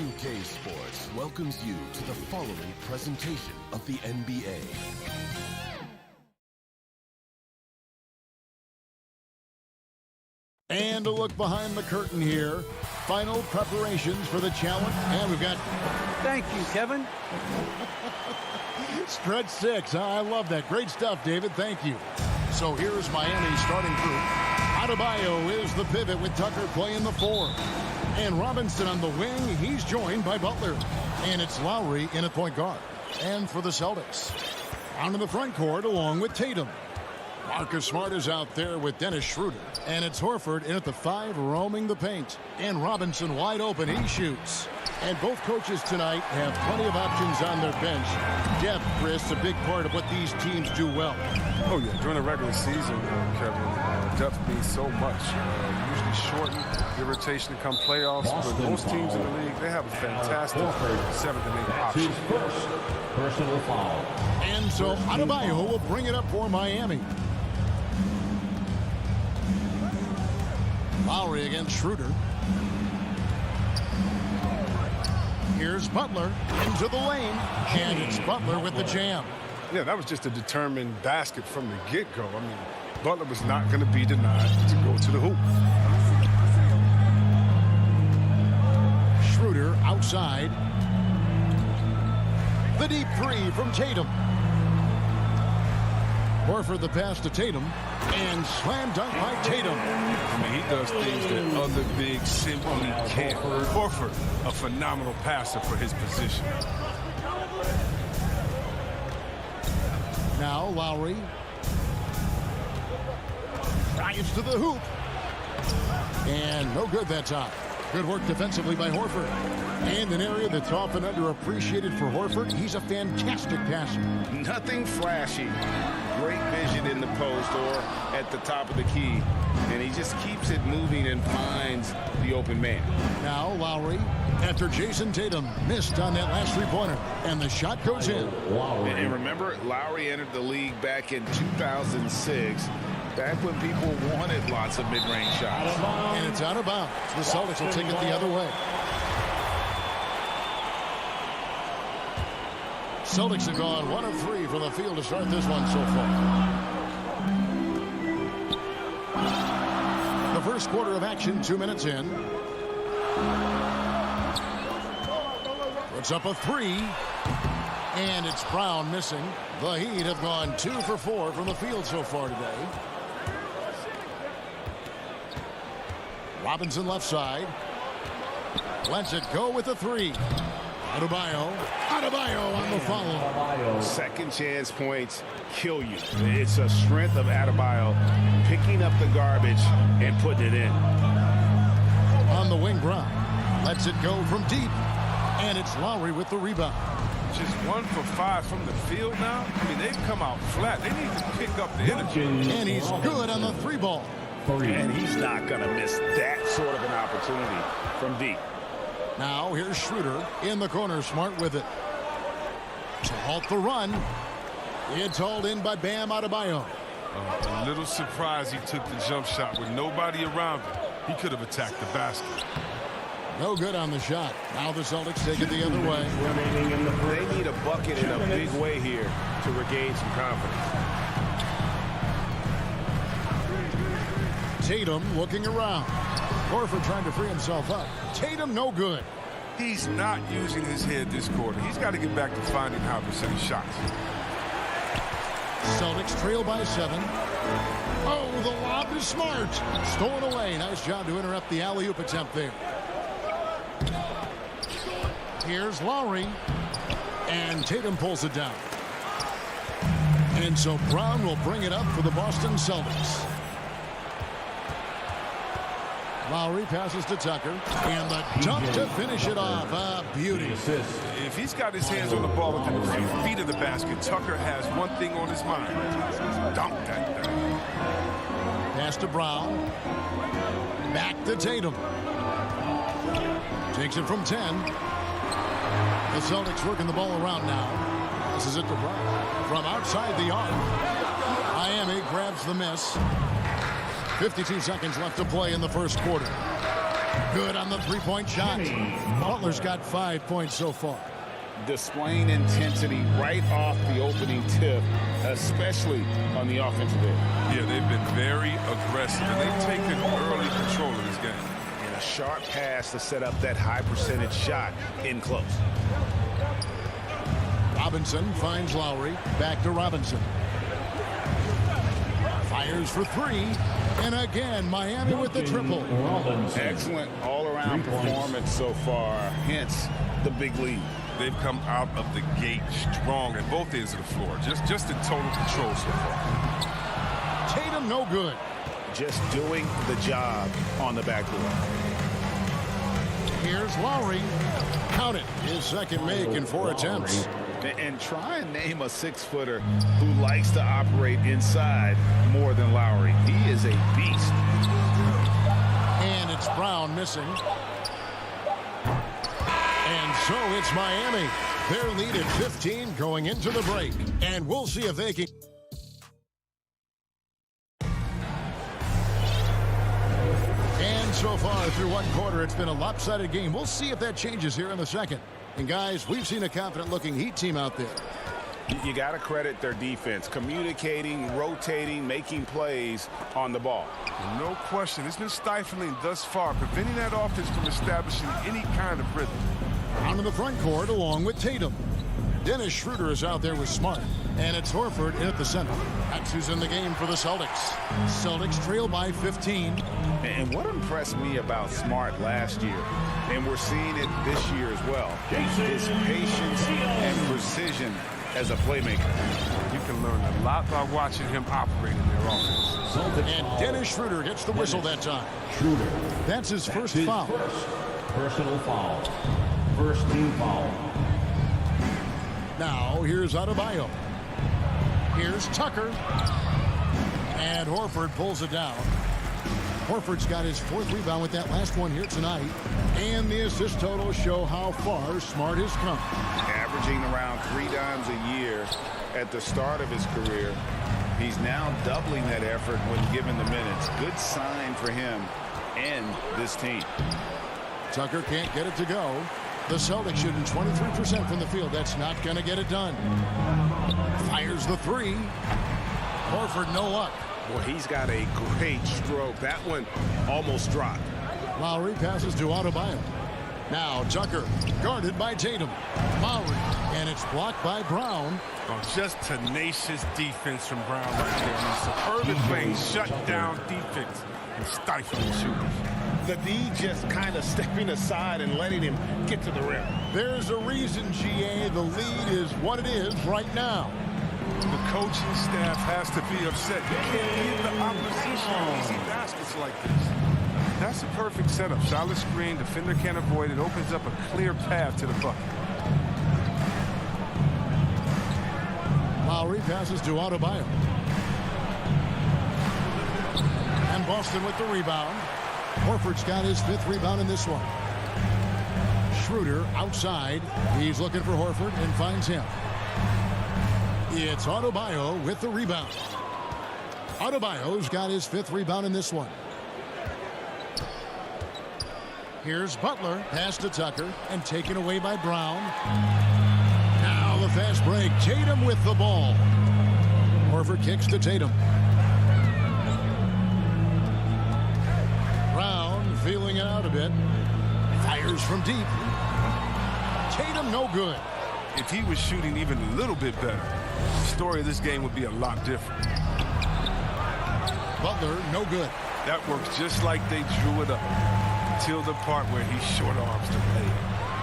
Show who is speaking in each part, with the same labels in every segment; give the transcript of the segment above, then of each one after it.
Speaker 1: 2K Sports welcomes you to the following presentation of the NBA.
Speaker 2: And a look behind the curtain here. Final preparations for the challenge. And we've got...
Speaker 3: Thank you, Kevin.
Speaker 2: Stretch 6. I love that. Great stuff, David. Thank you. So here's Miami's starting group. Adebayo is the pivot with Tucker playing the 4. And Robinson on the wing. He's joined by Butler. And it's Lowry in at point guard. And for the Celtics, down in the front court along with Tatum. Marcus Smart is out there with Dennis Schroeder. And it's Horford in at the 5 roaming the paint. And Robinson wide open. He shoots. And both coaches tonight have plenty of options on their bench. Depth, Chris, a big part of what these teams do well.
Speaker 4: Oh, yeah. During the regular season, Kevin, depth means so much. Usually shorten your rotation come playoffs. But most teams in the league, they have a fantastic 7 to 8 option.
Speaker 5: Personal foul.
Speaker 2: And so Adebayo will bring it up for Miami. Lowry against Schroeder. Here's Butler into the lane. And it's Butler with the jam.
Speaker 4: Yeah, that was just a determined basket from the get-go. I mean, Butler was not going to be denied to go to the hoop.
Speaker 2: Schroeder outside. The deep 3 from Tatum. Horford the pass to Tatum. And slam dunk by Tatum.
Speaker 4: I mean, he does things that other bigs simply can't. Horford, a phenomenal passer for his position.
Speaker 2: Now Lowry. Drives to the hoop. And no good that time. Good work defensively by Horford. And an area that's often underappreciated for Horford, he's a fantastic passer.
Speaker 6: Nothing flashy. Great vision in the post or at the top of the key. And he just keeps it moving and finds the open man.
Speaker 2: Now Lowry, after Jason Tatum missed on that last three-pointer. And the shot goes in.
Speaker 6: And remember, Lowry entered the league back in 2006. Back when people wanted lots of mid-range shots.
Speaker 2: And it's out of bounds. The Celtics will take it the other way. Celtics have gone 1 of 3 from the field to start this one so far. The first quarter of action, 2 minutes in. Puts up a 3. And it's Brown missing. The Heat have gone 2 for 4 from the field so far today. Robinson left side. Lets it go with a 3. Adebayo on the follow.
Speaker 6: Second chance points kill you. It's a strength of Adebayo picking up the garbage and putting it in.
Speaker 2: On the wing, Brown lets it go from deep. And it's Lowry with the rebound.
Speaker 4: Just 1 for 5 from the field now. I mean, they've come out flat. They need to pick up the energy.
Speaker 2: And he's good on the 3 ball.
Speaker 6: And he's not going to miss that sort of an opportunity from deep.
Speaker 2: Now here's Schroeder in the corner. Smart with it. To halt the run. It's hauled in by Bam Adebayo.
Speaker 4: A little surprised he took the jump shot with nobody around him. He could have attacked the basket.
Speaker 2: No good on the shot. Now the Celtics take it the other way.
Speaker 6: They need a bucket in a big way here to regain some confidence.
Speaker 2: Tatum looking around. Horford trying to free himself up. Tatum no good.
Speaker 4: He's not using his head this quarter. He's got to get back to finding how to percent shots.
Speaker 2: Celtics trail by 7. Oh, the lob is Smart. Stolen away. Nice job to interrupt the alley-oop attempt there. Here's Lowry. And Tatum pulls it down. And so Brown will bring it up for the Boston Celtics. Lowry passes to Tucker. And the dunk to finish it off. A beauty.
Speaker 4: If he's got his hands on the ball within a few feet of the basket, Tucker has one thing on his mind. Dunk that thing.
Speaker 2: Pass to Brown. Back to Tatum. Takes it from 10. The Celtics working the ball around now. This is it to Brown. From outside the arc. Miami grabs the miss. 52 seconds left to play in the first quarter. Good on the three-point shot. Butler's got 5 points so far.
Speaker 6: Displaying intensity right off the opening tip, especially on the offensive end.
Speaker 4: Yeah, they've been very aggressive, and they've taken early control of this game.
Speaker 6: And a sharp pass to set up that high percentage shot in close.
Speaker 2: Robinson finds Lowry. Back to Robinson. Fires for three. And again, Miami with the triple.
Speaker 6: Excellent all-around performance so far, hence the big lead.
Speaker 4: They've come out of the gate strong at both ends of the floor. Just in total control so far.
Speaker 2: Tatum no good.
Speaker 6: Just doing the job on the backboard.
Speaker 2: Here's Lowry. Count it. His second make in 4 attempts.
Speaker 6: And try and name a 6-footer who likes to operate inside more than Lowry. He is a beast.
Speaker 2: And it's Brown missing. And so it's Miami. Their lead at 15 going into the break. And we'll see if they can. And so far through one quarter, it's been a lopsided game. We'll see if that changes here in the second. And guys, we've seen a confident-looking Heat team out there.
Speaker 6: You got to credit their defense, communicating, rotating, making plays on the ball.
Speaker 4: No question. It's been stifling thus far, preventing that offense from establishing any kind of rhythm.
Speaker 2: Out in the front court along with Tatum. Dennis Schroeder is out there with Smart. And it's Horford in at the center. That's who's in the game for the Celtics. Celtics trail by 15.
Speaker 6: And what impressed me about Smart last year, and we're seeing it this year as well, his patience and precision as a playmaker.
Speaker 4: You can learn a lot by watching him operate in their offense.
Speaker 2: And Dennis Schroeder gets the whistle that time.
Speaker 5: Schroeder.
Speaker 2: That's his first foul.
Speaker 5: Personal foul. First team foul.
Speaker 2: Now, here's Adebayo. Here's Tucker. And Horford pulls it down. Horford's got his 4th rebound with that last one here tonight. And the assist totals show how far Smart has come.
Speaker 6: Averaging around 3 dimes a year at the start of his career. He's now doubling that effort when given the minutes. Good sign for him and this team.
Speaker 2: Tucker can't get it to go. The Celtics shooting 23% from the field. That's not going to get it done. Fires the 3. Horford no luck.
Speaker 3: Boy, he's got a great stroke. That one almost dropped.
Speaker 2: Lowry passes to Adebayo. Now Tucker guarded by Tatum. Lowry, and it's blocked by Brown.
Speaker 4: Oh, just tenacious defense from Brown right there. I mean, superb playing shut-down defense and stifling shooters.
Speaker 3: The D just kind of stepping aside and letting him get to the rim.
Speaker 2: There's a reason, GA, the lead is what it is right now.
Speaker 4: The coaching staff has to be upset. You can't give the opposition easy baskets like this. That's a perfect setup. Solid screen, defender can't avoid it. Opens up a clear path to the bucket.
Speaker 2: Lowry passes to Adebayo. And Boston with the rebound. Horford's got his 5th rebound in this one. Schroeder outside. He's looking for Horford and finds him. It's Adebayo with the rebound. Adebayo's got his 5th rebound in this one. Here's Butler. Pass to Tucker and taken away by Brown. Now the fast break. Tatum with the ball. Horford kicks to Tatum. Brown feeling it out a bit. Fires from deep. Tatum no good.
Speaker 4: If he was shooting even a little bit better, the story of this game would be a lot different.
Speaker 2: Butler no good.
Speaker 4: That works just like they drew it up until the part where he short arms the play.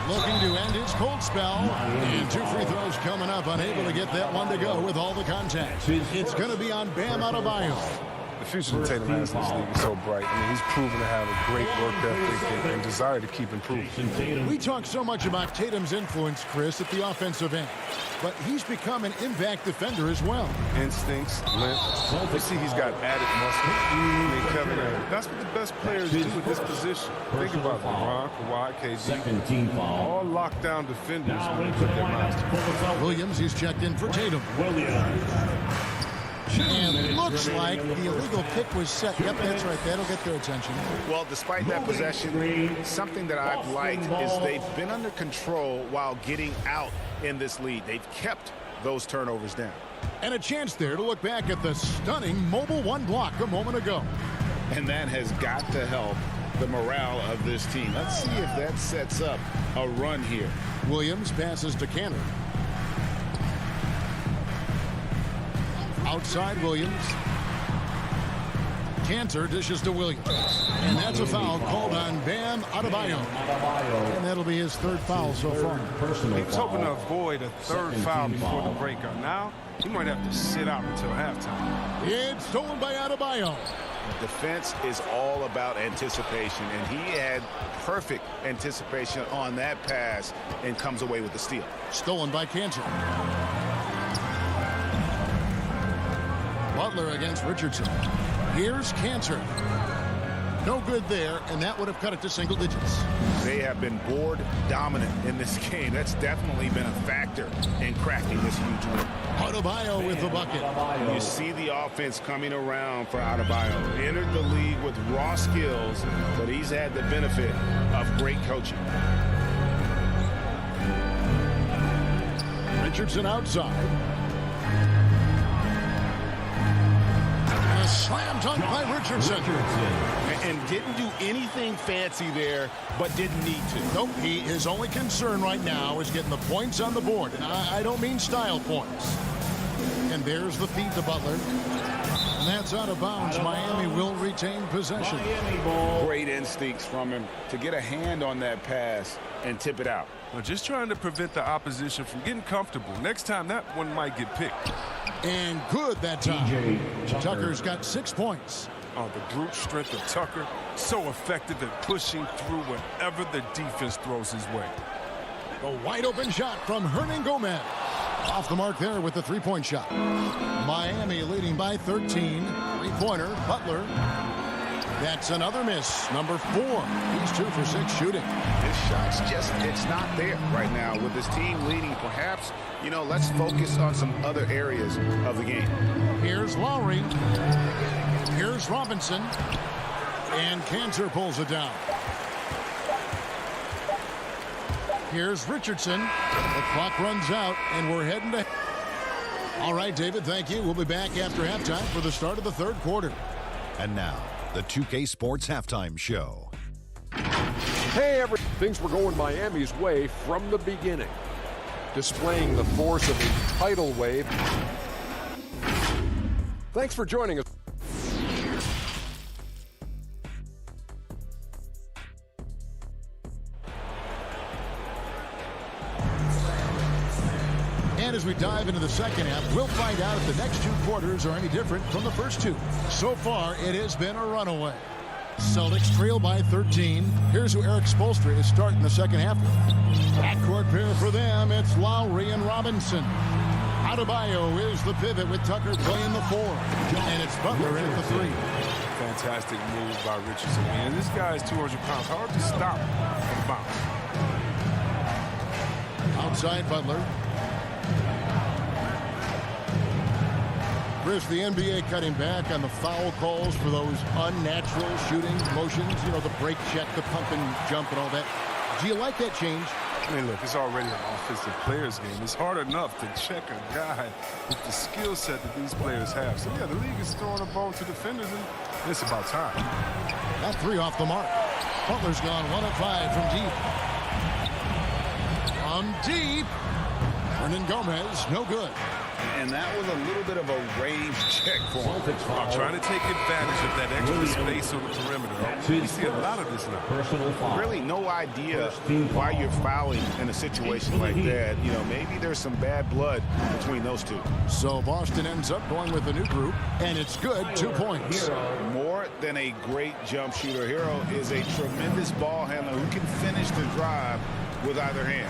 Speaker 2: Looking to end his cold spell. And 2 free throws coming up. Unable to get that one to go with all the contact. It's going to be on Bam Adebayo.
Speaker 4: The future of Tatum has in this league is so bright. I mean, he's proven to have a great work ethic and desire to keep improving.
Speaker 2: We talk so much about Tatum's influence, Chris, at the offensive end. But he's become an impact defender as well.
Speaker 4: Instincts, length. You see he's got added muscle. I mean, Kevin, that's what the best players do at this position. Think about LeBron, Kawhi, KD.
Speaker 5: Second team foul.
Speaker 4: All lockdown defenders when they put their minds to it.
Speaker 2: Williams, he's checked in for Tatum. And it looks like the illegal kick was set. Yep, that's right. That'll get their attention.
Speaker 6: Well, despite that possession, something that I've liked is they've been under control while getting out in this lead. They've kept those turnovers down.
Speaker 2: And a chance there to look back at the stunning Mobile One block a moment ago.
Speaker 6: And that has got to help the morale of this team. Let's see if that sets up a run here.
Speaker 2: Williams passes to Canner. Outside Williams. Cantor dishes to Williams. And that's a foul called on Bam Adebayo. And that'll be his third foul so far.
Speaker 4: He was hoping to avoid a third foul before the breakout. Now, he might have to sit out until halftime.
Speaker 2: It's stolen by Adebayo.
Speaker 6: Defense is all about anticipation, and he had perfect anticipation on that pass and comes away with the steal.
Speaker 2: Stolen by Cantor. Butler against Richardson. Here's Cantor. No good there, and that would have cut it to single digits.
Speaker 6: They have been board dominant in this game. That's definitely been a factor in cracking this huge win.
Speaker 2: Adebayo with the bucket.
Speaker 6: You see the offense coming around for Adebayo. Entered the league with raw skills, but he's had the benefit of great coaching.
Speaker 2: Richardson outside. A slam dunk by Richardson.
Speaker 6: And didn't do anything fancy there, but didn't need to.
Speaker 2: Nope, his only concern right now is getting the points on the board. And I don't mean style points. And there's the feed to Butler. And that's out of bounds. Miami will retain possession.
Speaker 6: Great instincts from him to get a hand on that pass and tip it out.
Speaker 4: Well, just trying to prevent the opposition from getting comfortable. Next time, that one might get picked.
Speaker 2: And good that time. Tucker's got 6 points.
Speaker 4: Oh, the brute strength of Tucker, so effective at pushing through whatever the defense throws his way.
Speaker 2: A wide open shot from Hernan Gomez. Off the mark there with the three-point shot. Miami leading by 13. Three-pointer, Butler. That's another miss. Number 4. He's 2 for 6 shooting.
Speaker 6: His shot's just, it's not there right now with his team leading. Perhaps, let's focus on some other areas of the game.
Speaker 2: Here's Lowry. Here's Robinson. And Cantor pulls it down. Here's Richardson. The clock runs out, and we're heading to... All right, David, thank you. We'll be back after halftime for the start of the third quarter.
Speaker 7: And now, the 2K Sports Halftime Show.
Speaker 8: Hey, things were going Miami's way from the beginning, displaying the force of a tidal wave. Thanks for joining us.
Speaker 2: And as we dive into the second half, we'll find out if the next 2 quarters are any different from the first 2. So far, it has been a runaway. Celtics trail by 13. Here's who Eric Spoelstra is starting the second half with. Backcourt pair for them, it's Lowry and Robinson. Adebayo is the pivot with Tucker playing the 4. And it's Butler in at the 3.
Speaker 4: Fantastic move by Richardson. Man, this guy is 200 pounds. Hard to stop from bounce.
Speaker 2: Outside Butler. Chris, the NBA cutting back on the foul calls for those unnatural shooting motions. The break check, the pump and jump and all that. Do you like that change?
Speaker 4: I mean, look, it's already an offensive player's game. It's hard enough to check a guy with the skill set that these players have. So, yeah, the league is throwing a ball to defenders, and it's about time.
Speaker 2: That 3 off the mark. Butler's gone 1 of 5 from deep. From deep. Hernan Gomez, no good.
Speaker 6: And that was a little bit of a range check for him.
Speaker 4: Trying to take advantage of that extra space on the perimeter. We see a lot of this now.
Speaker 6: Really no idea why you're fouling in a situation like that. Maybe there's some bad blood between those two.
Speaker 2: So Boston ends up going with a new group, and it's good. 2 points.
Speaker 6: More than a great jump shooter, Hero is a tremendous ball handler who can finish the drive with either hand.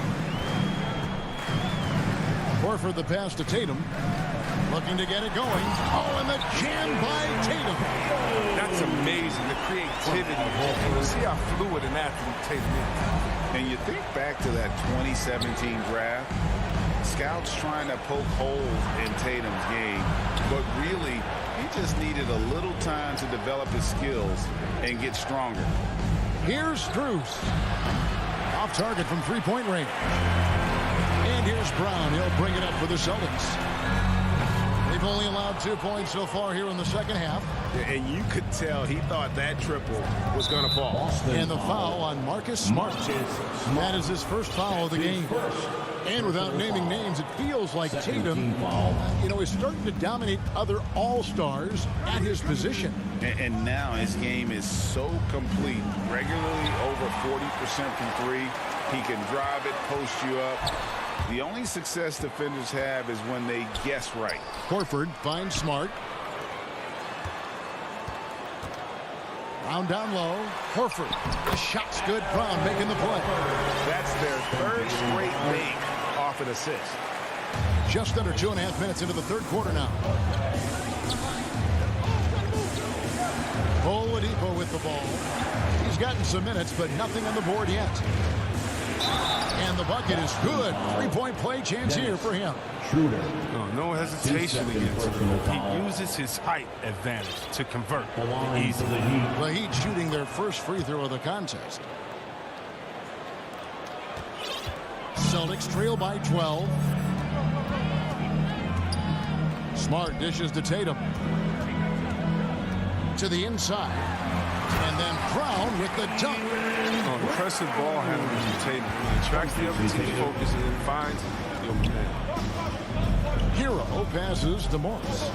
Speaker 2: Horford the pass to Tatum. Looking to get it going. Oh, and the jam by Tatum.
Speaker 4: That's amazing, the creativity. You see how fluid an athlete Tatum is.
Speaker 6: And you think back to that 2017 draft, Scouts trying to poke holes in Tatum's game, but really, he just needed a little time to develop his skills and get stronger.
Speaker 2: Here's Strus. Off target from three-point range. And here's Brown. He'll bring it up for the Celtics. They've only allowed 2 points so far here in the second half.
Speaker 3: And you could tell he thought that triple was going to fall.
Speaker 2: And the foul on Marcus Smart. That is his first foul of the game. And without naming names, it feels like Tatum, is starting to dominate other all-stars at his position.
Speaker 6: And now his game is so complete. Regularly over 40% from three. He can drive it, post you up. The only success defenders have is when they guess right.
Speaker 2: Horford finds Smart. Brown down low. Horford. The shot's good. Brown making the play.
Speaker 3: That's their third straight make off an assist.
Speaker 2: Just under 2.5 minutes into the third quarter now. Oladipo with the ball. He's gotten some minutes, but nothing on the board yet. And the bucket is good. Three-point play chance here for him.
Speaker 5: Schroeder.
Speaker 4: No hesitation against him. He uses his height advantage to convert easily.
Speaker 2: The Heat shooting their first free throw of the contest. Celtics trail by 12. Smart dishes to Tatum. To the inside. And then Brown with the dunk.
Speaker 4: Impressive ball handling from Tatum. He attracts the other team focus and then finds the open man.
Speaker 2: Hero passes to Morris.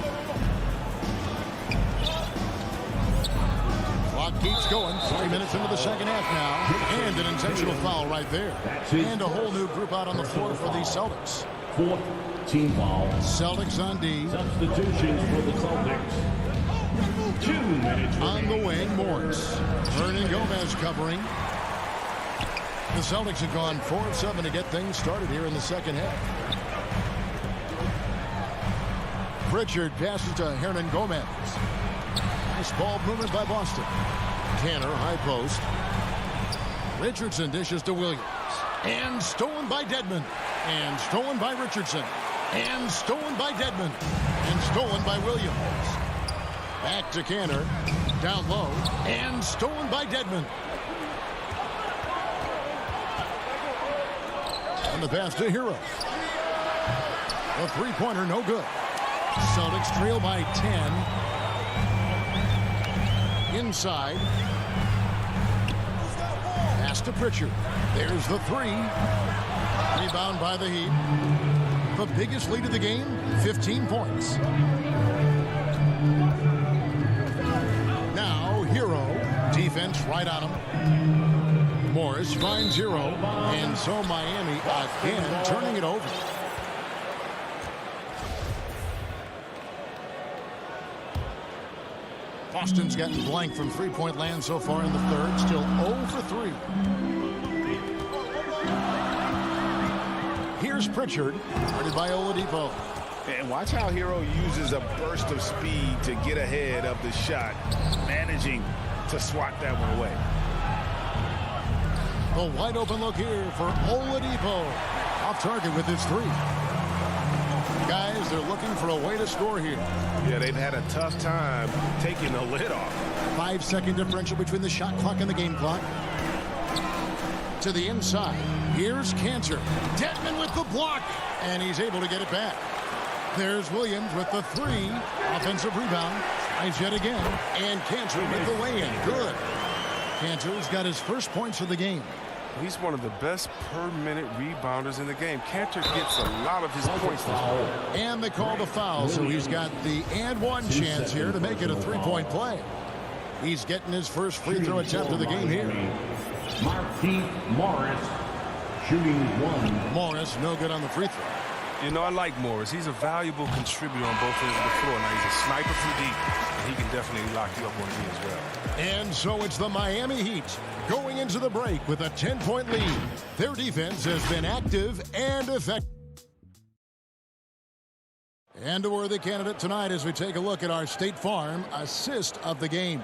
Speaker 2: Clock keeps going. 3 minutes into the second half now. And an intentional foul right there. And a whole new group out on the floor for the Celtics.
Speaker 5: Fourth team foul.
Speaker 2: Celtics on D.
Speaker 5: Substitutions for the Celtics. 2 minutes
Speaker 2: on the wing, Morris. Hernan Gomez covering. The Celtics have gone 4 of 7 to get things started here in the second half. Pritchard passes to Hernan Gomez. Nice ball movement by Boston. Tanner, high post. Richardson dishes to Williams. And stolen by Dedmon. And stolen by Richardson. And stolen by Dedmon. And stolen by Williams. Back to Canner. Down low. And stolen by Dedmon. And the pass to Hero. A three-pointer, no good. Celtics trail by 10. Inside. Pass to Pritchard. There's the three. Rebound by the Heat. The biggest lead of the game, 15 points. Now, Hero. Defense right on him. Morris finds Hero. And so Miami again turning it over. Boston's gotten blank from three-point land so far in the third. Still 0 for 3. Here's Pritchard, guarded by Oladipo.
Speaker 6: And watch how Hero uses a burst of speed to get ahead of the shot, managing to swat that one away.
Speaker 2: A wide open look here for Oladipo. Off target with his three. Guys, they're looking for a way to score here.
Speaker 3: Yeah, they've had a tough time taking the lid off.
Speaker 2: 5-second differential between the shot clock and the game clock. To the inside. Here's Cantor. Dedmon with the block. And he's able to get it back. There's Williams with the three. Offensive rebound. Tries yet again. And Cantor with the lay-in. Good. Cantor's got his first points of the game.
Speaker 4: He's one of the best per-minute rebounders in the game. Cantor gets a lot of his points this quarter.
Speaker 2: And they call the foul, so he's got the and one chance here to make it a three-point play. He's getting his first free throw attempt of the game here.
Speaker 5: Markieff Morris shooting one.
Speaker 2: Morris no good on the free throw.
Speaker 4: You know, I like Morris. He's a valuable contributor on both ends of the floor. Now, he's a sniper from deep, and he can definitely lock you up on D as well.
Speaker 2: And so it's the Miami Heat going into the break with a 10-point lead. Their defense has been active and effective. And a worthy candidate tonight as we take a look at our State Farm assist of the game.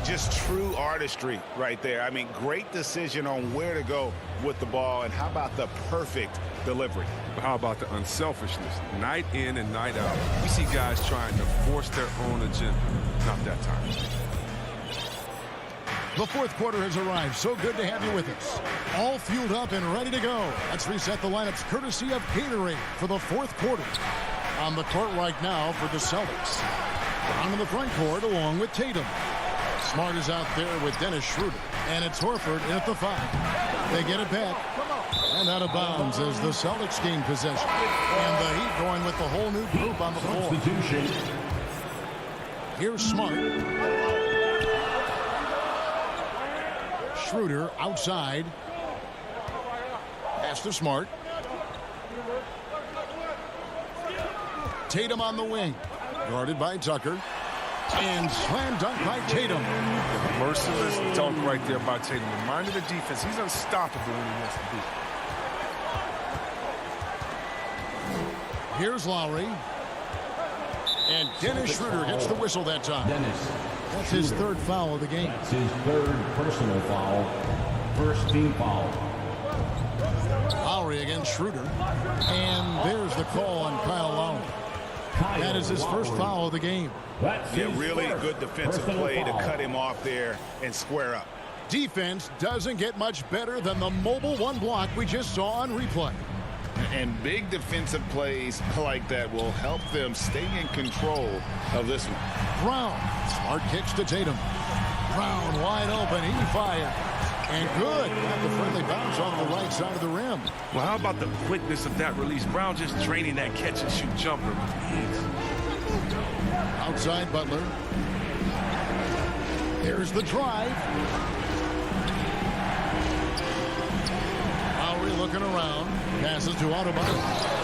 Speaker 6: Just true artistry right there. I mean, great decision on where to go. with the ball, and how about the perfect delivery?
Speaker 4: How about the unselfishness? Night in and night out. We see guys trying to force their own agenda. Not that time.
Speaker 2: The fourth quarter has arrived. So good to have you with us. All fueled up and ready to go. Let's reset the lineups courtesy of Gatorade for the fourth quarter. On the court right now for the Celtics. Brown in the front court along with Tatum. Smart is out there with Dennis Schroeder. And it's Horford in at the 5. They get it back. And out of bounds as the Celtics gain possession. And the Heat going with the whole new group on the floor. Here's Smart. Schroeder outside. Pass to Smart. Tatum on the wing. Guarded by Tucker. And slam dunk by Tatum.
Speaker 4: Merciless dunk right there by Tatum. Reminded the defense, he's unstoppable when he wants to be.
Speaker 2: Here's Lowry. And Dennis Schroeder gets the whistle that time. That's his third foul of the game.
Speaker 5: That's his third personal foul. First team foul.
Speaker 2: Lowry against Schroeder. And there's the call on Kyle Lowry. That is his first foul of the game.
Speaker 6: Yeah, really good defensive play to cut him off there and square up.
Speaker 2: Defense doesn't get much better than the mobile one block we just saw on replay.
Speaker 6: And big defensive plays like that will help them stay in control of this one.
Speaker 2: Brown. Smart kicks to Tatum. Brown wide open. He fires. And good. Got the friendly bounce off the right side of the rim.
Speaker 4: Well, how about the quickness of that release? Brown just training that catch and shoot jumper.
Speaker 2: Outside Butler. Here's the drive. Lowry looking around. Passes to Adebayo.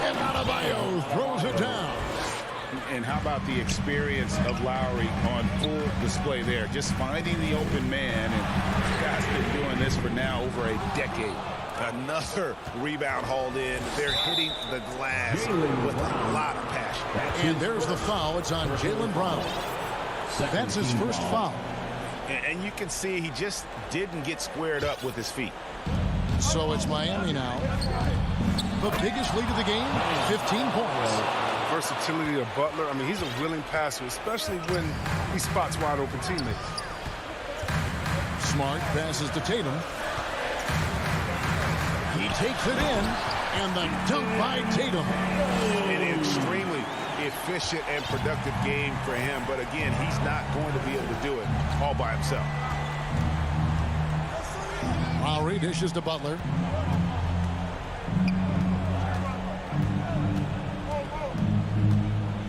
Speaker 2: And Adebayo throws it down.
Speaker 6: And how about the experience of Lowry on full display there? Just finding the open man. And this guy's been doing this for now over a decade. Another rebound hauled in. They're hitting the glass with a lot of passion.
Speaker 2: And there's the foul. It's on Jaylen Brown. That's his first foul.
Speaker 6: And you can see he just didn't get squared up with his feet.
Speaker 2: So it's Miami now. The biggest lead of the game, 15 points.
Speaker 4: Versatility of Butler. I mean, he's a willing passer, especially when he spots wide open teammates.
Speaker 2: Smart passes to Tatum. He takes it in, and the dunk by Tatum.
Speaker 6: An extremely efficient and productive game for him, but again, he's not going to be able to do it all by himself.
Speaker 2: Lowry dishes to Butler.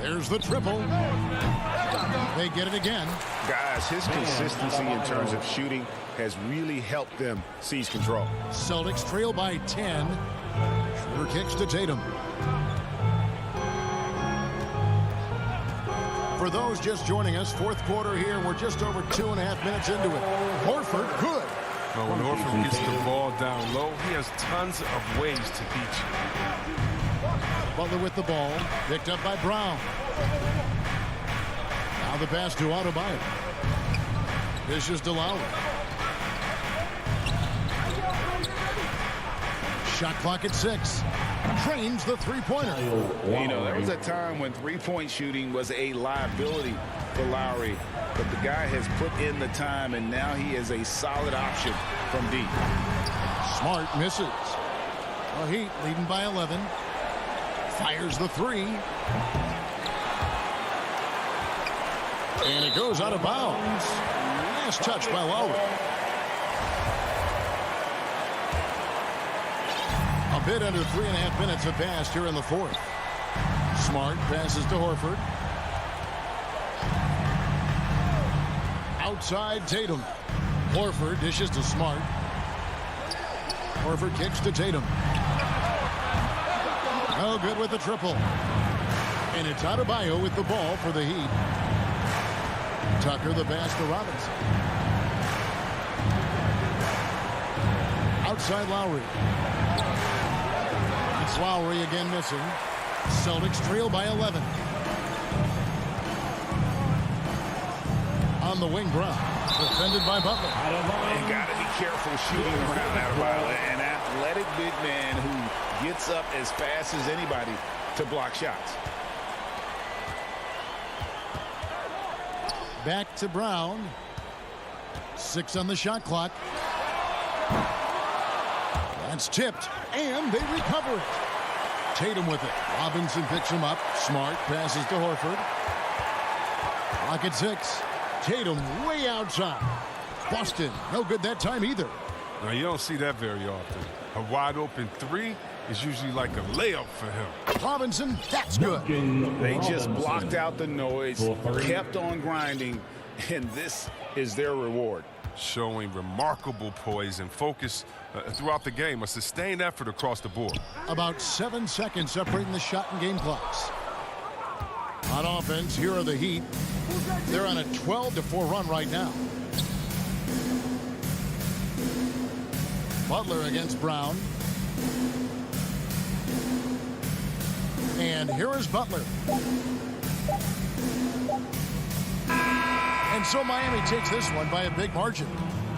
Speaker 2: There's the triple. They get it again.
Speaker 6: Guys, his consistency in terms of shooting has really helped them seize control.
Speaker 2: Celtics trail by 10. Schroeder kicks to Tatum. For those just joining us, fourth quarter here. We're just over 2.5 minutes into it. Horford, good.
Speaker 4: Well, when Horford gets the ball down low, he has tons of ways to beat you.
Speaker 2: Butler with the ball, picked up by Brown. Now the pass to Adebayo. Dishes to Lowry. Shot clock at 6. Trains the three-pointer.
Speaker 6: You know, there was a time when three-point shooting was a liability for Lowry, but the guy has put in the time, and now he is a solid option from deep.
Speaker 2: Smart misses. The Heat leading by 11. Fires the 3. And it goes out of bounds. Last touch by Lowry. A bit under 3.5 minutes have passed here in the fourth. Smart passes to Horford. Outside Tatum. Horford dishes to Smart. Horford kicks to Tatum. No good with the triple. And it's Adebayo with the ball for the Heat. Tucker the pass to Robinson. Outside Lowry. It's Lowry again missing. Celtics trail by 11. On the wing, Brown. Defended by Butler.
Speaker 6: You got to be careful shooting around Adebayo, and that athletic big man who gets up as fast as anybody to block shots.
Speaker 2: Back to Brown. 6 on the shot clock. That's tipped, and they recover it. Tatum with it. Robinson picks him up. Smart passes to Horford. Clock at 6. Tatum way outside. Boston, no good that time either.
Speaker 4: Now, you don't see that very often. A wide open three is usually like a layup for him.
Speaker 2: Robinson, that's good.
Speaker 6: They just blocked out the noise, kept on grinding, and this is their reward.
Speaker 4: Showing remarkable poise and focus throughout the game. A sustained effort across the board.
Speaker 2: About 7 seconds separating the shot and game clocks. On offense, here are the Heat. They're on a 12-4 run right now. Butler against Brown. And here is Butler. And so Miami takes this one by a big margin.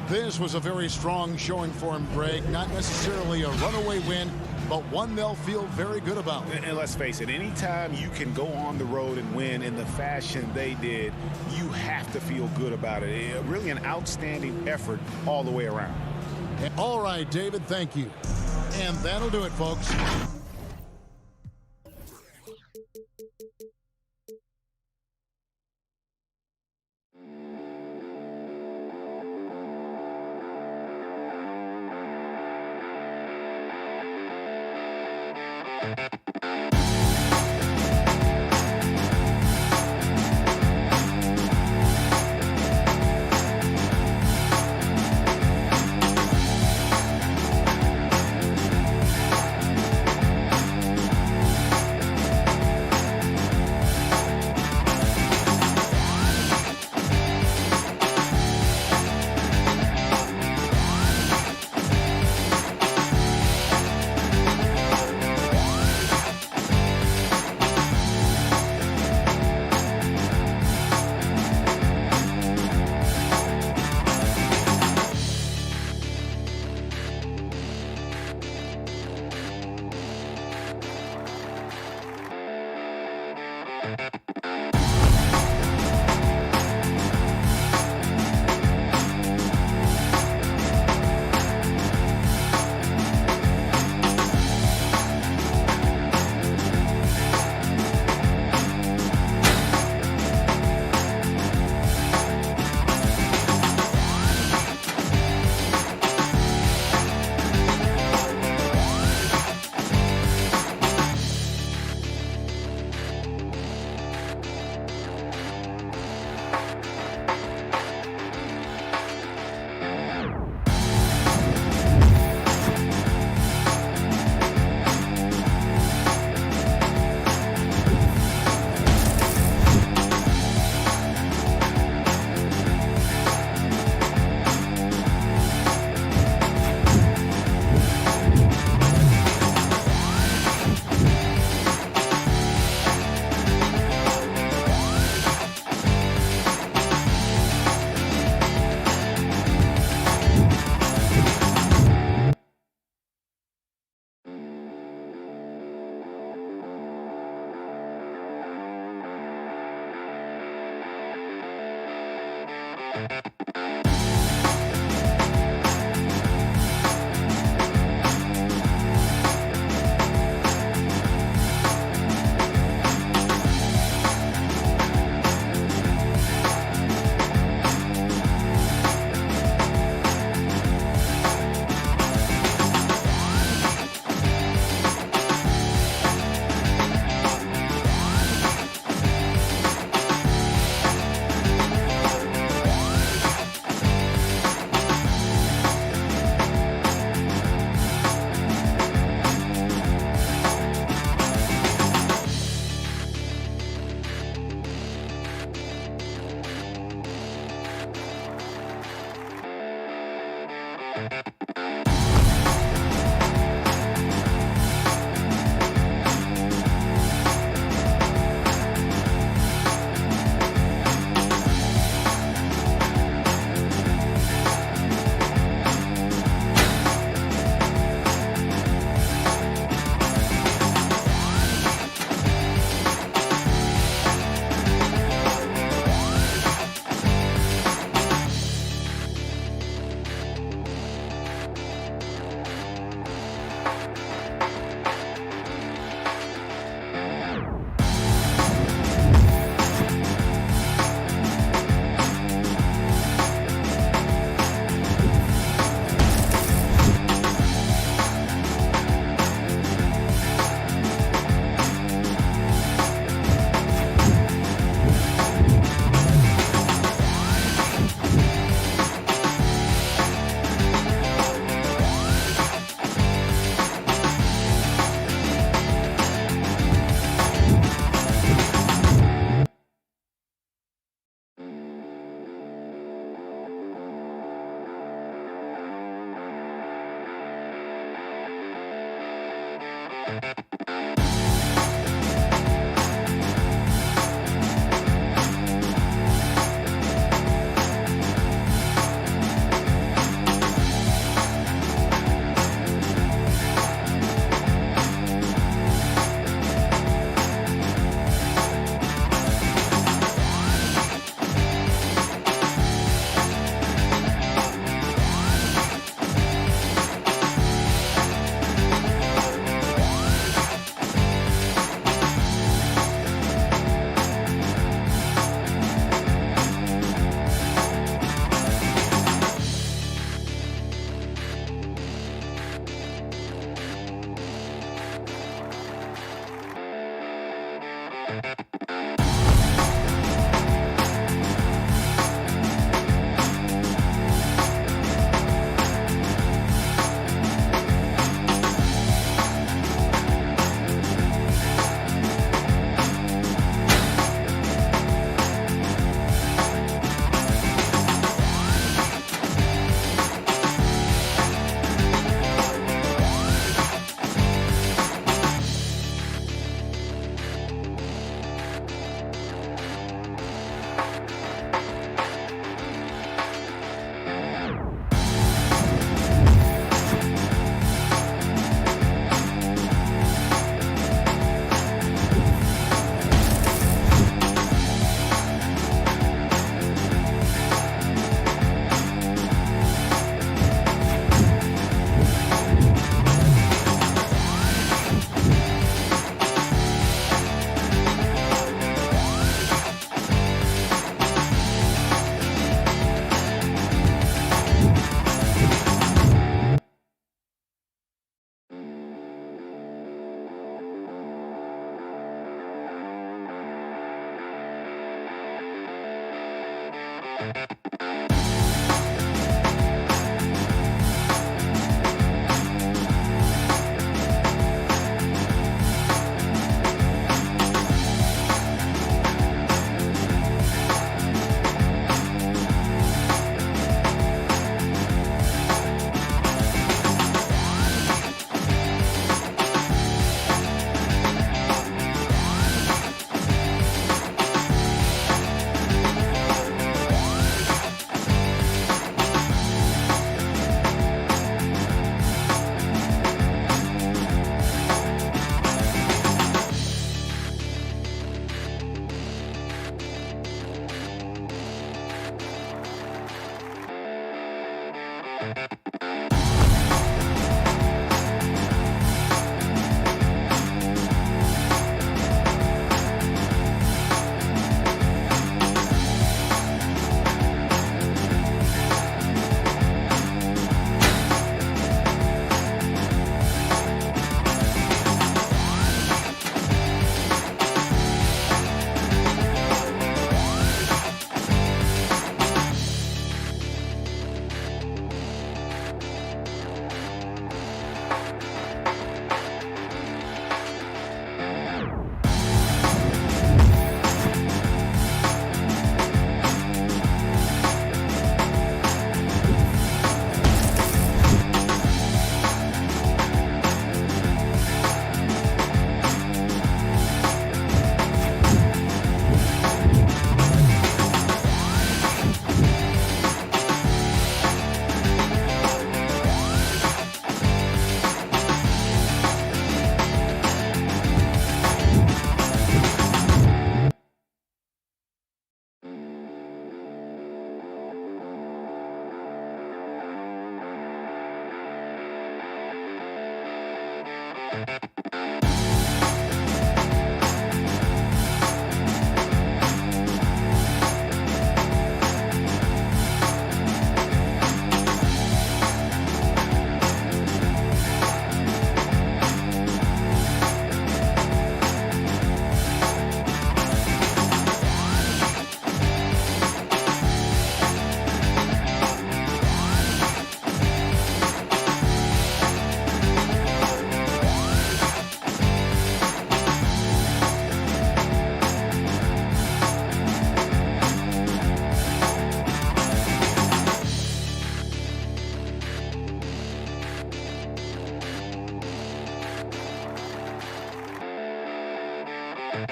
Speaker 2: This was a very strong showing for him, Greg. Not necessarily a runaway win, but one they'll feel very good about.
Speaker 6: And let's face it, anytime you can go on the road and win in the fashion they did, you have to feel good about it. Really an outstanding effort all the way around.
Speaker 2: All right, David, thank you. And that'll do it, folks.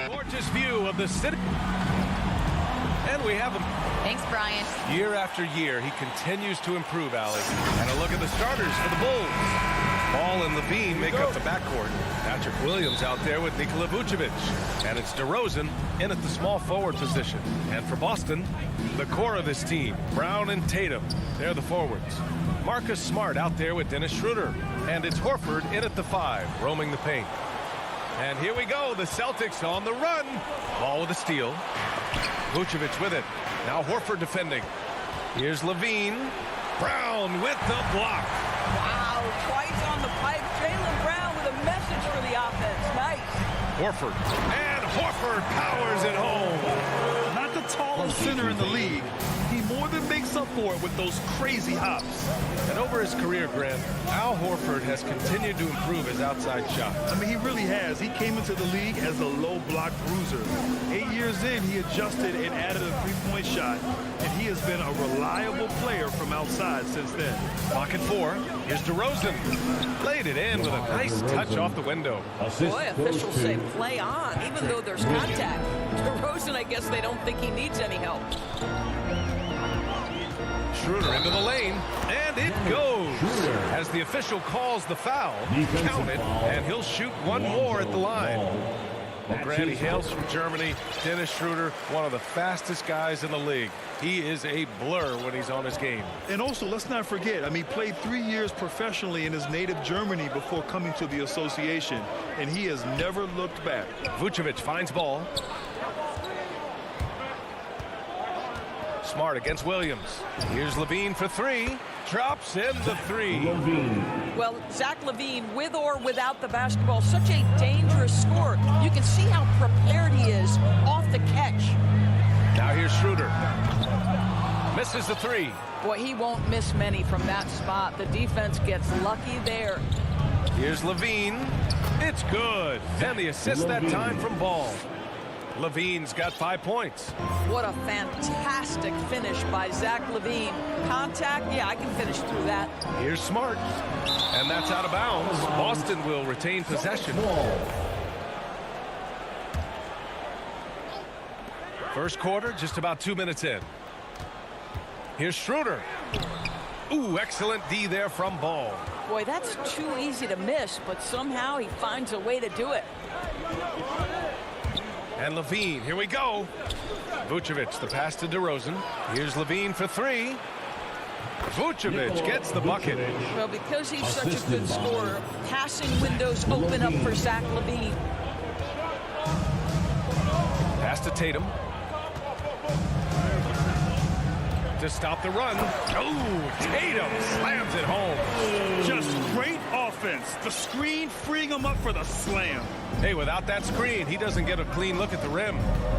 Speaker 9: Gorgeous view of the city. And we have him.
Speaker 10: Thanks, Brian.
Speaker 9: Year after year, he continues to improve, Allie. And a look at the starters for the Bulls. Ball and Levine make up the backcourt. Patrick Williams out there with Nikola Vucevic. And it's DeRozan in at the small forward position. And for Boston, the core of this team, Brown and Tatum, they're the forwards. Marcus Smart out there with Dennis Schroeder. And it's Horford in at the 5, roaming the paint. And here we go, the Celtics on the run. Ball with a steal. Vucevic with it. Now Horford defending. Here's Levine. Brown with the block.
Speaker 11: Wow, twice on the pipe. Jaylen Brown with a message for the offense. Nice.
Speaker 9: Horford. And Horford powers it home.
Speaker 12: Not the tallest center in the league. He more than makes up for it with those crazy hops.
Speaker 9: And over his career, Grant, Al Horford has continued to improve his outside shot.
Speaker 12: I mean, he really has. He came into the league as a low block bruiser. 8 years in, he adjusted and added a three-point shot, and he has been a reliable player from outside since then.
Speaker 9: Pocket 4. Here's DeRozan. Laid it in with a nice touch off the window.
Speaker 11: Boy, officials say play on, even though there's contact. DeRozan, I guess they don't think he needs any help.
Speaker 9: Schroeder into the lane, and it goes. As the official calls the foul, count it, and he'll shoot one more at the line. Well, Grant, he hails from Germany. Dennis Schroeder, one of the fastest guys in the league. He is a blur when he's on his game.
Speaker 12: And also, let's not forget, I mean, he played 3 years professionally in his native Germany before coming to the association, and he has never looked back.
Speaker 9: Vucevic finds ball. Smart against Williams. Here's Levine for 3. Drops in the 3.
Speaker 11: Well, Zach LaVine, with or without the basketball, such a dangerous scorer. You can see how prepared he is off the catch.
Speaker 9: Now here's Schroeder. Misses the 3.
Speaker 11: Boy, he won't miss many from that spot. The defense gets lucky there.
Speaker 9: Here's Levine. It's good. And the assist that time from Ball. Levine's got 5 points.
Speaker 11: What a fantastic finish by Zach LaVine. Contact, yeah, I can finish through that.
Speaker 9: Here's Smart. And that's out of bounds. Boston will retain possession. First quarter, just about 2 minutes in. Here's Schroeder. Ooh, excellent D there from Ball.
Speaker 11: Boy, that's too easy to miss, but somehow he finds a way to do it.
Speaker 9: And Levine, here we go. Vucevic, the pass to DeRozan. Here's Levine for 3. Vucevic gets the bucket.
Speaker 11: Well, because he's such a good scorer, passing windows open up for Zach LaVine.
Speaker 9: Pass to Tatum. To stop the run. Oh, Tatum slams it home.
Speaker 12: Just great offense. The screen freeing him up for the slam.
Speaker 9: Hey, without that screen, he doesn't get a clean look at the rim.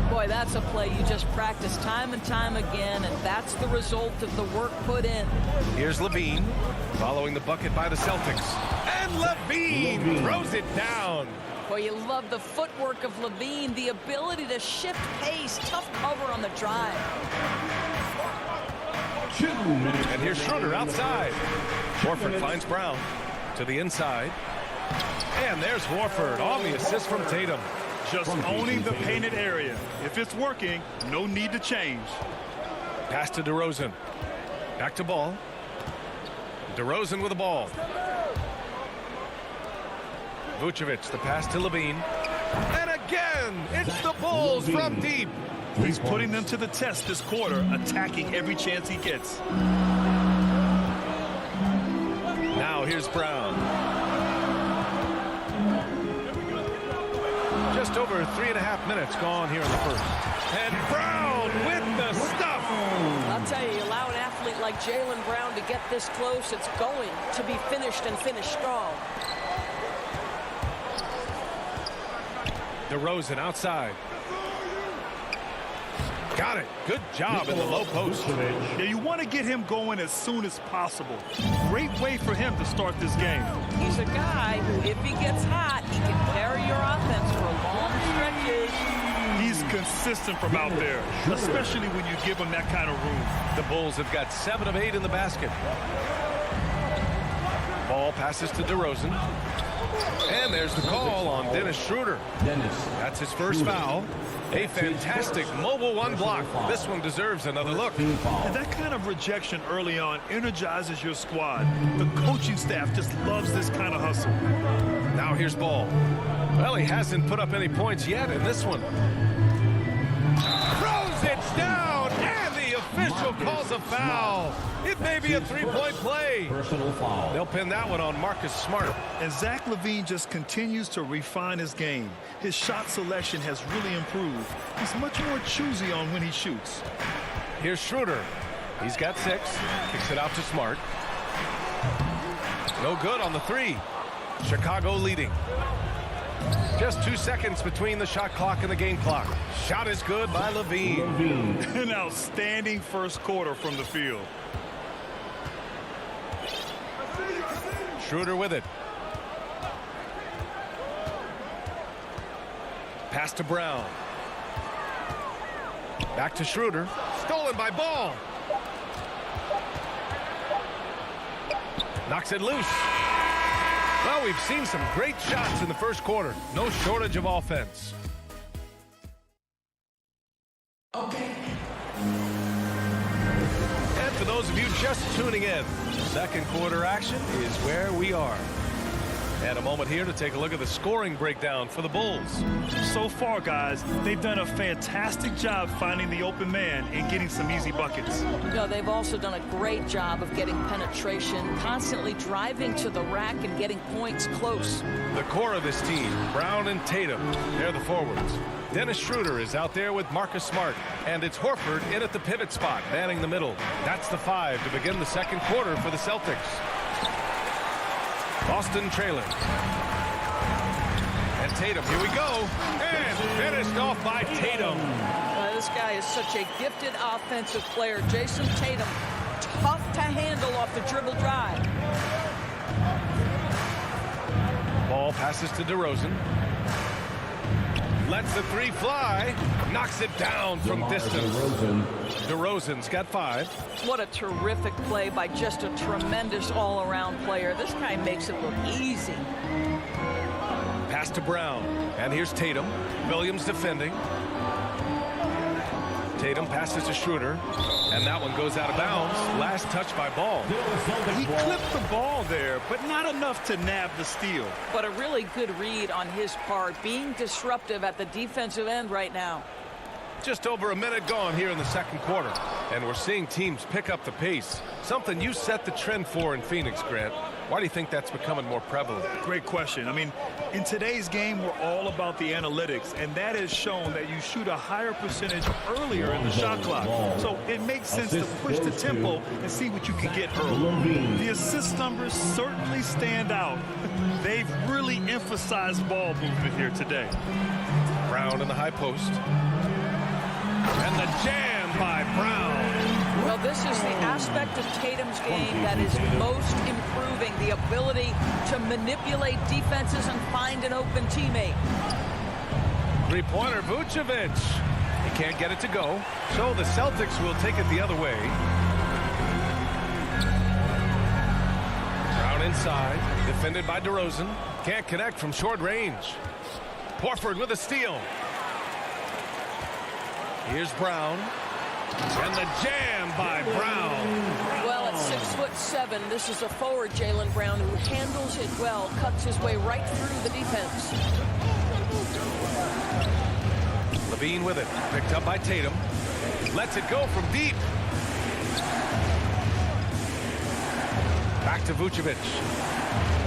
Speaker 11: Boy, that's a play you just practice time and time again, and that's the result of the work put in.
Speaker 9: Here's Levine, following the bucket by the Celtics. And Levine throws it down.
Speaker 11: Boy, you love the footwork of Levine, the ability to shift pace, tough cover on the drive.
Speaker 9: And here's Schroeder outside. Horford finds Brown to the inside. And there's Horford on the assist from Tatum.
Speaker 12: Just owning the painted area. If it's working, no need to change.
Speaker 9: Pass to DeRozan. Back to Ball. DeRozan with the ball. Vucevic, the pass to Levine. And again, it's the Bulls from deep.
Speaker 12: He's putting them to the test this quarter, attacking every chance he gets.
Speaker 9: Now here's Brown. Just over 3.5 minutes gone here in the first. And Brown with the stuff.
Speaker 11: I'll tell you, allow an athlete like Jaylen Brown to get this close, it's going to be finished and finished strong.
Speaker 9: DeRozan outside. Got it. Good job in the low post.
Speaker 12: Yeah, you want to get him going as soon as possible. Great way for him to start this game.
Speaker 11: He's a guy who, if he gets hot, he can carry your offense for long stretches.
Speaker 12: He's consistent from out there, especially when you give him that kind of room.
Speaker 9: The Bulls have got 7 of 8 in the basket. Ball passes to DeRozan. And there's the call on Dennis Schroeder. That's his first foul. A fantastic mobile one block. This one deserves another look.
Speaker 12: And that kind of rejection early on energizes your squad. The coaching staff just loves this kind of hustle.
Speaker 9: Now here's Ball. Well, he hasn't put up any points yet in this one. Throws it down, and the official calls a foul. It may be a three-point play.
Speaker 5: Personal foul.
Speaker 9: They'll pin that one on Marcus Smart.
Speaker 12: And Zach LaVine just continues to refine his game. His shot selection has really improved. He's much more choosy on when he shoots.
Speaker 9: Here's Schroeder. He's got 6. Kicks it out to Smart. No good on the 3. Chicago leading. Just 2 seconds between the shot clock and the game clock. Shot is good by LaVine.
Speaker 12: An outstanding first quarter from the field.
Speaker 9: Schroeder with it. Pass to Brown. Back to Schroeder. Stolen by Ball. Knocks it loose. Well, we've seen some great shots in the first quarter. No shortage of offense.
Speaker 5: Okay.
Speaker 9: And for those of you just tuning in, second quarter action is where we are. And a moment here to take a look at the scoring breakdown for the Bulls.
Speaker 12: So far, guys, they've done a fantastic job finding the open man and getting some easy buckets.
Speaker 11: No, they've also done a great job of getting penetration, constantly driving to the rack and getting points close.
Speaker 9: The core of this team, Brown and Tatum, they're the forwards. Dennis Schroeder is out there with Marcus Smart, and it's Horford in at the pivot spot, manning the middle. That's the 5 to begin the second quarter for the Celtics. Boston trailing. And Tatum, here we go. And finished off by Tatum.
Speaker 11: This guy is such a gifted offensive player. Jason Tatum, tough to handle off the dribble drive.
Speaker 9: Ball passes to DeRozan. Lets the 3 fly. Knocks it down from distance. DeRozan's got 5.
Speaker 11: What a terrific play by just a tremendous all-around player. This guy makes it look easy.
Speaker 9: Pass to Brown. And here's Tatum. Williams defending. Tatum passes to Schroeder. And that one goes out of bounds. Last touch by Ball.
Speaker 12: He clipped the ball there, but not enough to nab the steal.
Speaker 11: But a really good read on his part, being disruptive at the defensive end right now.
Speaker 9: Just over a minute gone here in the second quarter. And we're seeing teams pick up the pace. Something you set the trend for in Phoenix, Grant. Why do you think that's becoming more prevalent?
Speaker 12: Great question. I mean, in today's game, we're all about the analytics, and that has shown that you shoot a higher percentage earlier in the shot clock. So it makes sense to push the tempo and see what you can get early. The assist numbers certainly stand out. They've really emphasized ball movement here today.
Speaker 9: Brown in the high post. And the jam by Brown.
Speaker 11: Well, this is the aspect of Tatum's game that is most improving, the ability to manipulate defenses and find an open teammate.
Speaker 9: Three-pointer, Vucevic. He can't get it to go, so the Celtics will take it the other way. Brown inside, defended by DeRozan. Can't connect from short range. Horford with a steal. Here's Brown. And the jam by Brown.
Speaker 11: Well, at 6'7", this is a forward, Jaylen Brown, who handles it well, cuts his way right through the defense.
Speaker 9: LaVine with it, picked up by Tatum. Lets it go from deep. Back to Vucevic.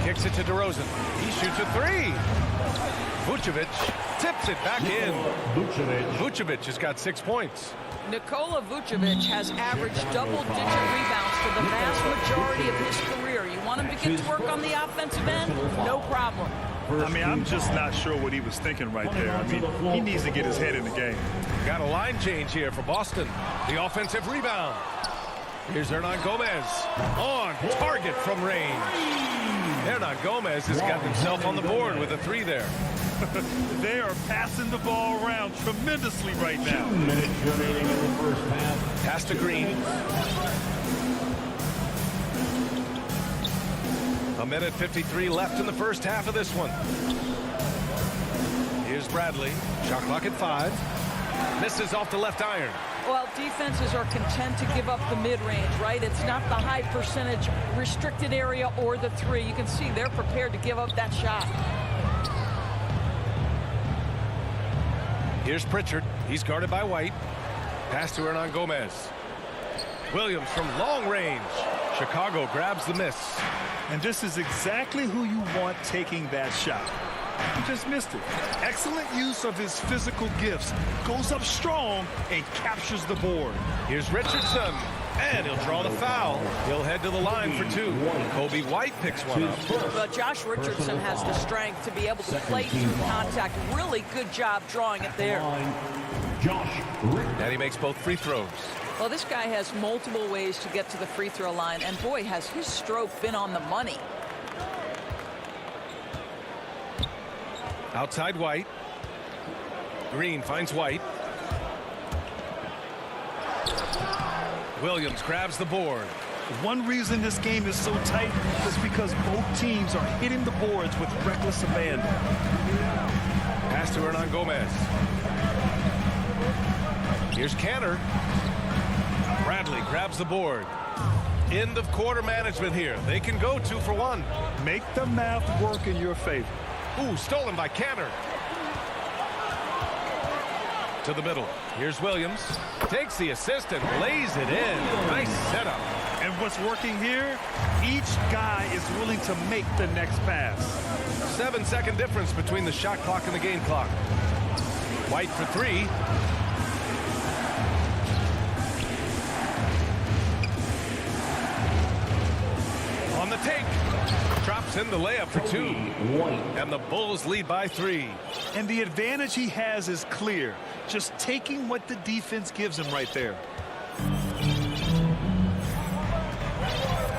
Speaker 9: Kicks it to DeRozan. He shoots a 3. Vucevic tips it back in. Vucevic has got 6 points.
Speaker 11: Nikola Vucevic has averaged double-digit rebounds for the vast majority of his career. You want him to get to work on the offensive end? No problem.
Speaker 12: I mean, I'm just not sure what he was thinking right there. I mean, he needs to get his head in the game.
Speaker 9: Got a line change here for Boston. The offensive rebound. Here's Hernan Gomez on target from range. Hernan Gomez has got himself on the board with a 3 there.
Speaker 12: They are passing the ball around tremendously right now.
Speaker 5: 2 minutes remaining in the first half.
Speaker 9: Pass to Green. minute 53 left in the first half of this one. Here's Bradley. Shot clock at 5. Misses off the left iron.
Speaker 11: Well, defenses are content to give up the mid-range, right? It's not the high percentage restricted area or the 3. You can see they're prepared to give up that shot.
Speaker 9: Here's Pritchard. He's guarded by White. Pass to Hernan Gomez. Williams from long range. Chicago grabs the miss.
Speaker 12: And this is exactly who you want taking that shot. He just missed it. Excellent use of his physical gifts. Goes up strong and captures the board.
Speaker 9: Here's Richardson. And he'll draw the foul. He'll head to the line for 2. Kobe White picks one up.
Speaker 11: But Josh Richardson has the strength to be able to play through contact. Really good job drawing it there.
Speaker 9: And he makes both free throws.
Speaker 11: Well, this guy has multiple ways to get to the free throw line. And boy, has his stroke been on the money.
Speaker 9: Outside White. Green finds White. Williams grabs the board.
Speaker 12: One reason this game is so tight is because both teams are hitting the boards with reckless abandon.
Speaker 9: Pass to Hernan Gomez. Here's Cantor. Bradley grabs the board. End of quarter management here. They can go 2 for 1.
Speaker 12: Make the math work in your favor.
Speaker 9: Ooh, stolen by Cantor. To the middle. Here's Williams. Takes the assist and lays it in. Nice setup.
Speaker 12: And what's working here? Each guy is willing to make the next pass.
Speaker 9: 7-second difference between the shot clock and the game clock. White for 3. On the take. Drops in the layup for 2. And the Bulls lead by 3.
Speaker 12: And the advantage he has is clear. Just taking what the defense gives him right there.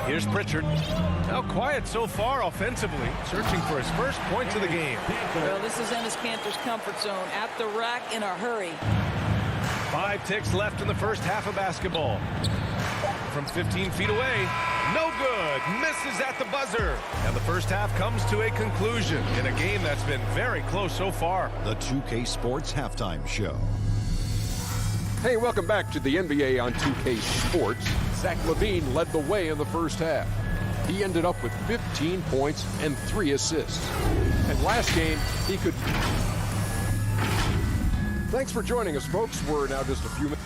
Speaker 9: Here's Pritchard. Now quiet so far offensively. Searching for his first points of the game.
Speaker 11: Well, this is Enes Kanter's comfort zone. At the rack in a hurry.
Speaker 9: 5 ticks left in the first half of basketball. From 15 feet away. No good. Misses at the buzzer. And the first half comes to a conclusion in a game that's been very close so far.
Speaker 7: The 2K Sports Halftime Show.
Speaker 8: Hey, welcome back to the NBA on 2K Sports. Zach LaVine led the way in the first half. He ended up with 15 points and 3 assists. And last game, he could... Thanks for joining us, folks. We're now just a few minutes.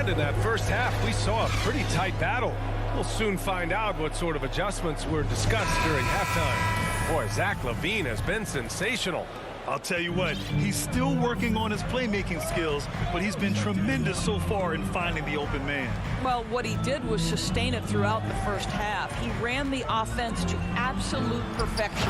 Speaker 9: In that first half, we saw a pretty tight battle. We'll soon find out what sort of adjustments were discussed during halftime. Boy, Zach LaVine has been sensational.
Speaker 12: I'll tell you what, he's still working on his playmaking skills, but he's been tremendous so far in finding the open man.
Speaker 11: Well, what he did was sustain it throughout the first half. He ran the offense to absolute perfection.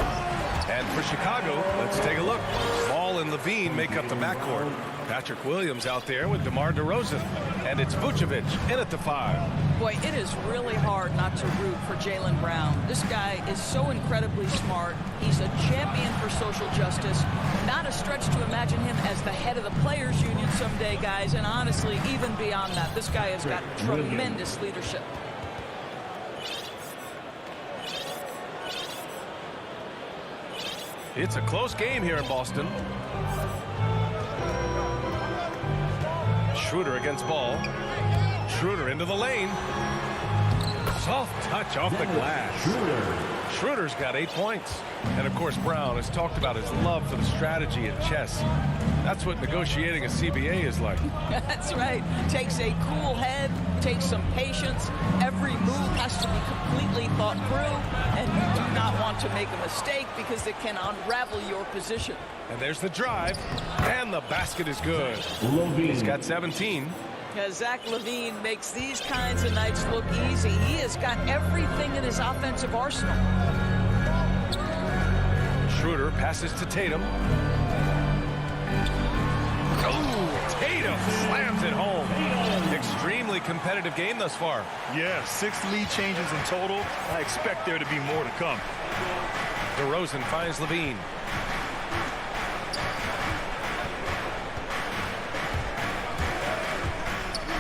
Speaker 9: And for Chicago, let's take a look. Ball and LaVine make up the backcourt. Patrick Williams out there with DeMar DeRozan. And it's Vucevic in at the 5.
Speaker 11: Boy, it is really hard not to root for Jaylen Brown. This guy is so incredibly smart. He's a champion for social justice. Not a stretch to imagine him as the head of the Players Union someday, guys. And honestly, even beyond that, this guy has got tremendous leadership.
Speaker 9: It's a close game here in Boston. Schroeder against Ball. Schroeder into the lane. Soft touch off the glass. Schroeder's got 8 points. And of course, Brown has talked about his love for the strategy in chess. That's what negotiating a CBA is like.
Speaker 11: That's right. Takes a cool head, takes some patience. Every move has to be completely thought through, and you do not want to make a mistake because it can unravel your position.
Speaker 9: And there's the drive, and the basket is good. He's got 17.
Speaker 11: Zach LaVine makes these kinds of nights look easy. He has got everything in his offensive arsenal.
Speaker 9: Schroeder passes to Tatum. Oh, Tatum slams it home. Extremely competitive game thus far.
Speaker 12: Yeah, 6 lead changes in total. I expect there to be more to come.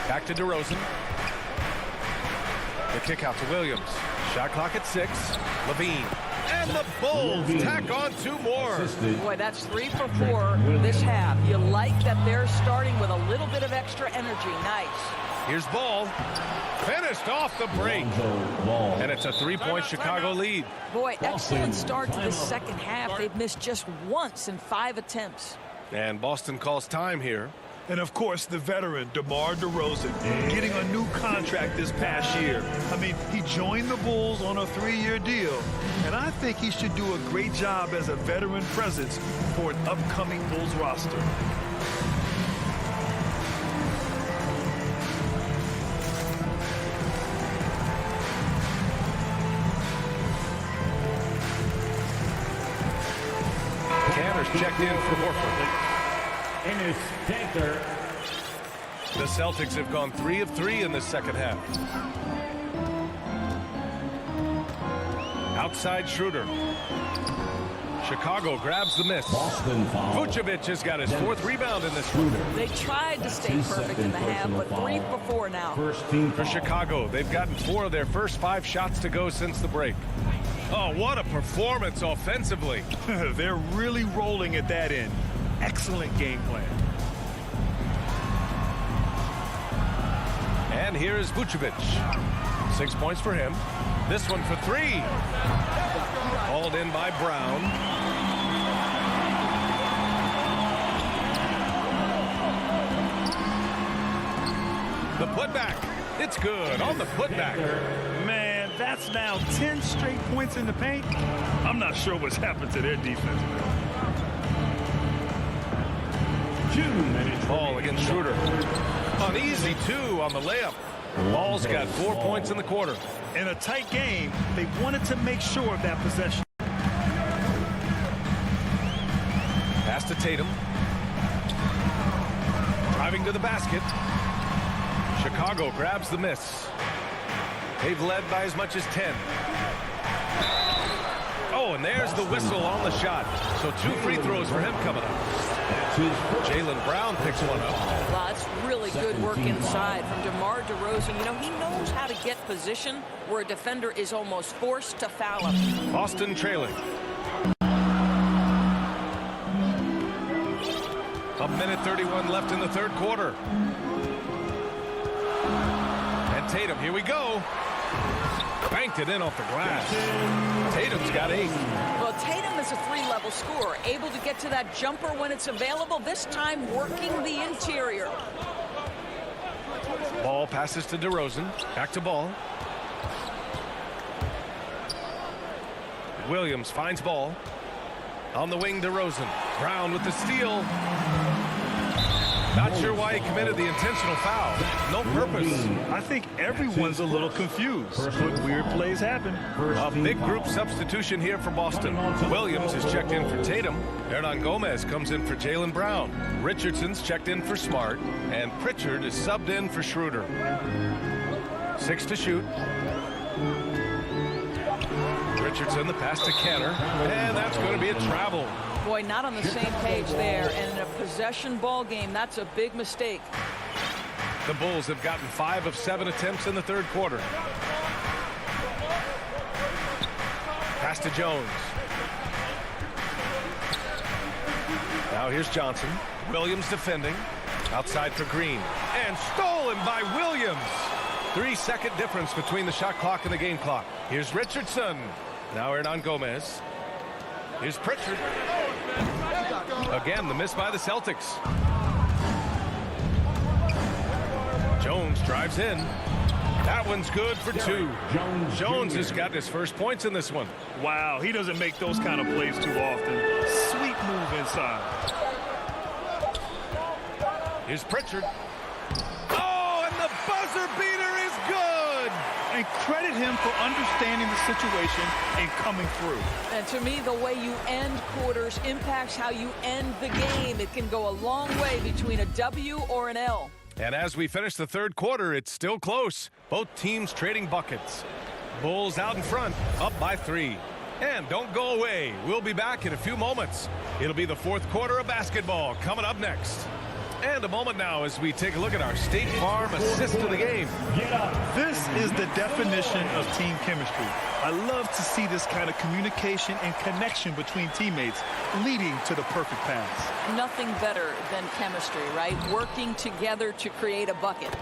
Speaker 9: Back to DeRozan. The kick out to Williams. Shot clock at 6. Levine. And the Bulls tack on 2 more.
Speaker 11: Boy, that's 3 for 4 this half. You like that they're starting with a little bit of extra energy. Nice.
Speaker 9: Here's Ball. Finished off the break. And it's a 3-point Chicago lead.
Speaker 11: Boy, excellent start to the second half. They've missed just once in 5 attempts.
Speaker 9: And Boston calls time here.
Speaker 12: And, of course, the veteran, DeMar DeRozan, getting a new contract this past year. I mean, he joined the Bulls on a 3-year deal. And I think he should do a great job as a veteran presence for an upcoming Bulls roster.
Speaker 9: Canner's checked in for Horford. The Celtics have gone 3 of 3 in the second half. Outside Schroeder. Chicago grabs the miss. Vucevic has got his 4th rebound in this one.
Speaker 11: They tried to stay perfect in the half, but 3 for 4 now.
Speaker 9: For Chicago, they've gotten 4 of their first 5 shots to go since the break. Oh, what a performance offensively.
Speaker 12: They're really rolling at that end. Excellent game plan.
Speaker 9: And here's Vucevic. 6 points for him. This one for 3. Hauled in by Brown. The putback. It's good on the putback.
Speaker 12: Man, that's now 10 straight points in the paint. I'm not sure what's happened to their defense.
Speaker 9: Ball against Schroeder. An easy 2 on the layup. Ball's got 4 points in the quarter.
Speaker 12: In a tight game, they wanted to make sure of that possession.
Speaker 9: Pass to Tatum. Driving to the basket. Chicago grabs the miss. They've led by as much as 10. Oh, and there's the whistle on the shot. So 2 free throws for him coming up. Jaylen Brown picks one up.
Speaker 11: Wow, that's really good work inside from DeMar DeRozan. You know, he knows how to get position where a defender is almost forced to foul him.
Speaker 9: Boston trailing. A minute 31 left in the third quarter. And Tatum, here we go. Banked it in off the glass. Tatum's got 8.
Speaker 11: Well, Tatum is a 3-level scorer, able to get to that jumper when it's available, this time working the interior.
Speaker 9: Ball passes to DeRozan. Back to Ball. Williams finds Ball. On the wing, DeRozan. Brown with the steal. Not sure why he committed the intentional foul. No purpose.
Speaker 12: I think everyone's a little confused, but weird plays happen.
Speaker 9: A big group substitution here for Boston. Williams is checked in for Tatum. Hernan Gomez comes in for Jaylen Brown. Richardson's checked in for Smart. And Pritchard is subbed in for Schroeder. 6 to shoot. Richardson, the pass to Canner. And that's going to be a travel.
Speaker 11: Boy, not on the same page there. And in a possession ball game, that's a big mistake.
Speaker 9: The Bulls have gotten 5 of 7 attempts in the third quarter. Pass to Jones. Now here's Johnson. Williams defending. Outside for Green. And stolen by Williams. 3-second difference between the shot clock and the game clock. Here's Richardson. Now Hernan Gomez. Here's Pritchard. Again, the miss by the Celtics. Jones drives in. That one's good for 2. Jones has got his first points in this one.
Speaker 12: Wow, he doesn't make those kind of plays too often. Sweet move inside.
Speaker 9: Here's Pritchard. Oh, and the buzzer beater is good.
Speaker 12: And credit him for understanding the situation and coming through.
Speaker 11: And to me, the way you end quarters impacts how you end the game. It can go a long way between a W or an L.
Speaker 9: And as we finish the third quarter, it's still close. Both teams trading buckets. Bulls out in front, up by 3. And don't go away. We'll be back in a few moments. It'll be the fourth quarter of basketball coming up next. And a moment now as we take a look at our State Farm assist of the game.
Speaker 12: This is the definition of team chemistry. I love to see this kind of communication and connection between teammates leading to the perfect pass.
Speaker 11: Nothing better than chemistry, right? Working together to create a bucket.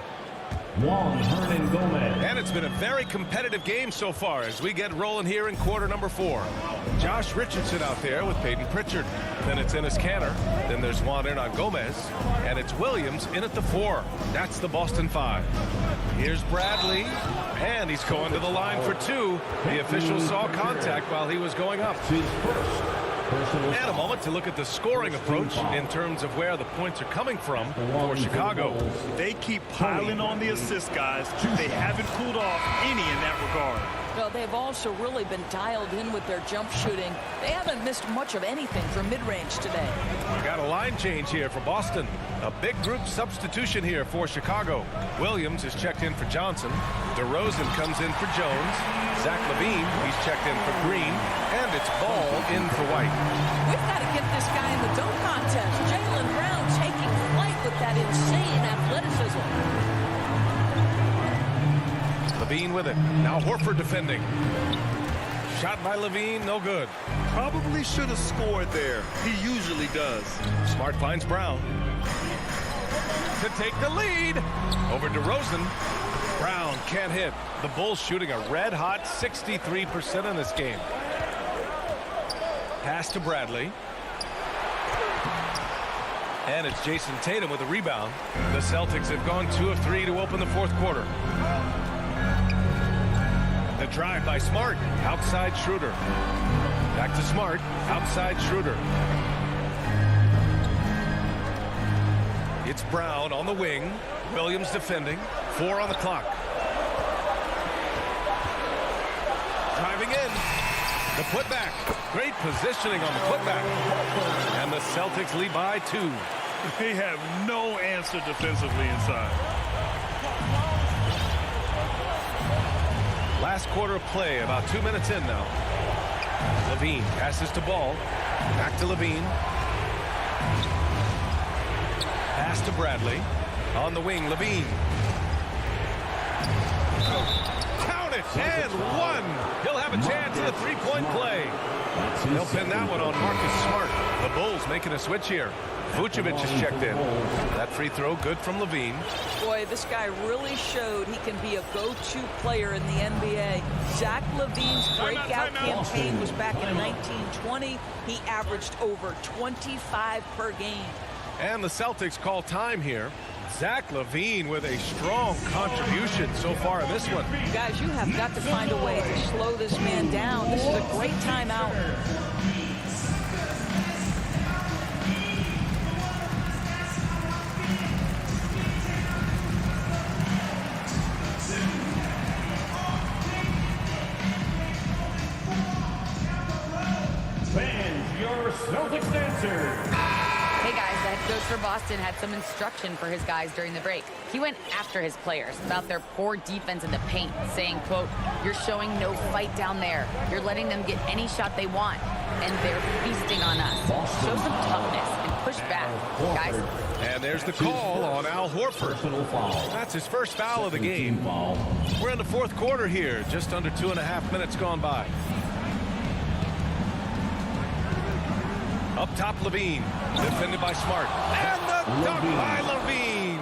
Speaker 9: And it's been a very competitive game so far as we get rolling here in quarter number 4. Josh Richardson out there with Peyton Pritchard. Then it's Enes Kanter. Then there's Juan Hernan Gomez. And it's Williams in at the 4. That's the Boston 5. Here's Bradley. And he's going to the line for 2. The official saw contact while he was going up. And a moment to look at the scoring approach in terms of where the points are coming from for Chicago.
Speaker 12: They keep piling on the assist, guys. They haven't cooled off any in that regard.
Speaker 11: Well, they've also really been dialed in with their jump shooting. They haven't missed much of anything from mid-range today.
Speaker 9: We got a line change here for Boston. A big group substitution here for Chicago. Williams is checked in for Johnson. DeRozan comes in for Jones. Zach LaVine, he's checked in for Green. And it's Ball in for White.
Speaker 11: We've got to get this guy in the dunk contest. Jaylen Brown taking flight with that insane athleticism.
Speaker 9: LaVine with it. Now Horford defending. Shot by LaVine, no good.
Speaker 12: Probably should have scored there. He usually does.
Speaker 9: Smart finds Brown. To take the lead. Over DeRozan. Brown can't hit. The Bulls shooting a red-hot 63% in this game. Pass to Bradley. And it's Jason Tatum with a rebound. The Celtics have gone 2 of 3 to open the 4th quarter. The drive by Smart. Outside Schroeder. Back to Smart. Outside Schroeder. It's Brown on the wing. Williams defending. 4 on the clock. Driving in. The putback. Great positioning on the putback. And the Celtics lead by 2.
Speaker 12: They have no answer defensively inside.
Speaker 9: Last quarter of play, about 2 minutes in now. LaVine passes to Ball. Back to LaVine. Pass to Bradley. On the wing, LaVine. Count it, and 1. He'll have a chance at a 3-point play. They'll pin that one on Marcus Smart. The Bulls making a switch here. Vucevic is checked in. That free throw good from LaVine.
Speaker 11: Boy, this guy really showed he can be a go-to player in the NBA. Zach LaVine's breakout campaign was back in 1920. He averaged over 25 per game.
Speaker 9: And the Celtics call time here. Zach LaVine with a strong contribution so far in this one.
Speaker 11: Guys, you have got to find a way to slow this man down. This is a great timeout.
Speaker 5: Fans, your Celtics answer.
Speaker 10: Hey guys, the head coach for Boston had some instruction for his guys during the break. He went after his players about their poor defense in the paint, saying, quote, "You're showing no fight down there. You're letting them get any shot they want, and they're feasting on us. Show some toughness and push back, guys."
Speaker 9: And there's the call on Al Horford. That's his first foul of the game. We're in the 4th quarter here, just under 2.5 minutes gone by. Up top, LaVine, defended by Smart. And the dunk by LaVine.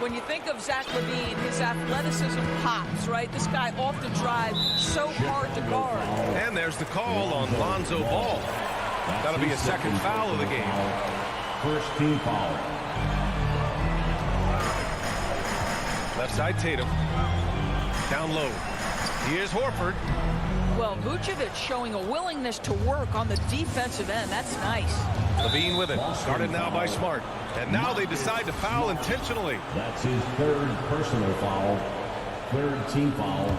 Speaker 11: When you think of Zach LaVine, his athleticism pops, right? This guy off the drive, so hard to guard.
Speaker 9: And there's the call on Lonzo Ball. That'll be a second foul of the game.
Speaker 5: First team foul.
Speaker 9: Left side, Tatum. Down low. Here's Horford.
Speaker 11: Well, Vucevic showing a willingness to work on the defensive end. That's nice.
Speaker 9: LaVine with it. Started now by Smart. And now they decide to foul intentionally.
Speaker 5: That's his 3rd personal foul. 3rd team foul.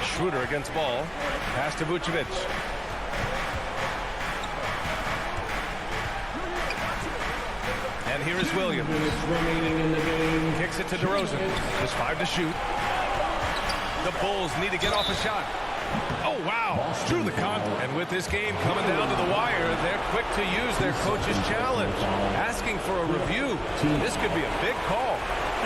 Speaker 9: Schroeder against Ball. Pass to Vucevic. And here is Williams.
Speaker 5: Remaining in the game.
Speaker 9: Kicks it to DeRozan. Just 5 to shoot. The Bulls need to get off a shot. Oh, wow. Drew the contact. And with this game coming down to the wire, they're quick to use their coach's challenge, asking for a review. This could be a big call.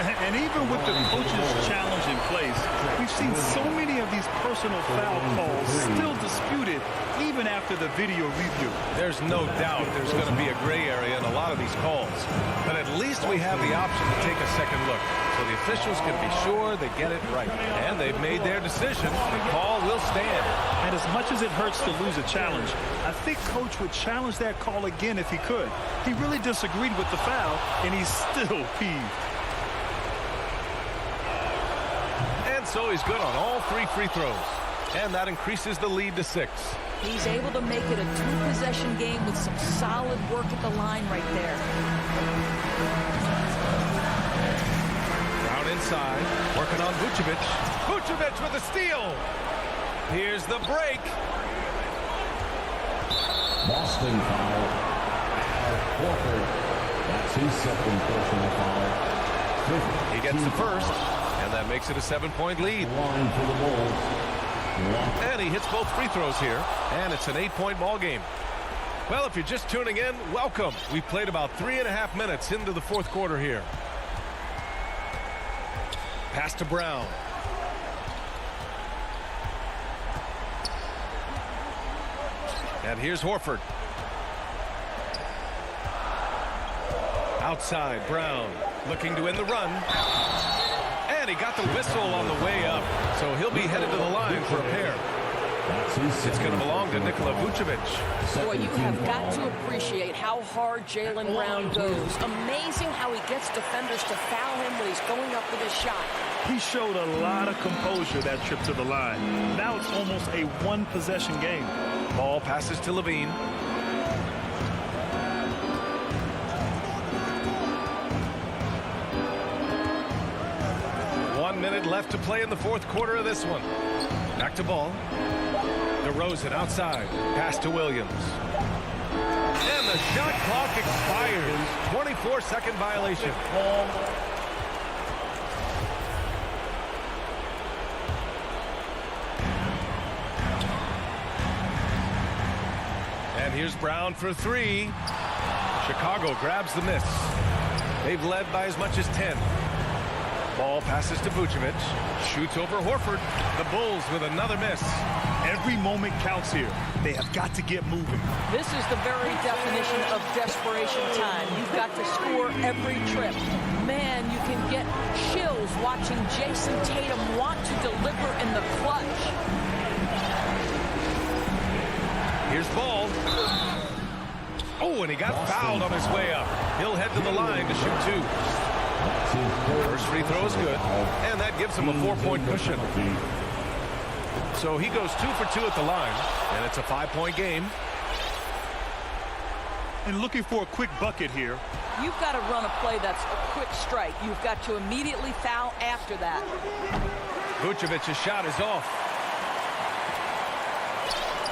Speaker 12: And even with the coach's challenge in place, we've seen so many of these personal foul calls still disputed even after the video review.
Speaker 9: There's no doubt there's going to be a gray area in a lot of these calls. But at least we have the option to take a second look. So the officials can be sure they get it right. And they've made their decision. The call will stand.
Speaker 12: And as much as it hurts to lose a challenge, I think Coach would challenge that call again if he could. He really disagreed with the foul, and he's still peeved.
Speaker 9: And so he's good on all 3 free throws. And that increases the lead to 6.
Speaker 11: He's able to make it a 2-possession game with some solid work at the line right there.
Speaker 9: Brown inside, working on Vucevic. Vucevic with a steal. Here's the break.
Speaker 5: Boston foul. Horford. That's his second personal foul.
Speaker 9: He gets the first, and that makes it a 7-point lead.
Speaker 5: Line for the Bulls.
Speaker 9: And he hits both free throws here, and it's an 8-point ball game. Well, if you're just tuning in, welcome. We've played about 3.5 minutes into the fourth quarter here. Pass to Brown. And here's Horford. Outside, Brown looking to win the run. And he got the whistle on the way up. So he'll be headed to the line for a pair. It's going to belong to Nikola Vucevic.
Speaker 11: Boy, you have got to appreciate how hard Jaylen Brown goes. Amazing how he gets defenders to foul him when he's going up with his shot.
Speaker 12: He showed a lot of composure that trip to the line. Now it's almost a 1-possession game.
Speaker 9: Ball passes to Levine. 1 minute left to play in the fourth quarter of this one. Back to Ball. DeRozan outside. Pass to Williams. And the shot clock expires. 24-second violation. And here's Brown for 3. Chicago grabs the miss. They've led by as much as 10. Ball passes to Vucevic. Shoots over Horford. The Bulls with another miss.
Speaker 12: Every moment counts here. They have got to get moving.
Speaker 11: This is the very definition of desperation time. You've got to score every trip. Man, you can get chills watching Jason Tatum want to deliver in the clutch.
Speaker 9: Here's Ball. Oh, and he got fouled on his way up. He'll head to the line to shoot 2. First free throw is good, and that gives him a 4-point cushion. So he goes 2 for 2 at the line, and it's a 5-point game.
Speaker 12: And looking for a quick bucket here.
Speaker 11: You've got to run a play that's a quick strike. You've got to immediately foul after that.
Speaker 9: Vucevic's shot is off.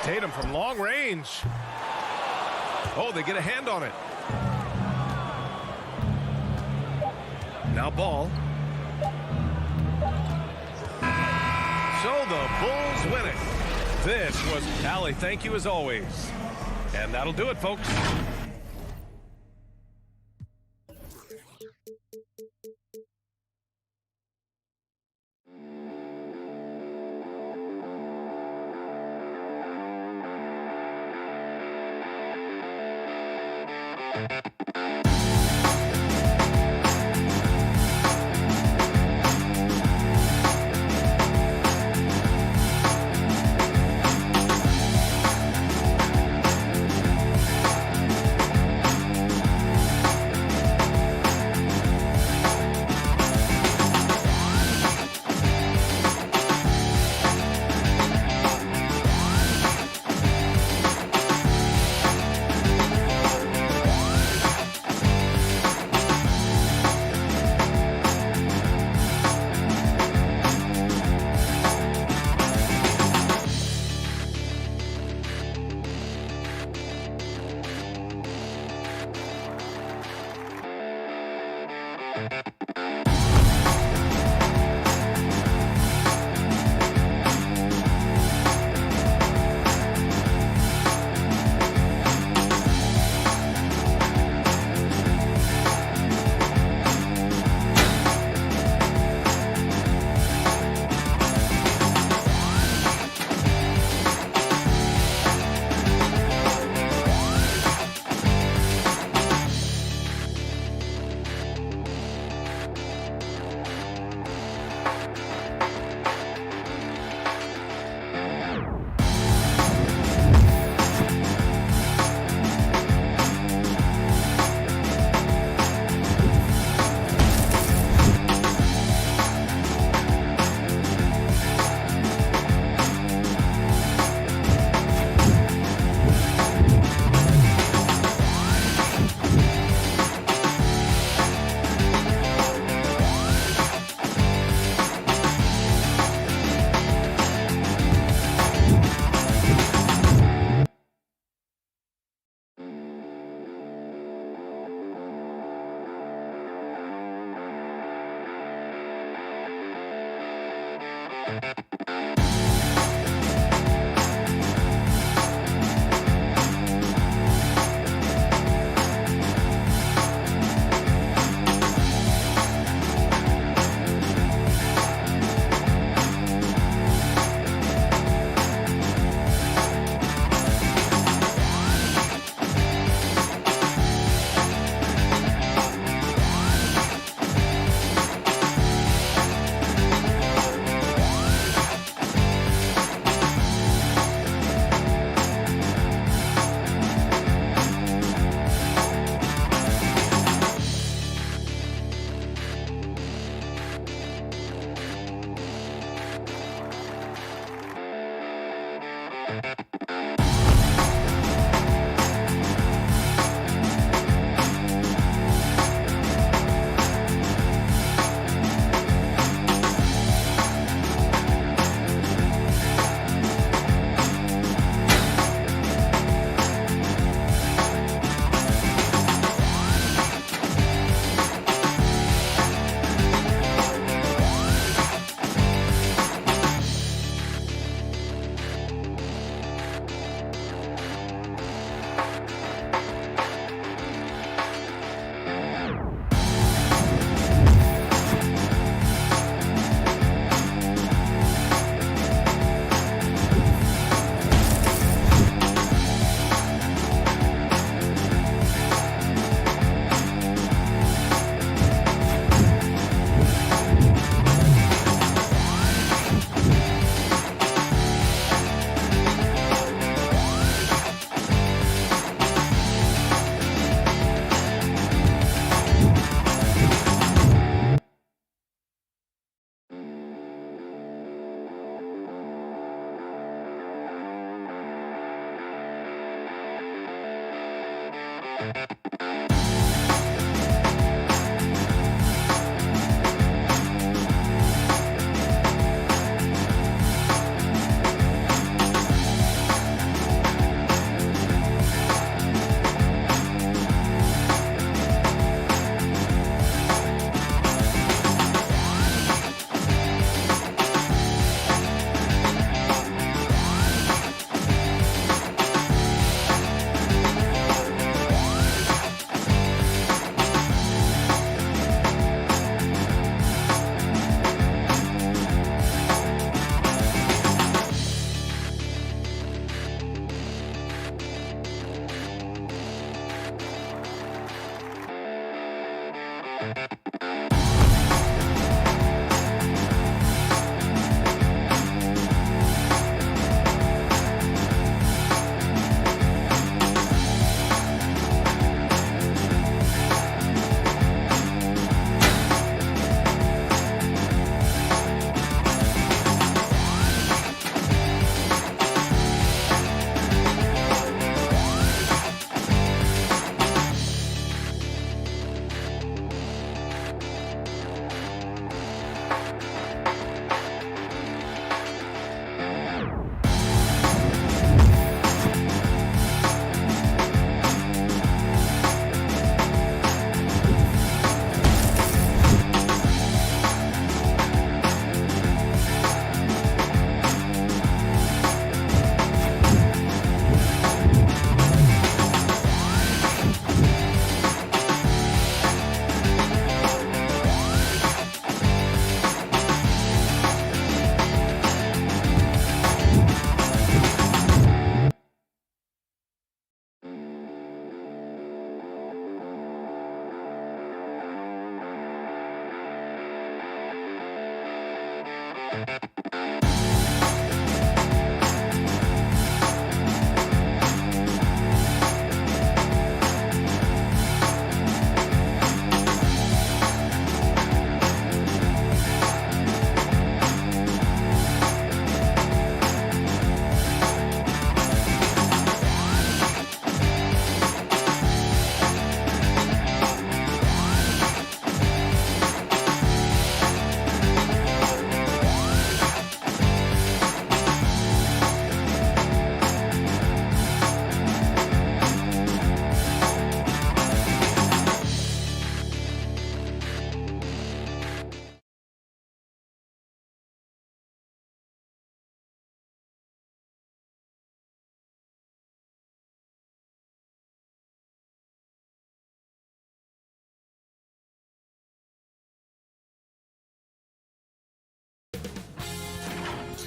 Speaker 9: Tatum from long range. Oh, they get a hand on it. Now Ball. So the Bulls win it. This was Allie. Thank you as always. And that'll do it, folks.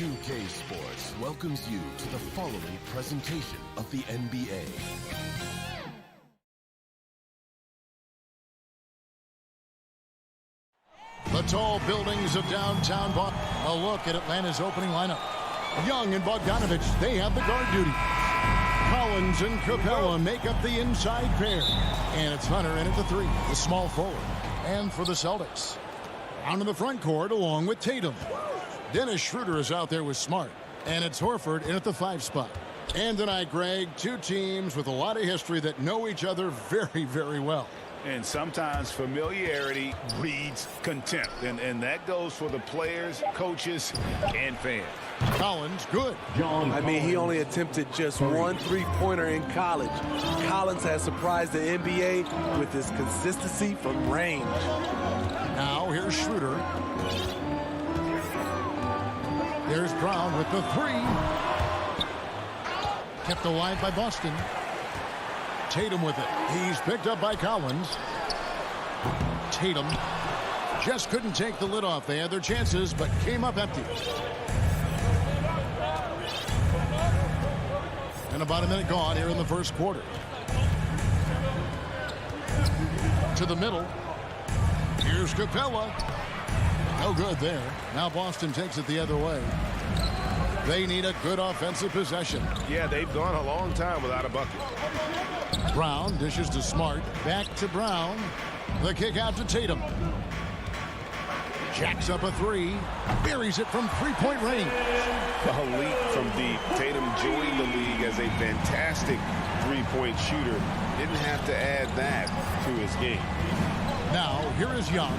Speaker 1: 2K Sports welcomes you to the following presentation of the NBA.
Speaker 2: The tall buildings of downtown Boston. A look at Atlanta's opening lineup. Young and Bogdanovich, they have the guard duty. Collins and Capella make up the inside pair. And it's Hunter in at the 3, the small forward. And for the Celtics, down in the front court along with Tatum. Dennis Schroeder is out there with Smart. And it's Horford in at the 5 spot. And tonight, Greg, two teams with a lot of history that know each other very, very well.
Speaker 6: And sometimes familiarity breeds contempt. And that goes for the players, coaches, and fans.
Speaker 2: Collins, good.
Speaker 13: I mean, he only attempted just one three-pointer in college. Collins has surprised the NBA with his consistency from range.
Speaker 2: Now, here's Schroeder. There's Brown with the 3. Kept alive by Boston. Tatum with it. He's picked up by Collins. Tatum just couldn't take the lid off. They had their chances, but came up empty. And about a minute gone here in the first quarter. To the middle. Here's Capella. No good there. Now Boston takes it the other way. They need a good offensive possession.
Speaker 3: Yeah, they've gone a long time without a bucket.
Speaker 2: Brown dishes to Smart. Back to Brown. The kick out to Tatum. Jacks up a 3. Buries it from three-point range.
Speaker 6: A leap from deep. Tatum joined the league as a fantastic three-point shooter. Didn't have to add that to his game.
Speaker 2: Now, here is Young.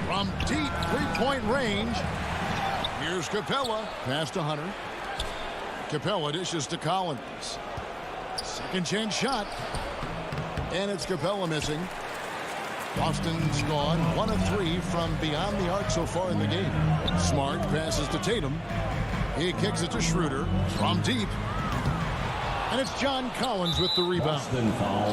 Speaker 2: From deep three-point range. Here's Capella. Pass to Hunter. Capella dishes to Collins. Second chance shot. And it's Capella missing. Boston's gone 1 of 3 from beyond the arc so far in the game. Smart passes to Tatum. He kicks it to Schroeder from deep. And it's John Collins with the rebound.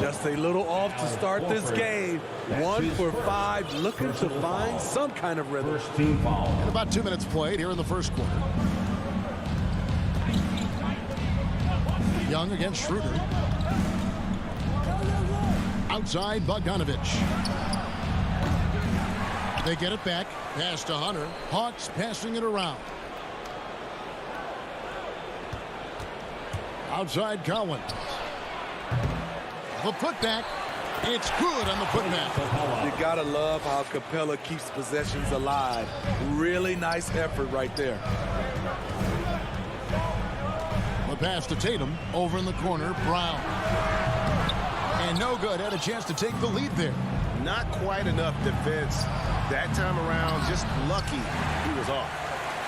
Speaker 13: Just a little off to start this game. 1 for 5, looking to find some kind of rhythm.
Speaker 2: And about 2 minutes played here in the first quarter. Young against Schroeder. Outside Bogdanovich. They get it back. Pass to Hunter. Hawks passing it around. Outside Collins. The putback. It's good on the putback.
Speaker 13: You gotta love how Capella keeps possessions alive. Really nice effort right there.
Speaker 2: The pass to Tatum. Over in the corner, Brown. And no good. Had a chance to take the lead there.
Speaker 3: Not quite enough defense that time around. Just lucky he was off.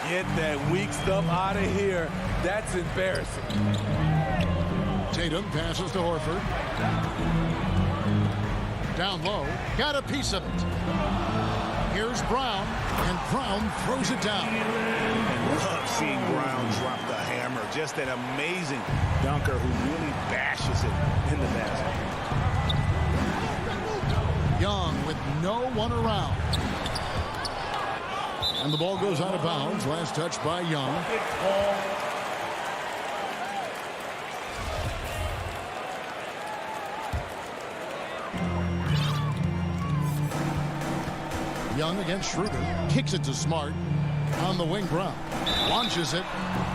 Speaker 13: Get that weak stuff out of here. That's embarrassing.
Speaker 2: Tatum passes to Horford. Down low. Got a piece of it. Here's Brown. And Brown throws it down.
Speaker 6: And love seeing Brown drop the hammer. Just an amazing dunker who really bashes it in the basket.
Speaker 2: Young with no one around. And the ball goes out of bounds. Last touch by Young. Young against Schroeder. Kicks it to Smart. On the wing, Brown. Launches it.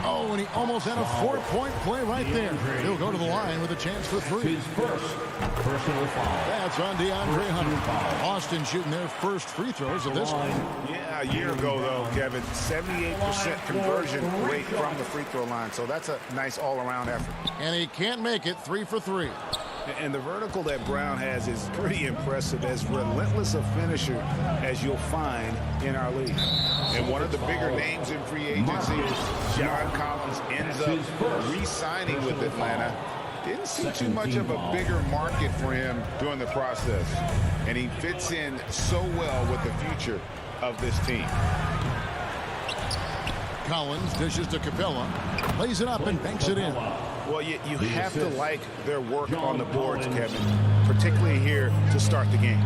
Speaker 2: Oh, and he almost had a 4-point play right there. He'll go to the line with a chance for 3.
Speaker 5: His first personal foul.
Speaker 2: That's on DeAndre Hunter. Austin shooting their first free throws of this one.
Speaker 6: Yeah, a year ago, though, Kevin, 78% conversion rate from the free throw line. So that's a nice all-around effort.
Speaker 2: And he can't make it 3 for 3.
Speaker 6: And the vertical that Brown has is pretty impressive, as relentless a finisher as you'll find in our league. And one of the bigger names in free agency, John Collins, ends up re-signing with Atlanta. Didn't see too much of a bigger market for him during the process. And he fits in so well with the future of this team.
Speaker 2: Collins dishes to Capella. Lays it up and banks it in.
Speaker 6: Well, you have to like their work on the boards, Kevin, particularly here to start the game.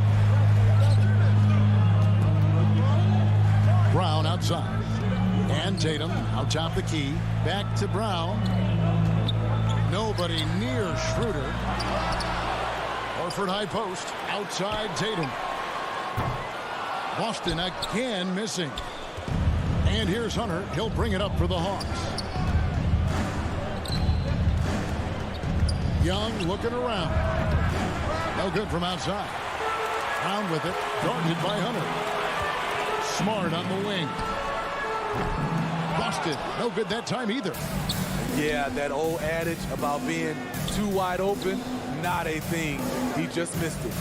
Speaker 2: Brown outside. And Tatum out top the key. Back to Brown. Nobody near Schroeder. Horford high post. Outside Tatum. Boston again missing. And here's Hunter. He'll bring it up for the Hawks. Young looking around. No good from outside. Brown with it. Guarded by Hunter. Smart on the wing. Boston. No good that time either.
Speaker 13: Yeah, that old adage about being too wide open, not a thing. He just missed it.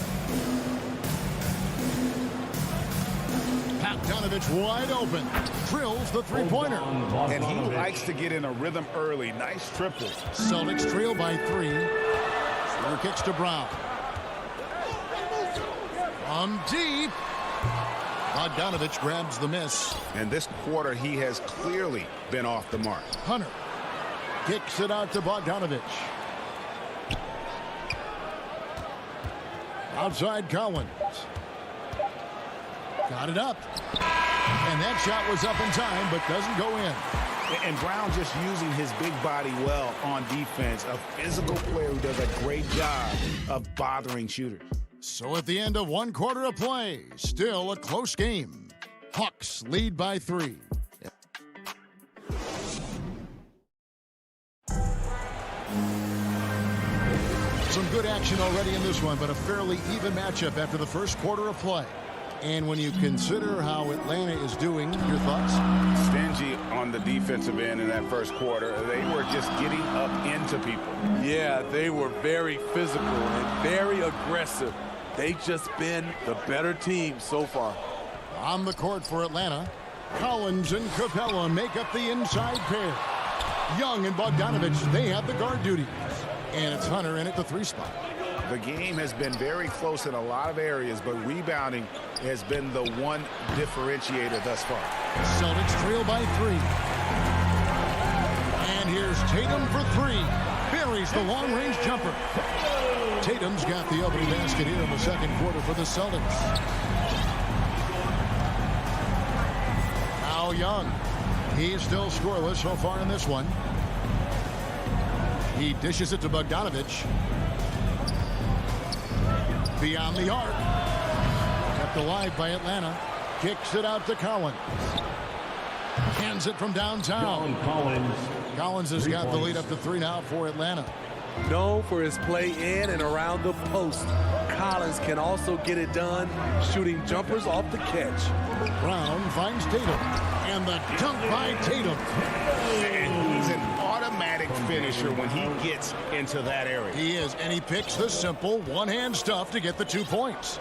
Speaker 2: Bogdanovich wide open. Drills the three-pointer.
Speaker 6: And he likes to get in a rhythm early. Nice triple.
Speaker 2: Celtics trail by 3. Schroeder kicks to Brown. From deep. Bogdanovich grabs the miss.
Speaker 6: And this quarter, he has clearly been off the mark.
Speaker 2: Hunter kicks it out to Bogdanovich. Outside Collins. Got it up. And that shot was up in time, but doesn't go in.
Speaker 6: And Brown just using his big body well on defense. A physical player who does a great job of bothering shooters.
Speaker 2: So at the end of 1 quarter of play, still a close game. Hawks lead by 3. Some good action already in this one, but a fairly even matchup after the first quarter of play. And when you consider how Atlanta is doing, your thoughts?
Speaker 6: Stingy on the defensive end in that first quarter. They were just getting up into people.
Speaker 13: Yeah, they were very physical and very aggressive. They've just been the better team so far.
Speaker 2: On the court for Atlanta, Collins and Capella make up the inside pair. Young and Bogdanovich, they have the guard duties. And it's Hunter in at the 3 spot.
Speaker 6: The game has been very close in a lot of areas, but rebounding has been the one differentiator thus far.
Speaker 2: Celtics trail by 3. And here's Tatum for 3. Buries the long-range jumper. Tatum's got the opening basket here in the second quarter for the Celtics. Now Young. He's still scoreless so far in this one. He dishes it to Bogdanovich. Beyond the arc. Kept alive by Atlanta. Kicks it out to Collins. Hands it from downtown. Collins has got the lead up to 3 now for Atlanta.
Speaker 13: Known for his play in and around the post, Collins can also get it done shooting jumpers off the catch.
Speaker 2: Brown finds Tatum. And the dunk by Tatum.
Speaker 6: And he's an automatic finisher when he gets into that area.
Speaker 2: He is, and he picks the simple one-hand stuff to get the 2 points.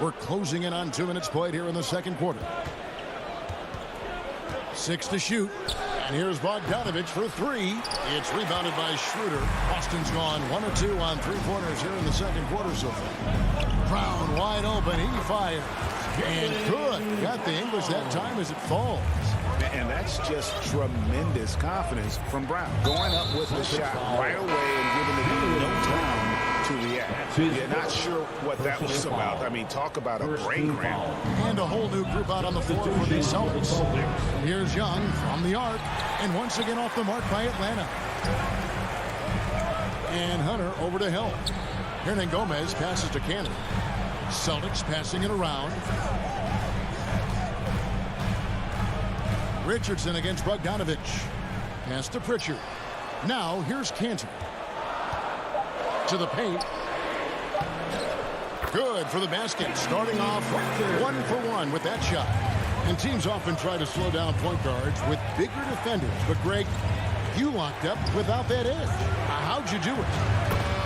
Speaker 2: We're closing in on 2 minutes played here in the second quarter. 6 to shoot. And here's Bogdanovich for 3. It's rebounded by Schroeder. Boston's gone 1 or 2 on 3-pointers here in the second quarter so far. Brown wide open. He fires. And good. Got the English that time as it falls.
Speaker 6: And that's just tremendous confidence from Brown. Going up with the shot right away and giving the team no time to react. You're not sure what that was about. I mean, talk about a brain cramp.
Speaker 2: And a whole new group out on the floor for the Celtics. Here's Young from the arc. And once again off the mark by Atlanta. And Hunter over to Hill. Hernan Gomez passes to Cannon. Celtics passing it around. Richardson against Bogdanovich. Pass to Pritchard. Now here's Cantor. To the paint. Good for the basket. Starting off 1 for 1 with that shot. And teams often try to slow down point guards with bigger defenders. But Greg, you locked up without that edge. How'd you do it?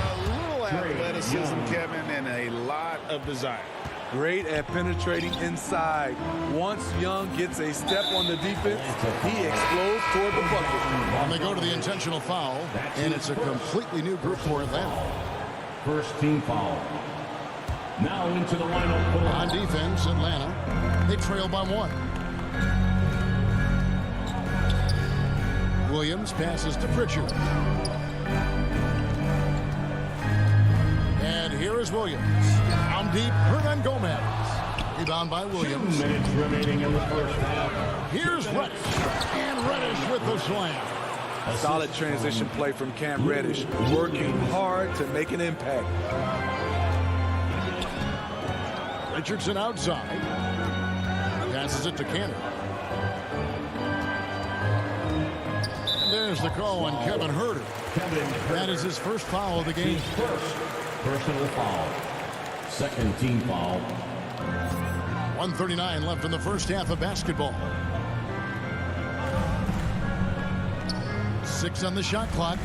Speaker 6: A little athleticism, Kevin, and a lot of desire.
Speaker 13: Great at penetrating inside. Once Young gets a step on the defense, he explodes toward the bucket.
Speaker 2: And they go to the intentional foul, and it's a completely new group for Atlanta.
Speaker 5: First team foul. Now into the lineup.
Speaker 2: On defense, Atlanta, they trail by 1. Williams passes to Pritchard. And here is Williams. Down deep, Hernan Gomez. Rebound by Williams.
Speaker 5: 2 minutes remaining in the first half.
Speaker 2: Here's Reddish. And Reddish with the slam.
Speaker 13: A solid transition play from Cam Reddish, working hard to make an impact.
Speaker 2: Richardson outside. Passes it to Cannon. And there's the call on Kevin Huerter. That is his first foul of the game.
Speaker 5: First personal foul. Second team foul.
Speaker 2: 1:39 left in the first half of basketball. 6 on the shot clock.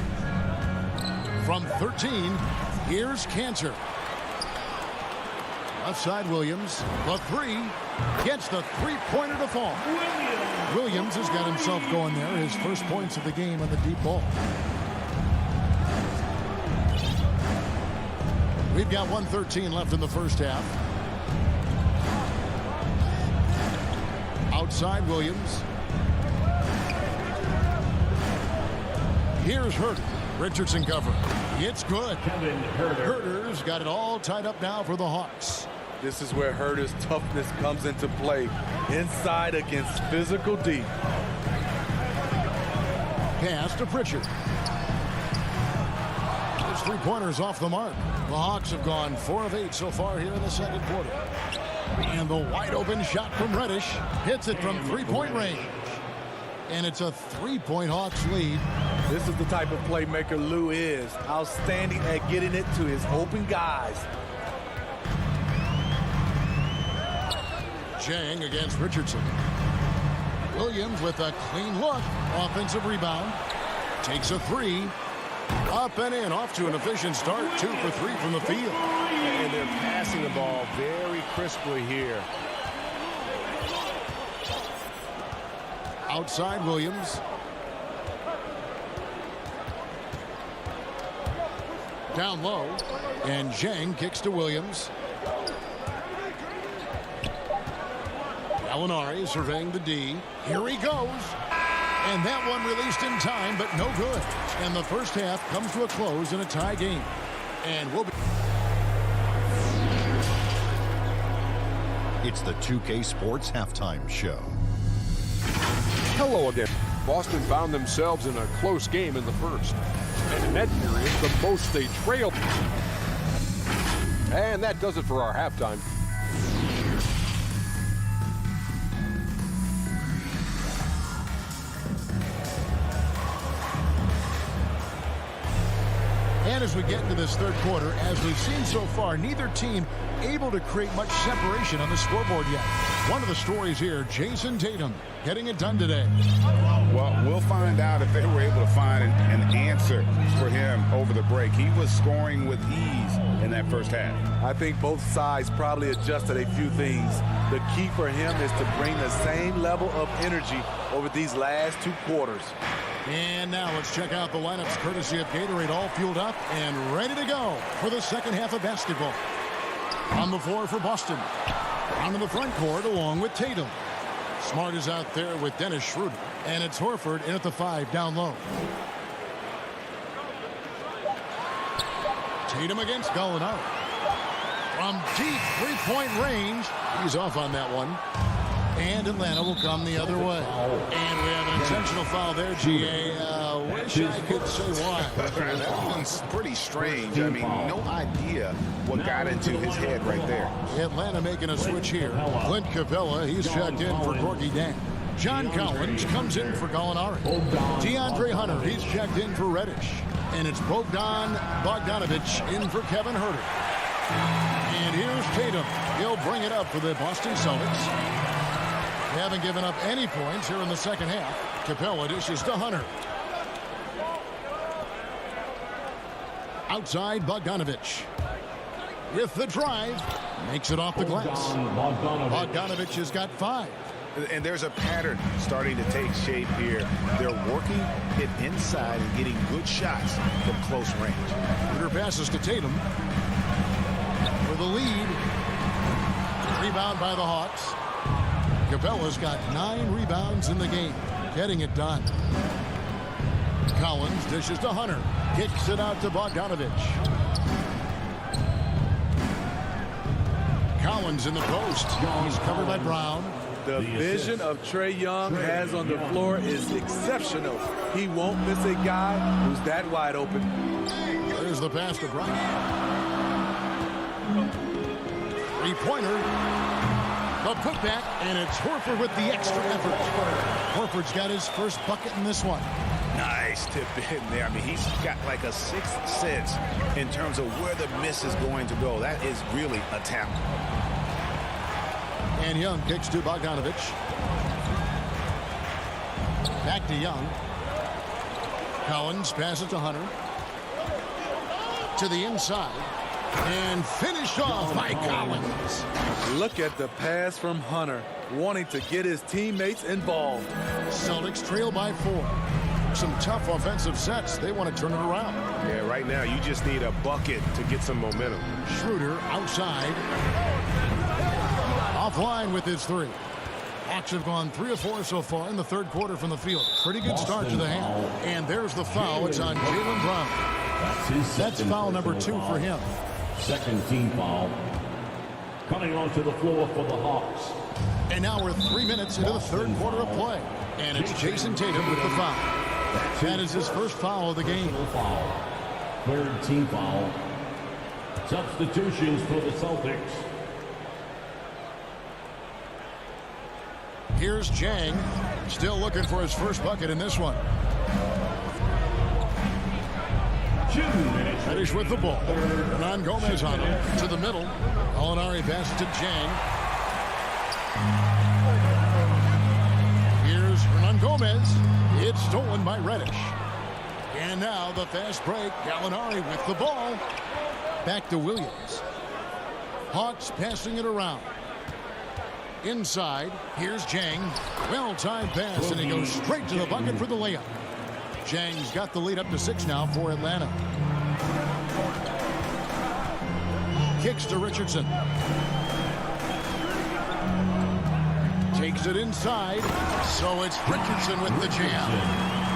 Speaker 2: From 13, here's Cantor. Left side Williams. The three. Gets the three-pointer to fall. Williams has got himself going there. His first points of the game on the deep ball. We've got 1:13 left in the first half. Outside Williams. Here's Huerter. Richardson covering. It's good. Huerter's got it all tied up now for the Hawks.
Speaker 13: This is where Huerter's toughness comes into play. Inside against physical deep.
Speaker 2: Pass to Pritchard. His three-pointers off the mark. The Hawks have gone 4 of 8 so far here in the second quarter. And the wide-open shot from Reddish hits it from three-point range. And it's a 3-point Hawks lead.
Speaker 13: This is the type of playmaker Lou is. Outstanding at getting it to his open guys.
Speaker 2: Jang against Richardson. Williams with a clean look. Offensive rebound. Takes a three. Up and in. Off to an efficient start. 2 for 3 from the field.
Speaker 3: And they're passing the ball very crisply here.
Speaker 2: Outside Williams. Down low. And Zhang kicks to Williams. Gallinari surveying the D. Here he goes. And that one released in time, but no good. And the first half comes to a close in a tie game. And we'll be...
Speaker 7: It's the 2K Sports Halftime Show.
Speaker 8: Hello again. Boston found themselves in a close game in the first. And in that period, the most they trailed. And that does it for our halftime.
Speaker 2: And as we get into this third quarter, as we've seen so far, neither team able to create much separation on the scoreboard yet. One of the stories here, Jason Tatum getting it done today.
Speaker 6: Well, we'll find out if they were able to find an answer for him over the break. He was scoring with ease in that first half.
Speaker 13: I think both sides probably adjusted a few things. The key for him is to bring the same level of energy over these last 2 quarters.
Speaker 2: And now let's check out the lineups courtesy of Gatorade, all fueled up and ready to go for the second half of basketball. On the floor for Boston. Down in the front court along with Tatum. Smart is out there with Dennis Schroeder. And it's Horford in at the 5 down low. Tatum against Gallinari. From deep three-point range. He's off on that one. And Atlanta will come the other way. And we have an intentional foul there, G.A. Wish I could say why.
Speaker 6: That one's pretty strange. I mean, no idea what got into his head right there.
Speaker 2: Atlanta making a switch here. Clint Capella, he's checked in for Gorgie Dan. John Collins comes in for Gallinari. DeAndre Hunter, he's checked in for Reddish. And it's Bogdan Bogdanovic in for Kevin Huerter. And here's Tatum. He'll bring it up for the Boston Celtics. They haven't given up any points here in the second half. Capella dishes to Hunter. Outside Bogdanovic. With the drive. Makes it off the glass. Bogdanovic has got 5.
Speaker 6: And there's a pattern starting to take shape here. They're working it inside and getting good shots from close range.
Speaker 2: Huerter passes to Tatum. For the lead. Rebound by the Hawks. Capella's got 9 rebounds in the game. Getting it done. Collins dishes to Hunter. Kicks it out to Bogdanovic. Collins in the post. He's covered by Brown.
Speaker 13: The vision of Trae Young has on the floor is exceptional. He won't miss a guy who's that wide open.
Speaker 2: There's the pass to Brown. Three-pointer. The putback, and it's Horford with the extra effort. Horford's got his first bucket in this one.
Speaker 6: Nice tip in there. I mean, he's got like a sixth sense in terms of where the miss is going to go. That is really a talent.
Speaker 2: And Young kicks to Bogdanovich. Back to Young. Collins passes to Hunter. To the inside. And finished off by Collins.
Speaker 13: Look at the pass from Hunter, wanting to get his teammates involved.
Speaker 2: Celtics trail by 4. Some tough offensive sets. They want to turn it around.
Speaker 3: Yeah, right now you just need a bucket to get some momentum.
Speaker 2: Schroeder outside. Offline with his 3. Hawks have gone 3 of 4 so far in the third quarter from the field. Pretty good start to the half. And there's the foul. It's on Jaylen Brown. That's foul number 2 for him.
Speaker 5: Second team foul. Coming onto the floor for the Hawks.
Speaker 2: And now we're 3 minutes into the third quarter of play. And it's Jason Tatum with the foul. That is his first foul of the game.
Speaker 5: Third team foul. Substitutions for the Celtics.
Speaker 2: Here's Jang. Still looking for his first bucket in this one. Finish with the ball. Hernan Gomez on him. To the middle. Gallinari passes to Jang. Here's Hernan Gomez. It's stolen by Reddish. And now the fast break. Gallinari with the ball. Back to Williams. Hawks passing it around. Inside. Here's Jang. Well-timed pass, and he goes straight to the bucket for the layup. Jang's got the lead up to 6 now for Atlanta. Kicks to Richardson. Takes it inside. So it's Richardson with the jam.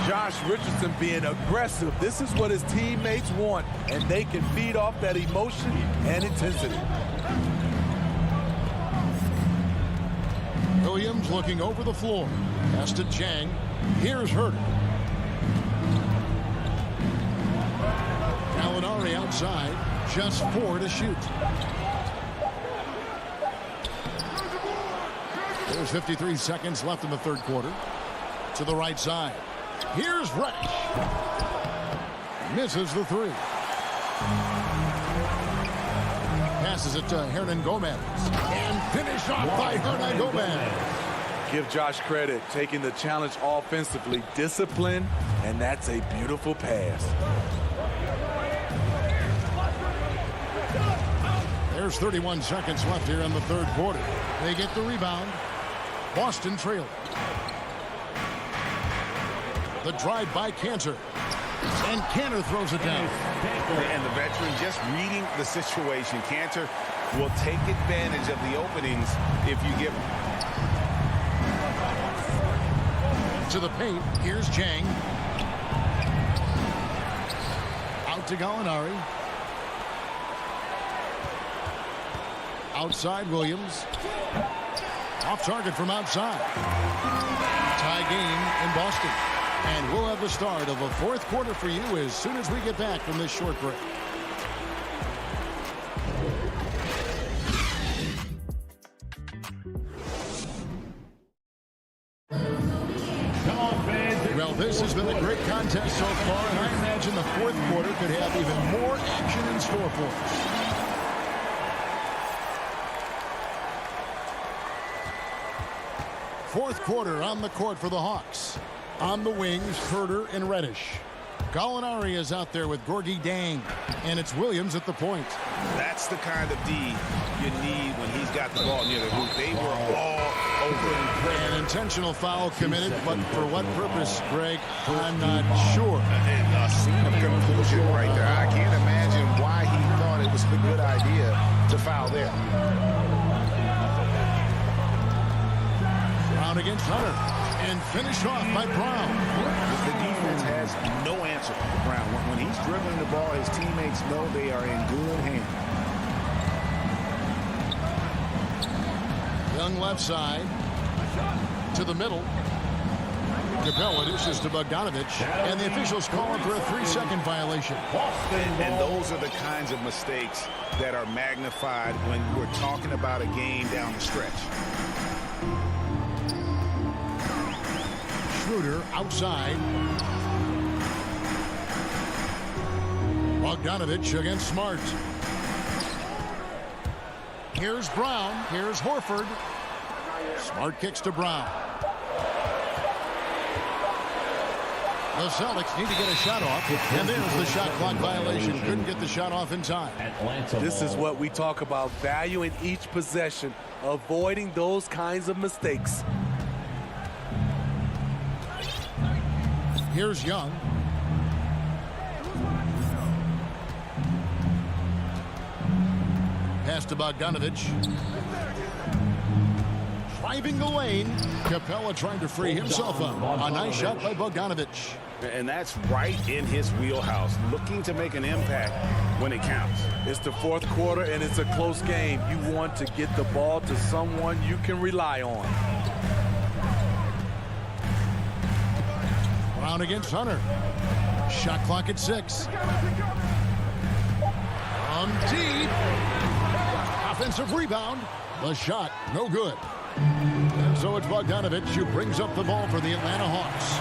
Speaker 13: Josh Richardson being aggressive. This is what his teammates want, and they can feed off that emotion and intensity.
Speaker 2: Williams looking over the floor. Pass to Jang. Here's Herter. Gallinari outside. Just 4 to shoot. There's 53 seconds left in the third quarter. To the right side. Here's Reddish. Misses the 3. Passes it to Hernan Gomez. And finished off by Hernan Gomez.
Speaker 13: Give Josh credit, taking the challenge offensively, discipline, and that's a beautiful pass.
Speaker 2: There's 31 seconds left here in the third quarter. They get the rebound. Boston trailing. The drive by Cantor. And Cantor throws it down.
Speaker 6: And the veteran just reading the situation. Cantor will take advantage of the openings if you give him.
Speaker 2: To the paint. Here's Jang. Out to Gallinari. Outside Williams. Off target from outside. Tie game in Boston. And we'll have the start of a fourth quarter for you as soon as we get back from this short break. Well, this has been a great contest so far, and I imagine the fourth quarter could have even more action in store for us. Fourth quarter on the court for the Hawks. On the wings, Herter and Reddish. Gallinari is out there with Gorgui Dang, and it's Williams at the point.
Speaker 6: That's the kind of D you need when he's got the ball near the hoop. They were all over him.
Speaker 2: An intentional foul committed, but for what purpose, Greg? I'm not sure.
Speaker 6: A scene of confusion right there. I can't imagine why he thought it was a good idea to foul there.
Speaker 2: Brown against Hunter, and finished off by Brown.
Speaker 6: The defense has no answer for Brown. When he's dribbling the ball, his teammates know they are in good hands.
Speaker 2: Young left side. To the middle. Capella dishes to Bogdanovich, and the officials call it for a 3-second violation.
Speaker 6: And those are the kinds of mistakes that are magnified when we're talking about a game down the stretch.
Speaker 2: Schroeder outside. Bogdanovich against Smart. Here's Brown. Here's Horford. Smart kicks to Brown. The Celtics need to get a shot off, and there's the shot clock violation. Couldn't get the shot off in time.
Speaker 13: This is what we talk about, valuing each possession, avoiding those kinds of mistakes.
Speaker 2: Here's Young. Pass to Bogdanovich. Driving the lane. Capella trying to free himself up. A nice shot by Bogdanovich.
Speaker 6: And that's right in his wheelhouse, looking to make an impact when it counts.
Speaker 13: It's the fourth quarter, and it's a close game. You want to get the ball to someone you can rely on.
Speaker 2: Brown against Hunter. Shot clock at 6. From deep. Offensive rebound. The shot, no good. And so it's Bogdanovich who brings up the ball for the Atlanta Hawks.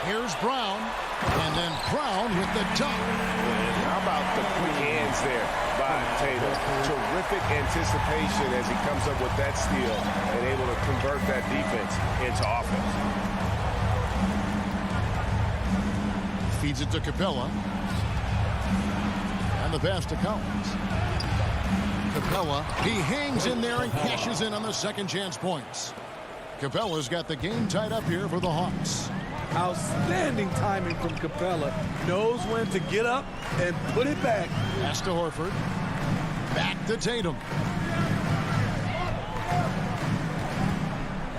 Speaker 2: Here's Brown, and then Brown with the dunk.
Speaker 6: How about the quick hands there by Tatum? Terrific anticipation as he comes up with that steal and able to convert that defense into offense.
Speaker 2: Feeds it to Capella. And the pass to Collins. Capella, he hangs in there and cashes in on the second chance points. Capella's got the game tied up here for the Hawks.
Speaker 13: Outstanding timing from Capella. Knows when to get up and put it back.
Speaker 2: Pass to Horford. Back to Tatum.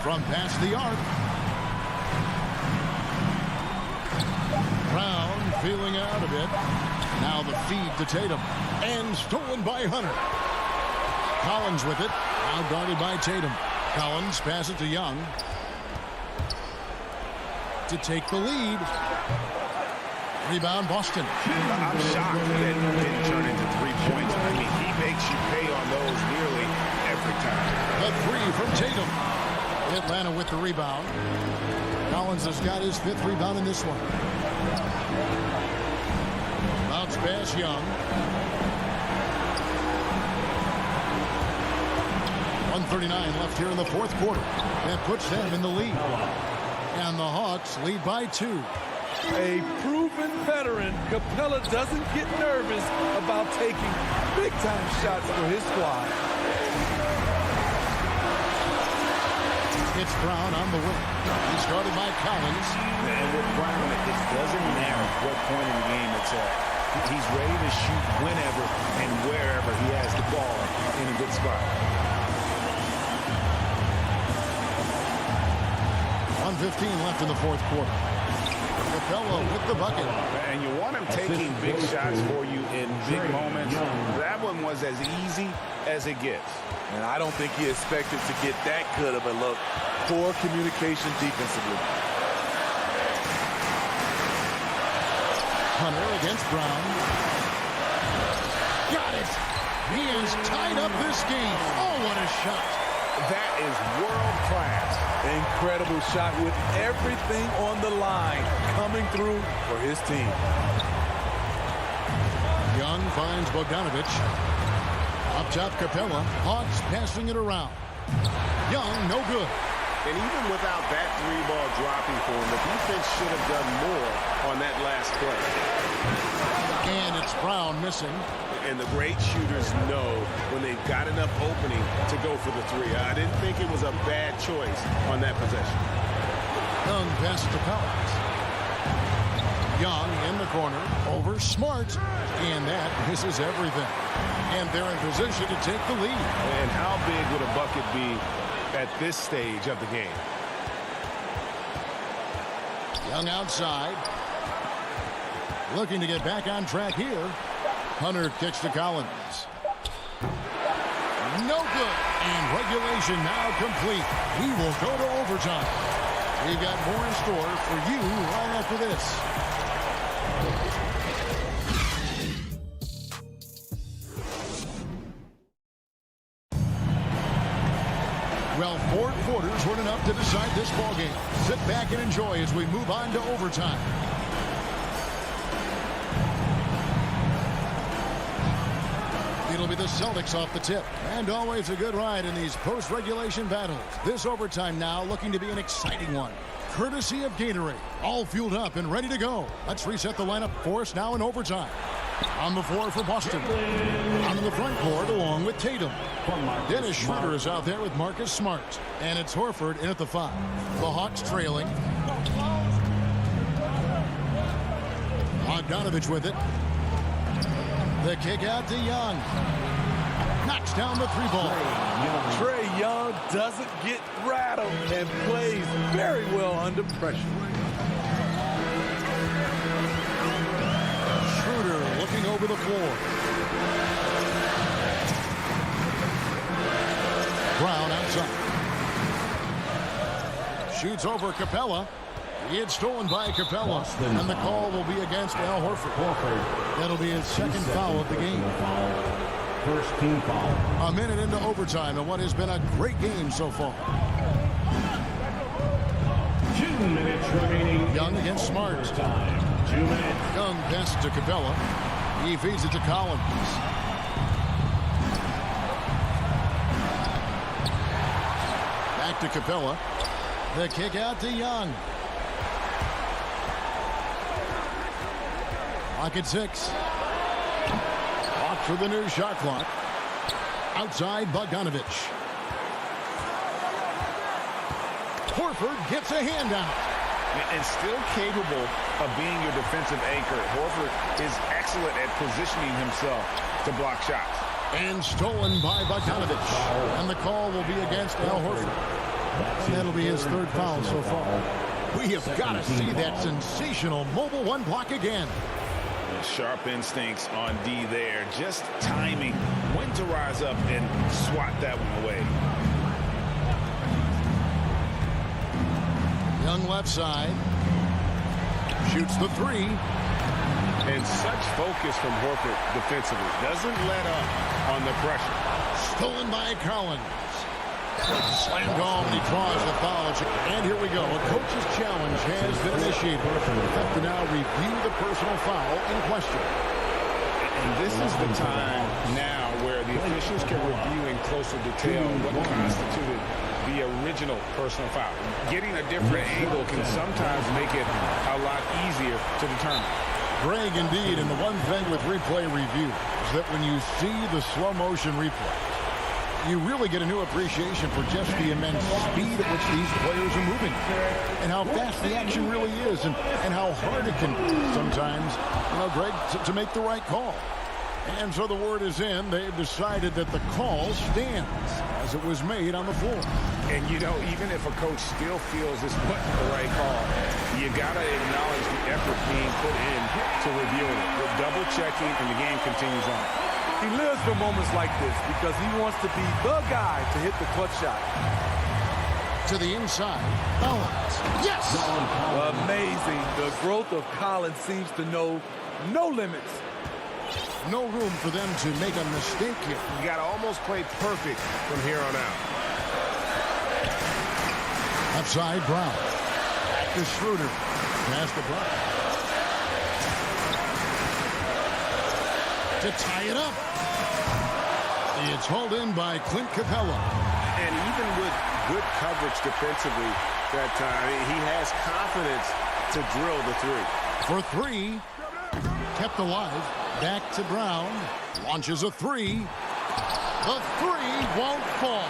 Speaker 2: From past the arc. Brown feeling it out a bit. Now the feed to Tatum. And stolen by Hunter. Collins with it. Now guarded by Tatum. Collins passes to Young. To take the lead. Rebound, Boston.
Speaker 6: I'm shocked that it didn't turn into 3 points. I mean, he makes you pay on those nearly every time.
Speaker 2: The 3 from Tatum. Atlanta with the rebound. Collins has got his 5th rebound in this one. Bounce pass, Young. 1:39 left here in the fourth quarter. That puts them in the lead. And the Hawks lead by 2.
Speaker 13: A proven veteran, Capella doesn't get nervous about taking big-time shots for his squad.
Speaker 2: It's Brown on the wing. He's guarded by Collins.
Speaker 6: And with Brown, it doesn't matter what point in the game it's at. He's ready to shoot whenever and wherever he has the ball in a good spot.
Speaker 2: 1:15 left in the fourth quarter. Capella with the bucket.
Speaker 6: And you want him taking big shots for you in big moments. That one was as easy as it gets.
Speaker 13: And I don't think he expected to get that good of a look. Poor communication defensively.
Speaker 2: Hunter against Brown. Got it. He has tied up this game. Oh, what a shot.
Speaker 6: That is world class.
Speaker 13: Incredible shot with everything on the line coming through for his team.
Speaker 2: Young finds Bogdanovich. Up top, Capella. Hawks passing it around. Young, no good.
Speaker 6: And even without that 3-ball dropping for him, the defense should have done more on that last play.
Speaker 2: And it's Brown missing.
Speaker 6: And the great shooters know when they've got enough opening to go for the 3. I didn't think it was a bad choice on that possession.
Speaker 2: Young passes to Collins. Young in the corner over Smart. And that misses everything. And they're in position to take the lead.
Speaker 6: And how big would a bucket be at this stage of the game?
Speaker 2: Young outside. Looking to get back on track here. Hunter kicks to Collins. No good. And regulation now complete. We will go to overtime. We've got more in store for you right after this. Well, 4 quarters weren't enough to decide this ballgame. Sit back and enjoy as we move on to overtime. It'll be the Celtics off the tip. And always a good ride in these post-regulation battles. This overtime now looking to be an exciting one. Courtesy of Gatorade. All fueled up and ready to go. Let's reset the lineup for us now in overtime. On the floor for Boston. On the front court along with Tatum. Dennis Schroeder is out there with Marcus Smart. And it's Horford in at the 5. The Hawks trailing. Bogdanovich with it. The kick out to Young. Knocks down the 3-ball.
Speaker 13: Trae Young doesn't get rattled and plays very well under pressure.
Speaker 2: Schroeder looking over the floor. Brown outside. Shoots over Capella. It's stolen by Capella. And the call will be against Al Horford. That'll be his second foul of the game.
Speaker 5: First team foul.
Speaker 2: A minute into overtime and what has been a great game so far.
Speaker 5: 2 minutes remaining.
Speaker 2: Young against Smart.
Speaker 5: 2 minutes.
Speaker 2: Young passes to Capella. He feeds it to Collins. Back to Capella. The kick out to Young. Clock at 6. Off for the new shot clock. Outside Bogdanovich. Horford gets a handout.
Speaker 6: And still capable of being your defensive anchor. Horford is excellent at positioning himself to block shots.
Speaker 2: And stolen by Bogdanovich. And the call will be against Al Horford. And that'll be his 3rd foul so far. We have got to see that sensational mobile 1 block again.
Speaker 6: Sharp instincts on D there. Just timing when to rise up and swat that one away.
Speaker 2: Young left side. Shoots the 3.
Speaker 3: And such focus from Horford defensively. Doesn't let up on the pressure.
Speaker 2: Stolen by Collins. Slammed home and he draws the foul. And here we go. A coach's challenge has been initiated. We have to now review the personal foul in question.
Speaker 3: And this is the time now where the officials can review in closer detail what constituted the original personal foul. Getting a different angle can sometimes make it a lot easier to determine.
Speaker 2: Greg, indeed, and the one thing with replay review is that when you see the slow motion replay, you really get a new appreciation for just the immense speed at which these players are moving and how fast the action really is and how hard it can be sometimes, Greg, to make the right call. And so the word is in. They've decided that the call stands as it was made on the floor.
Speaker 3: And, even if a coach still feels this wasn't the right call, you got to acknowledge the effort being put in to reviewing it. The double-checking, and the game continues on.
Speaker 13: He lives for moments like this because he wants to be the guy to hit the clutch shot.
Speaker 2: To the inside. Collins. Yes!
Speaker 13: Amazing. The growth of Collins seems to know no limits.
Speaker 2: No room for them to make a mistake here.
Speaker 3: You got to almost play perfect from here on out.
Speaker 2: Outside Brown. Back to Schroeder. Pass to Brown. To tie it up. It's hauled in by Clint Capella.
Speaker 3: And even with good coverage defensively that time, he has confidence to drill the 3.
Speaker 2: For 3. Kept alive. Back to Brown. Launches a 3. The 3 won't fall.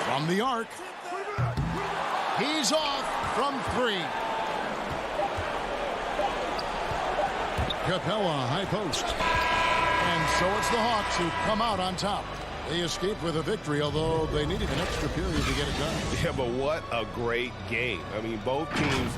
Speaker 2: From the arc. He's off from 3. Capella, high post. And so it's the Hawks who come out on top. They escaped with a victory, although they needed an extra period to get it done.
Speaker 3: Yeah, but what a great game. I mean, both teams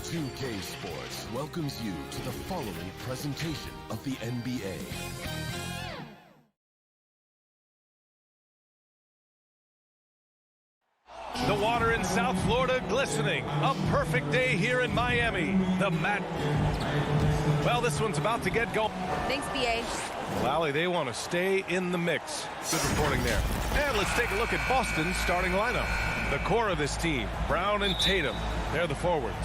Speaker 1: 2K Sports welcomes you to the following presentation of the NBA.
Speaker 9: The water in South Florida glistening. A perfect day here in Miami. Well, this one's about to get going.
Speaker 10: Thanks, BA.
Speaker 9: Well, Allie, they want to stay in the mix. Good reporting there. And let's take a look at Boston's starting lineup. The core of this team, Brown and Tatum. They're the forwards.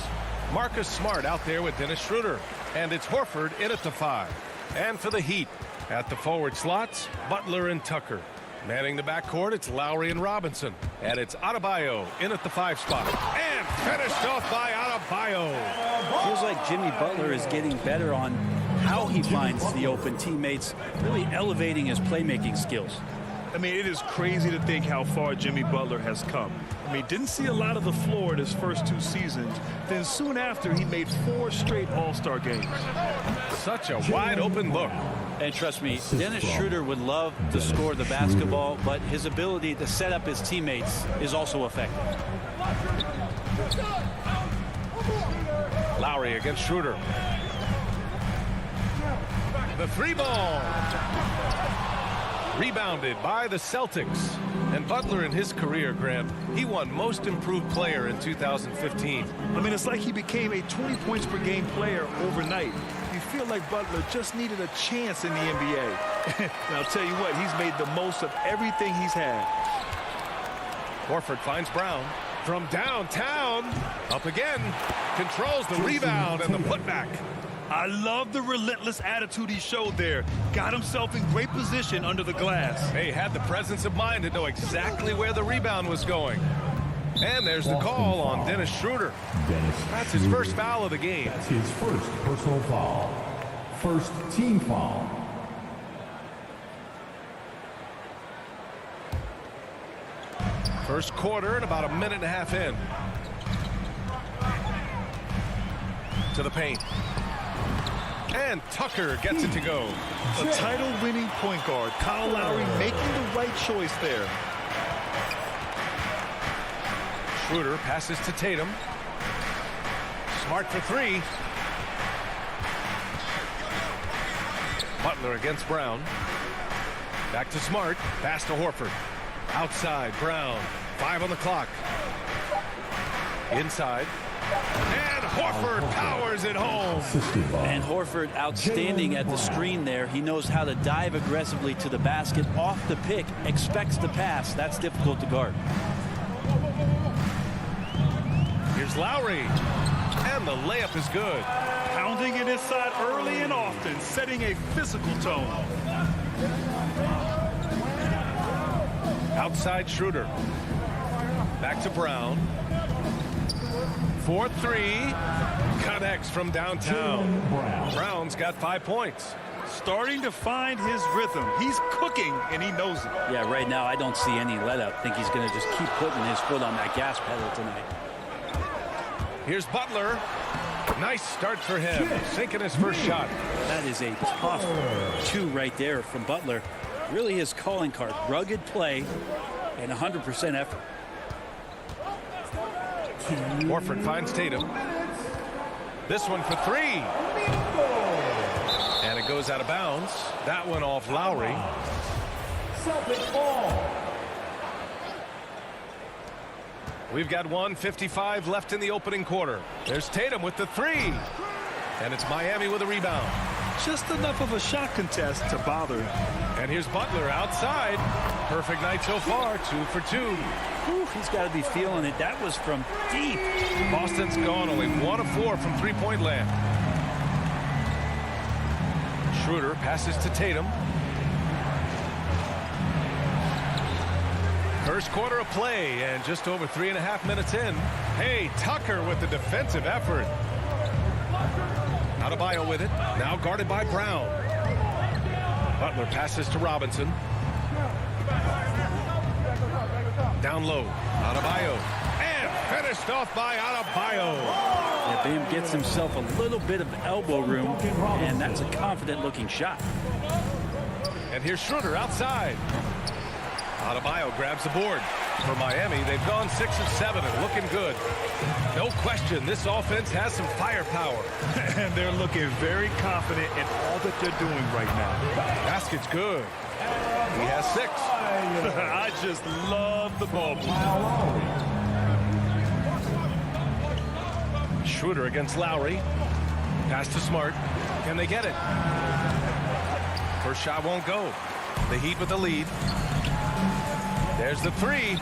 Speaker 9: Marcus Smart out there with Dennis Schroeder. And it's Horford in at the 5. And for the Heat, at the forward slots, Butler and Tucker. Manning the backcourt, it's Lowry and Robinson. And it's Adebayo in at the 5 spot. And finished off by Adebayo.
Speaker 14: Feels like Jimmy Butler is getting better on how he finds the open teammates, really elevating his playmaking skills.
Speaker 12: I mean, it is crazy to think how far Jimmy Butler has come. I mean, didn't see a lot of the floor in his first 2 seasons. Then soon after, he made 4 straight All-Star games.
Speaker 9: Such a wide open look.
Speaker 14: And trust me, Dennis Schroeder would love to score the basketball, but his ability to set up his teammates is also effective.
Speaker 9: Lowry against Schroeder. The 3 ball. Rebounded by the Celtics. And Butler in his career, Grant, he won Most Improved Player in 2015.
Speaker 12: I mean, it's like he became a 20 points per game player overnight. You feel like Butler just needed a chance in the NBA. And I'll tell you what, he's made the most of everything he's had.
Speaker 9: Horford finds Brown from downtown. Up again. Controls the rebound and the putback.
Speaker 12: I love the relentless attitude he showed there. Got himself in great position under the glass.
Speaker 9: He had the presence of mind to know exactly where the rebound was going. And there's the call on Dennis Schroeder. That's his first foul of the game.
Speaker 5: That's his first personal foul. First team foul.
Speaker 9: First quarter and about a minute and a half in. To the paint. And Tucker gets it to go.
Speaker 12: A title-winning point guard, Kyle Lowry, making the right choice there.
Speaker 9: Schroeder passes to Tatum. Smart for 3. Butler against Brown. Back to Smart. Pass to Horford. Outside, Brown. 5 on the clock. Inside. And Horford powers it home.
Speaker 14: And Horford outstanding at the screen there. He knows how to dive aggressively to the basket off the pick, expects the pass. That's difficult to guard.
Speaker 9: Here's Lowry. And the layup is good.
Speaker 12: Pounding it inside early and often, setting a physical tone.
Speaker 9: Outside Schroeder. Back to Brown. 4-3. Connects from downtown. Brown's got 5 points.
Speaker 12: Starting to find his rhythm. He's cooking, and he knows it.
Speaker 14: Yeah, right now I don't see any let up. I think he's going to just keep putting his foot on that gas pedal tonight.
Speaker 9: Here's Butler. Nice start for him. Sinking his first shot.
Speaker 14: That is a tough 2 right there from Butler. Really his calling card. Rugged play and 100% effort.
Speaker 9: Horford finds Tatum. This one for 3. And it goes out of bounds. That one off Lowry.
Speaker 5: Celtic ball.
Speaker 9: We've got 1:55 left in the opening quarter. There's Tatum with the 3. And it's Miami with a rebound.
Speaker 12: Just enough of a shot contest to bother him.
Speaker 9: And here's Butler outside. Perfect night so far, 2 for 2.
Speaker 14: Whew, he's got to be feeling it. That was from deep.
Speaker 9: Boston's gone only 1 of 4 from three-point land. Schroeder passes to Tatum. First quarter of play and just over 3.5 minutes in. Hey, Tucker with the defensive effort. Adebayo with it. Now guarded by Brown. Butler passes to Robinson. Down low. Adebayo. And finished off by Adebayo.
Speaker 14: Yeah, Bam gets himself a little bit of elbow room, and that's a confident-looking shot.
Speaker 9: And here's Schroeder outside. Adebayo grabs the board. For Miami, they've gone 6 of 7 and looking good. No question, this offense has some firepower.
Speaker 12: And they're looking very confident in all that they're doing right now.
Speaker 9: Basket's good. He has 6.
Speaker 12: I just love the ball.
Speaker 9: Schroeder against Lowry. Pass to Smart. Can they get it? First shot won't go. The Heat with the lead. There's the 3.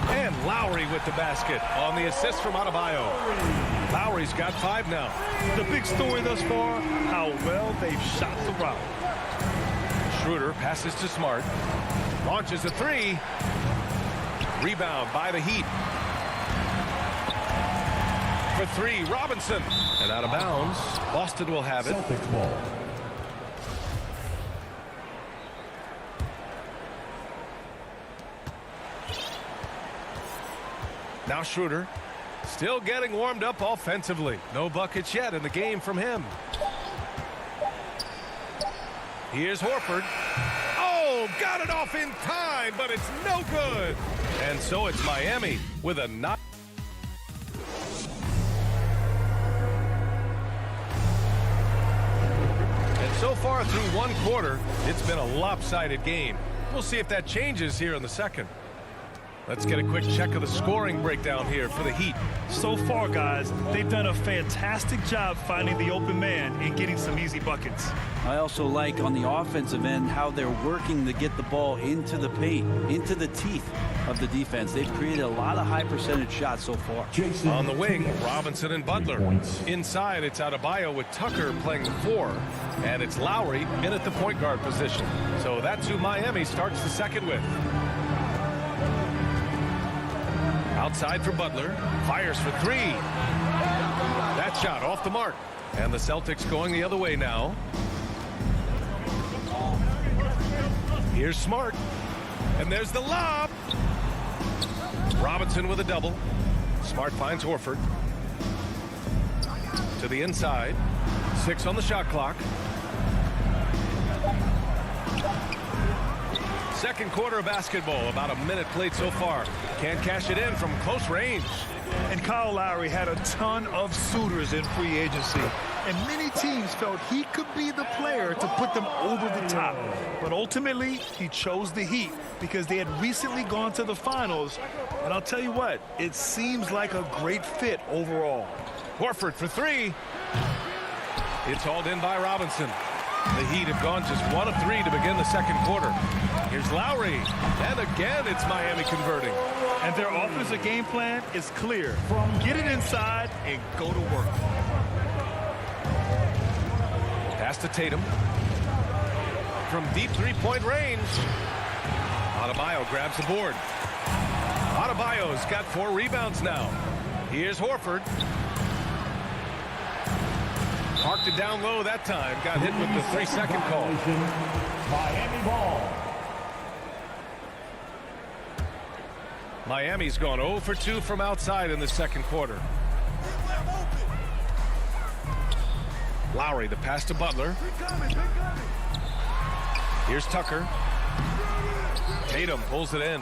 Speaker 9: And Lowry with the basket on the assist from Adebayo. Lowry's got 5 now.
Speaker 12: The big story thus far, how well they've shot the route.
Speaker 9: Schroeder passes to Smart. Launches a 3. Rebound by the Heat. For 3, Robinson. And out of bounds. Boston will have it.
Speaker 5: Celtics ball.
Speaker 9: Now Schroeder, still getting warmed up offensively. No buckets yet in the game from him. Here's Horford. Oh, got it off in time, but it's no good. And so it's Miami with a knock. And so far through one quarter, it's been a lopsided game. We'll see if that changes here in the second. Let's get a quick check of the scoring breakdown here for the Heat.
Speaker 12: So far, guys, they've done a fantastic job finding the open man and getting some easy buckets.
Speaker 14: I also like on the offensive end how they're working to get the ball into the paint, into the teeth of the defense. They've created a lot of high percentage shots so far.
Speaker 9: On the wing, Robinson and Butler. Inside, it's Adebayo with Tucker playing the 4. And it's Lowry in at the point guard position. So that's who Miami starts the second with. Outside for Butler. Fires for 3. That shot off the mark. And the Celtics going the other way now. Here's Smart. And there's the lob. Robinson with a double. Smart finds Horford. To the inside. 6 on the shot clock. Second quarter of basketball. About a minute played so far. Can't cash it in from close range.
Speaker 12: And Kyle Lowry had a ton of suitors in free agency. And many teams felt he could be the player to put them over the top. But ultimately, he chose the Heat because they had recently gone to the finals. And I'll tell you what, it seems like a great fit overall.
Speaker 9: Horford for 3. It's hauled in by Robinson. The Heat have gone just 1 of 3 to begin the second quarter. Here's Lowry. And again, it's Miami converting.
Speaker 12: And their offensive game plan is clear. Get it inside and go to work.
Speaker 9: Pass to Tatum. From deep three-point range. Adebayo grabs the board. Adebayo's got 4 rebounds now. Here's Horford. Parked it down low that time. Got hit with the 3-second call.
Speaker 5: Miami ball.
Speaker 9: Miami's gone 0 for 2 from outside in the second quarter. Lowry, the pass to Butler. Here's Tucker. Tatum pulls it in.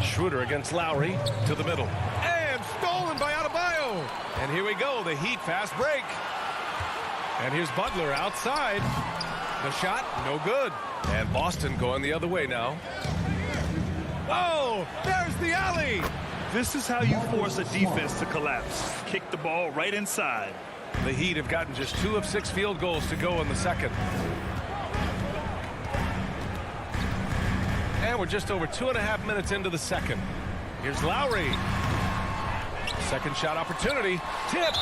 Speaker 9: Schroeder against Lowry to the middle. And stolen by Adebayo. And here we go, the Heat fast break. And here's Butler outside. The shot, no good. And Boston going the other way now. Oh, there's the alley.
Speaker 12: This is how you force a defense to collapse. Kick the ball right inside.
Speaker 9: The Heat have gotten just 2 of 6 field goals to go in the second. And we're just over 2.5 minutes into the second. Here's Lowry. Second shot opportunity. Tipped.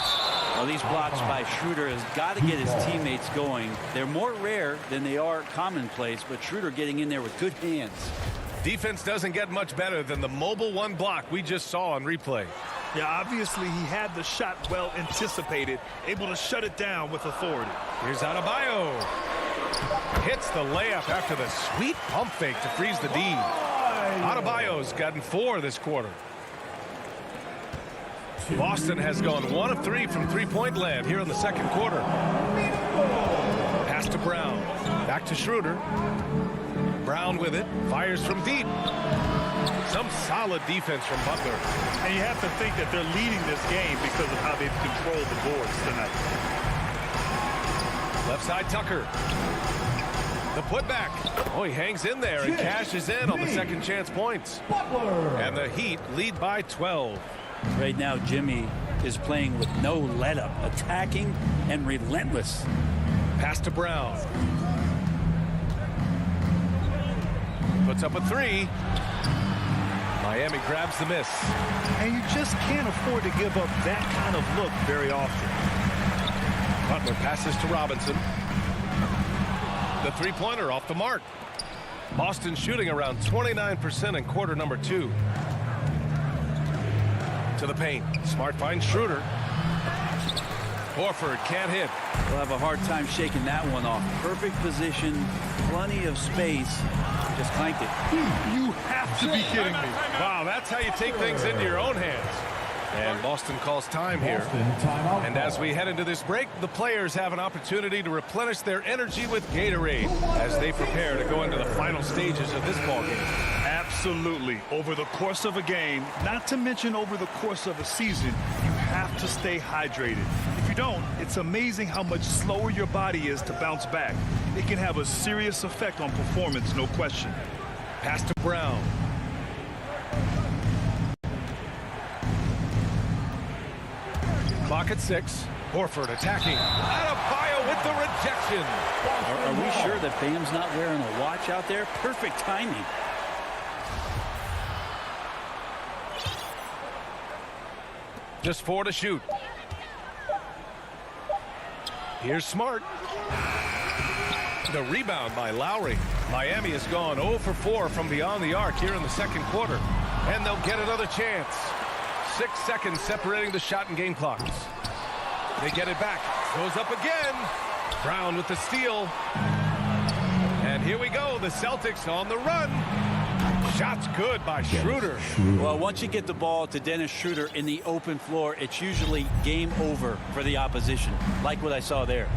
Speaker 14: Well, these blocks by Schroeder has got to get his teammates going. They're more rare than they are commonplace, but Schroeder getting in there with good hands.
Speaker 9: Defense doesn't get much better than the mobile one block we just saw on replay.
Speaker 12: Yeah, obviously he had the shot well anticipated, able to shut it down with authority.
Speaker 9: Here's Adebayo. Hits the layup after the sweet pump fake to freeze the D. Adebayo's gotten 4 this quarter. Boston has gone 1 of 3 from three-point land here in the second quarter. Pass to Brown. Back to Schroeder. Brown with it. Fires from deep. Some solid defense from Butler.
Speaker 12: And you have to think that they're leading this game because of how they've controlled the boards tonight.
Speaker 9: Left side Tucker. The putback. Oh, he hangs in there and cashes in on the second chance points. And the Heat lead by 12.
Speaker 14: Right now, Jimmy is playing with no let-up, attacking and relentless.
Speaker 9: Pass to Brown. Puts up a 3. Miami grabs the miss.
Speaker 12: And you just can't afford to give up that kind of look very often.
Speaker 9: Butler passes to Robinson. The three-pointer off the mark. Boston shooting around 29% in quarter number 2. To the paint. Smart finds Schroeder. Horford can't hit.
Speaker 14: We'll have a hard time shaking that one off. Perfect position, plenty of space. Just clanked it.
Speaker 12: You have to be kidding me.
Speaker 9: Wow, that's how you take things into your own hands. And Boston calls time here. And as we head into this break, the players have an opportunity to replenish their energy with Gatorade as they prepare to go into the final stages of this ballgame.
Speaker 12: Absolutely. Over the course of a game, not to mention over the course of a season, you have to stay hydrated. If you don't, it's amazing how much slower your body is to bounce back. It can have a serious effect on performance, no question.
Speaker 9: Pass to Brown. Clock at 6. Horford attacking. Adebayo with the rejection.
Speaker 14: Are we sure that Bam's not wearing a watch out there? Perfect timing.
Speaker 9: Just 4 to shoot. Here's Smart. The rebound by Lowry. Miami has gone 0 for 4 from beyond the arc here in the second quarter. And they'll get another chance. 6 seconds separating the shot and game clocks. They get it back. Goes up again. Brown with the steal. And here we go. The Celtics on the run. Shot's good by Schroeder.
Speaker 14: Well, once you get the ball to Dennis Schroeder in the open floor, it's usually game over for the opposition, like what I saw there.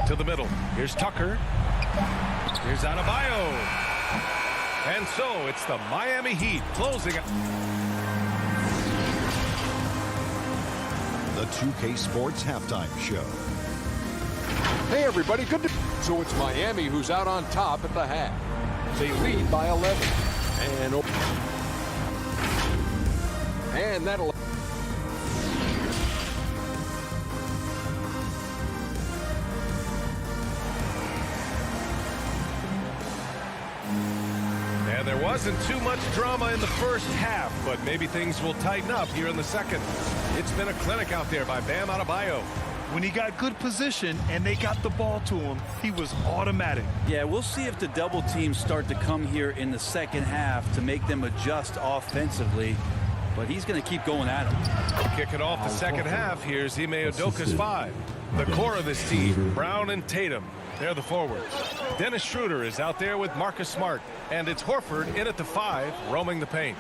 Speaker 9: To the middle. Here's Tucker. Here's Adebayo. And so it's the Miami Heat closing it.
Speaker 7: The 2K Sports Halftime Show.
Speaker 8: Hey, everybody. Good to... So it's Miami who's out on top at the half. They lead by 11. And that'll...
Speaker 9: And there wasn't too much drama in the first half, but maybe things will tighten up here in the second. It's been a clinic out there by Bam Adebayo.
Speaker 12: When he got good position and they got the ball to him, he was automatic.
Speaker 14: Yeah, we'll see if the double teams start to come here in the second half to make them adjust offensively. But he's going to keep going at him.
Speaker 9: Kicking off the second half, here's Ime Udoka's 5. The core of this team, Brown and Tatum. They're the forwards. Dennis Schroeder is out there with Marcus Smart. And it's Horford in at the 5, roaming the paint.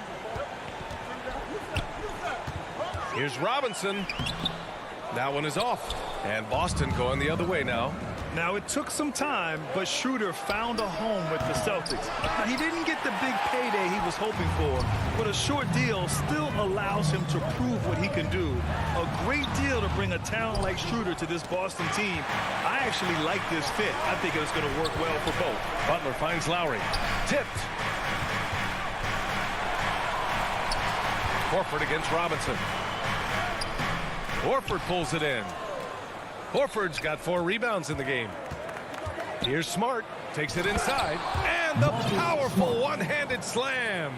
Speaker 9: Here's Robinson. That one is off. And Boston going the other way now.
Speaker 12: Now, it took some time, but Schroeder found a home with the Celtics. Now, he didn't get the big payday he was hoping for, but a short deal still allows him to prove what he can do. A great deal to bring a talent like Schroeder to this Boston team. I actually like this fit. I think it's going to work well for both.
Speaker 9: Butler finds Lowry. Tipped. Horford against Robinson. Horford pulls it in. Horford's got 4 rebounds in the game. Here's Smart. Takes it inside. And the powerful one-handed slam.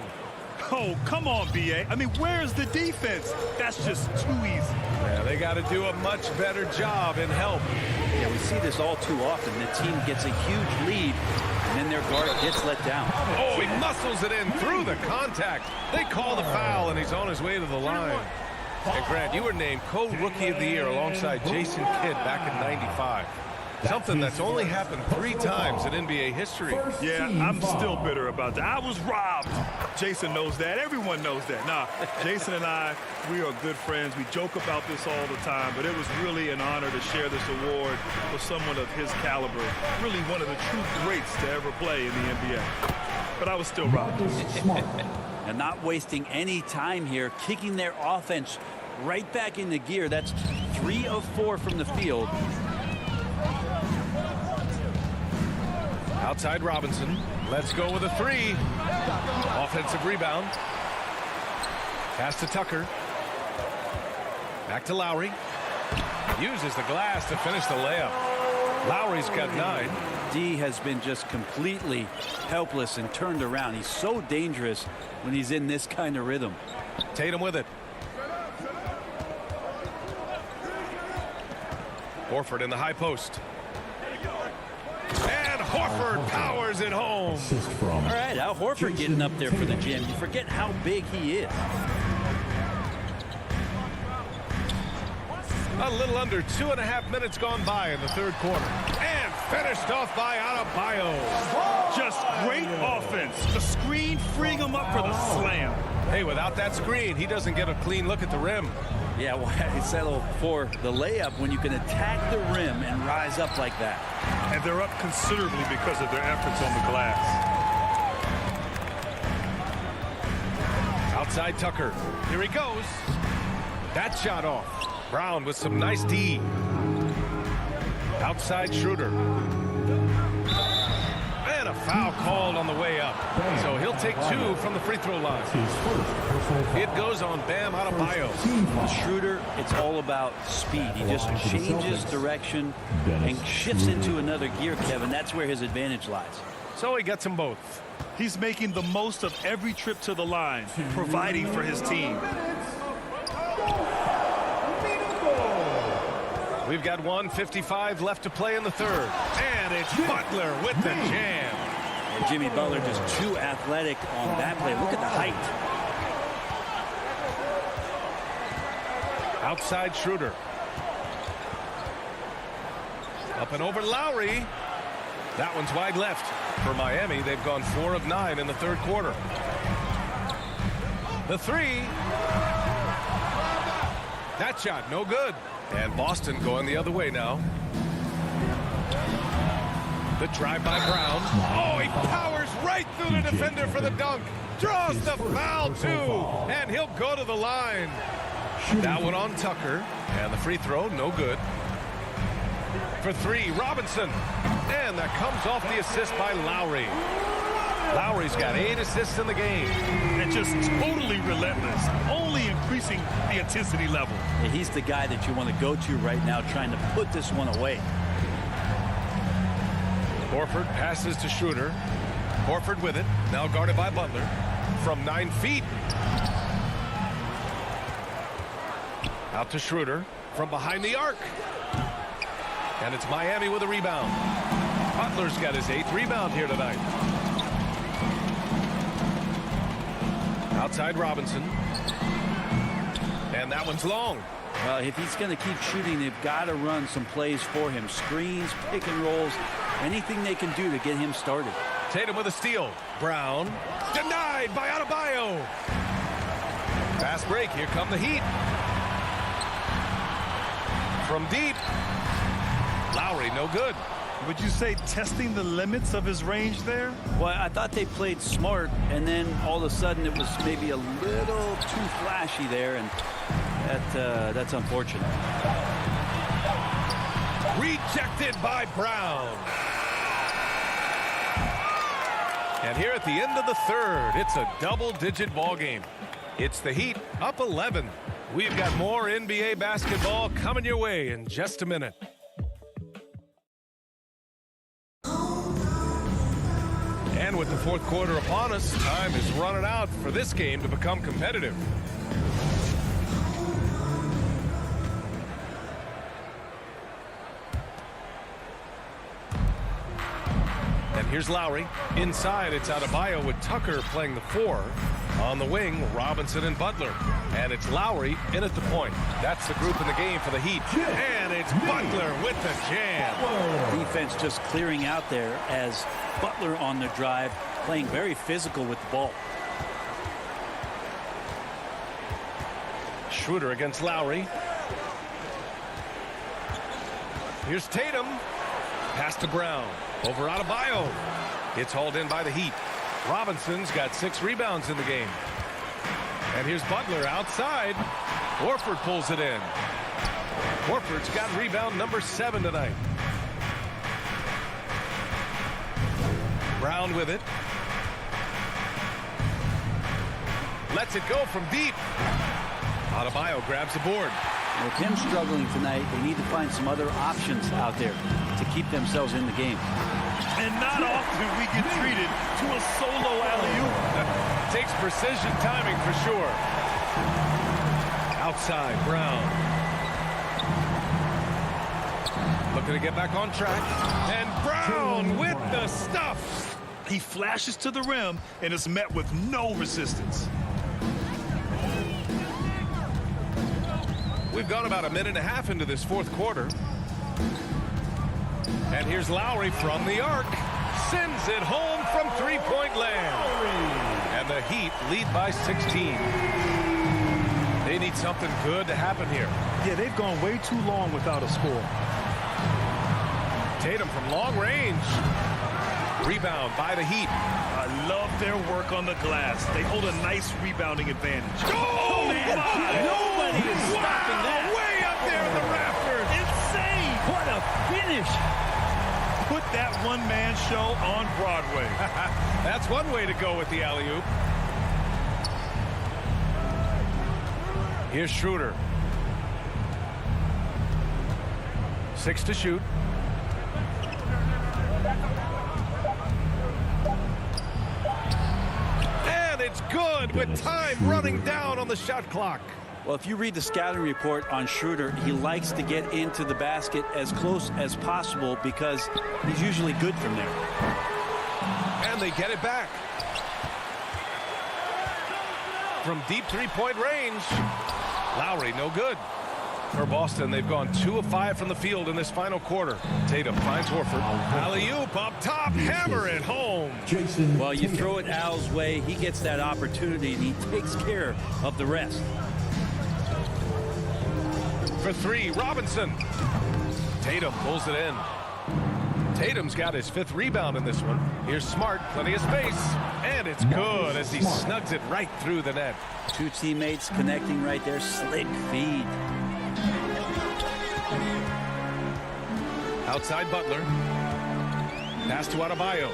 Speaker 12: Oh, come on, B.A. I mean, where's the defense? That's just too easy.
Speaker 9: Yeah, they got to do a much better job in help.
Speaker 14: Yeah, we see this all too often. The team gets a huge lead, and then their guard gets let down.
Speaker 9: Oh, he muscles it in through the contact. They call the foul, and he's on his way to the line. And Grant, you were named co-rookie of the year alongside Jason Kidd back in '95. Something that's only happened 3 times in NBA history.
Speaker 12: Yeah, I'm still bitter about that. I was robbed. Jason knows that. Everyone knows that. Nah, Jason and I, we are good friends. We joke about this all the time, but it was really an honor to share this award with someone of his caliber. Really one of the true greats to ever play in the NBA. But I was still robbed.
Speaker 14: And not wasting any time here, kicking their offense right back into gear. That's 3 of 4 from the field.
Speaker 9: Outside Robinson. Let's go with a 3. Offensive rebound. Pass to Tucker. Back to Lowry. Uses the glass to finish the layup. Lowry's got 9.
Speaker 14: D has been just completely helpless and turned around. He's so dangerous when he's in this kind of rhythm.
Speaker 9: Tatum with it. Horford in the high post. And Horford powers it home.
Speaker 14: All right, Al Horford getting up there for the gym. You forget how big he is.
Speaker 9: A little under 2.5 minutes gone by in the 3rd quarter. And finished off by Adebayo.
Speaker 12: Just great offense. The screen freeing him up for the slam.
Speaker 9: Hey, without that screen, he doesn't get a clean look at the rim.
Speaker 14: Yeah, why settle for the layup when you can attack the rim and rise up like that?
Speaker 12: And they're up considerably because of their efforts on the glass.
Speaker 9: Outside Tucker. Here he goes. That shot off. Brown with some nice D. Outside Schroeder. And a foul called on the way up. So he'll take 2 from the free throw line. It goes on Bam Adebayo.
Speaker 14: Schroeder, it's all about speed. He just changes direction and shifts into another gear, Kevin. That's where his advantage lies.
Speaker 9: So he gets them both.
Speaker 12: He's making the most of every trip to the line, providing for his team.
Speaker 9: We've got 1:55 left to play in the 3rd. And it's Butler with the jam.
Speaker 14: And Jimmy Butler just too athletic on that play. Look at the height.
Speaker 9: Outside Schroeder. Up and over Lowry. That one's wide left. For Miami, they've gone 4 of 9 in the 3rd quarter. The 3. That shot, no good. And Boston going the other way now. The drive by Brown. Oh, he powers right through the defender for the dunk. Draws the foul, too. And he'll go to the line. That one on Tucker. And the free throw, no good. For 3, Robinson. And that comes off the assist by Lowry. Lowry's got 8 assists in the game.
Speaker 12: And just totally relentless, only increasing the intensity level.
Speaker 14: Yeah, he's the guy that you want to go to right now, trying to put this one away.
Speaker 9: Horford passes to Schroeder. Horford with it, now guarded by Butler. From 9 feet. Out to Schroeder from behind the arc. And it's Miami with a rebound. Butler's got his 8th rebound here tonight. Outside Robinson. And that one's long.
Speaker 14: Well, if he's going to keep shooting, they've got to run some plays for him. Screens, pick and rolls, anything they can do to get him started.
Speaker 9: Tatum with a steal. Brown. Denied by Adebayo. Fast break. Here come the Heat. From deep. Lowry, no good.
Speaker 12: Would you say testing the limits of his range there?
Speaker 14: Well, I thought they played smart, and then all of a sudden it was maybe a little too flashy there, and that's unfortunate.
Speaker 9: Rejected by Brown. And here at the end of the 3rd, it's a double-digit ball game. It's the Heat up 11. We've got more NBA basketball coming your way in just a minute. And with the fourth quarter upon us, time is running out for this game to become competitive. And here's Lowry. Inside, it's Adebayo with Tucker playing the 4. On the wing, Robinson and Butler. And it's Lowry in at the point. That's the group in the game for the Heat. And it's Butler with the jam.
Speaker 14: Defense just clearing out there as Butler on the drive, playing very physical with the ball.
Speaker 9: Schroeder against Lowry. Here's Tatum. Pass to Brown. Over Adebayo. It's hauled in by the Heat. Robinson's got 6 rebounds in the game. And here's Butler outside. Horford pulls it in. Horford's got rebound number 7 tonight. Brown with it. Lets it go from deep. Adebayo grabs the board.
Speaker 14: With him struggling tonight, they need to find some other options out there to keep themselves in the game.
Speaker 12: And not often we get treated to a solo alley-oop.
Speaker 9: Takes precision timing for sure. Outside, Brown. Looking to get back on track. And Brown with the stuff.
Speaker 12: He flashes to the rim and is met with no resistance.
Speaker 9: We've gone about a minute and a half into this fourth quarter. And here's Lowry from the arc. Sends it home from three-point land. And the Heat lead by 16. They need something good to happen here.
Speaker 12: Yeah, they've gone way too long without a score.
Speaker 9: Tatum from long range. Rebound by the Heat.
Speaker 12: I love their work on the glass. They hold a nice rebounding advantage.
Speaker 9: Oh, man!
Speaker 14: Nobody is stopping that.
Speaker 9: Way up there in the rafters.
Speaker 12: Insane!
Speaker 14: What a finish!
Speaker 12: Put that one-man show on Broadway.
Speaker 9: That's one way to go with the alley-oop. Here's Schroeder. 6 to shoot. And it's good with time running down on the shot clock.
Speaker 14: Well, if you read the scouting report on Schroeder, he likes to get into the basket as close as possible because he's usually good from there.
Speaker 9: And they get it back. From deep three-point range. Lowry, no good. For Boston, they've gone 2 of 5 from the field in this final quarter. Tatum finds Horford. Alley-oop up top, hammer it home.
Speaker 14: Well, you throw it Al's way, he gets that opportunity, and he takes care of the rest.
Speaker 9: For 3, Robinson. Tatum pulls it in. Tatum's got his 5th rebound in this one. Here's Smart, plenty of space. And it's good as he snugs it right through the net.
Speaker 14: 2 teammates connecting right there, slick feed.
Speaker 9: Outside Butler. Pass to Adebayo.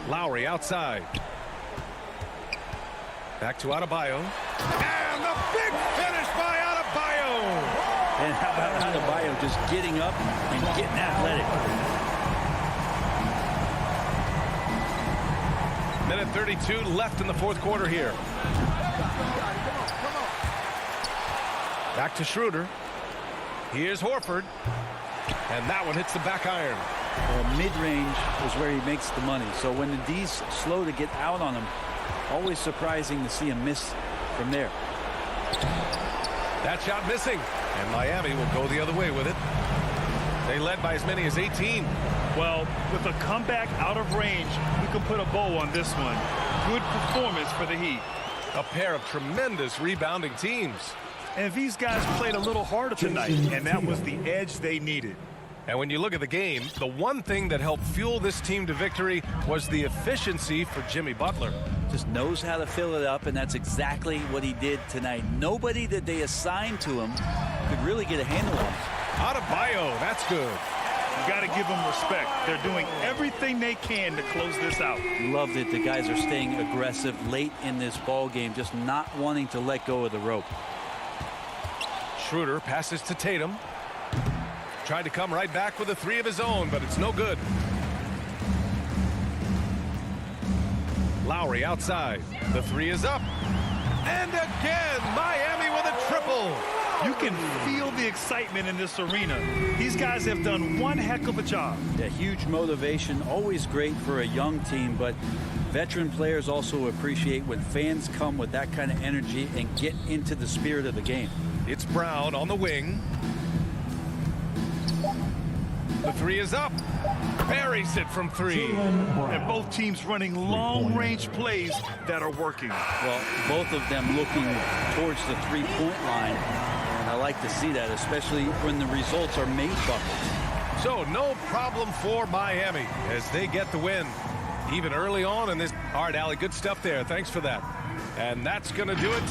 Speaker 9: Lowry outside. Back to Adebayo. And the big finish by Adebayo.
Speaker 14: And how about Adebayo just getting up and getting athletic.
Speaker 9: Minute 32 left in the fourth quarter here. Back to Schroeder. Here's Horford. And that one hits the back iron.
Speaker 14: Well, mid-range is where he makes the money. So when the D's slow to get out on him, always surprising to see him miss from there.
Speaker 9: That shot missing. And Miami will go the other way with it. They led by as many as 18.
Speaker 12: Well, with a comeback out of range, we can put a bow on this one. Good performance for the Heat.
Speaker 9: A pair of tremendous rebounding teams.
Speaker 12: And these guys played a little harder tonight, and that was the edge they needed.
Speaker 9: And when you look at the game, the one thing that helped fuel this team to victory was the efficiency for Jimmy Butler.
Speaker 14: Just knows how to fill it up, and that's exactly what he did tonight. Nobody that they assigned to him could really get a handle on it.
Speaker 9: Adebayo, that's good.
Speaker 12: got to give them respect. They're doing everything they can to close this out.
Speaker 14: Love that the guys are staying aggressive late in this ball game, just not wanting to let go of the rope.
Speaker 9: Schroeder passes to Tatum. Tried to come right back with a three of his own, but it's no good. Lowry outside. The three is up. And again, Miami with a triple.
Speaker 12: You can feel the excitement in this arena. These guys have done one heck of a job.
Speaker 14: A huge motivation, always great for a young team, but veteran players also appreciate when fans come with that kind of energy and get into the spirit of the game.
Speaker 9: It's Brown on the wing. The three is up. Buries it from three.
Speaker 12: And both teams running long-range plays that are working.
Speaker 14: Well, both of them looking towards the three-point line. And I like to see that, especially when the results are made buckets.
Speaker 9: So no problem for Miami as they get the win. Even early on in this. All right, Allie, good stuff there. Thanks for that. And that's going to do it.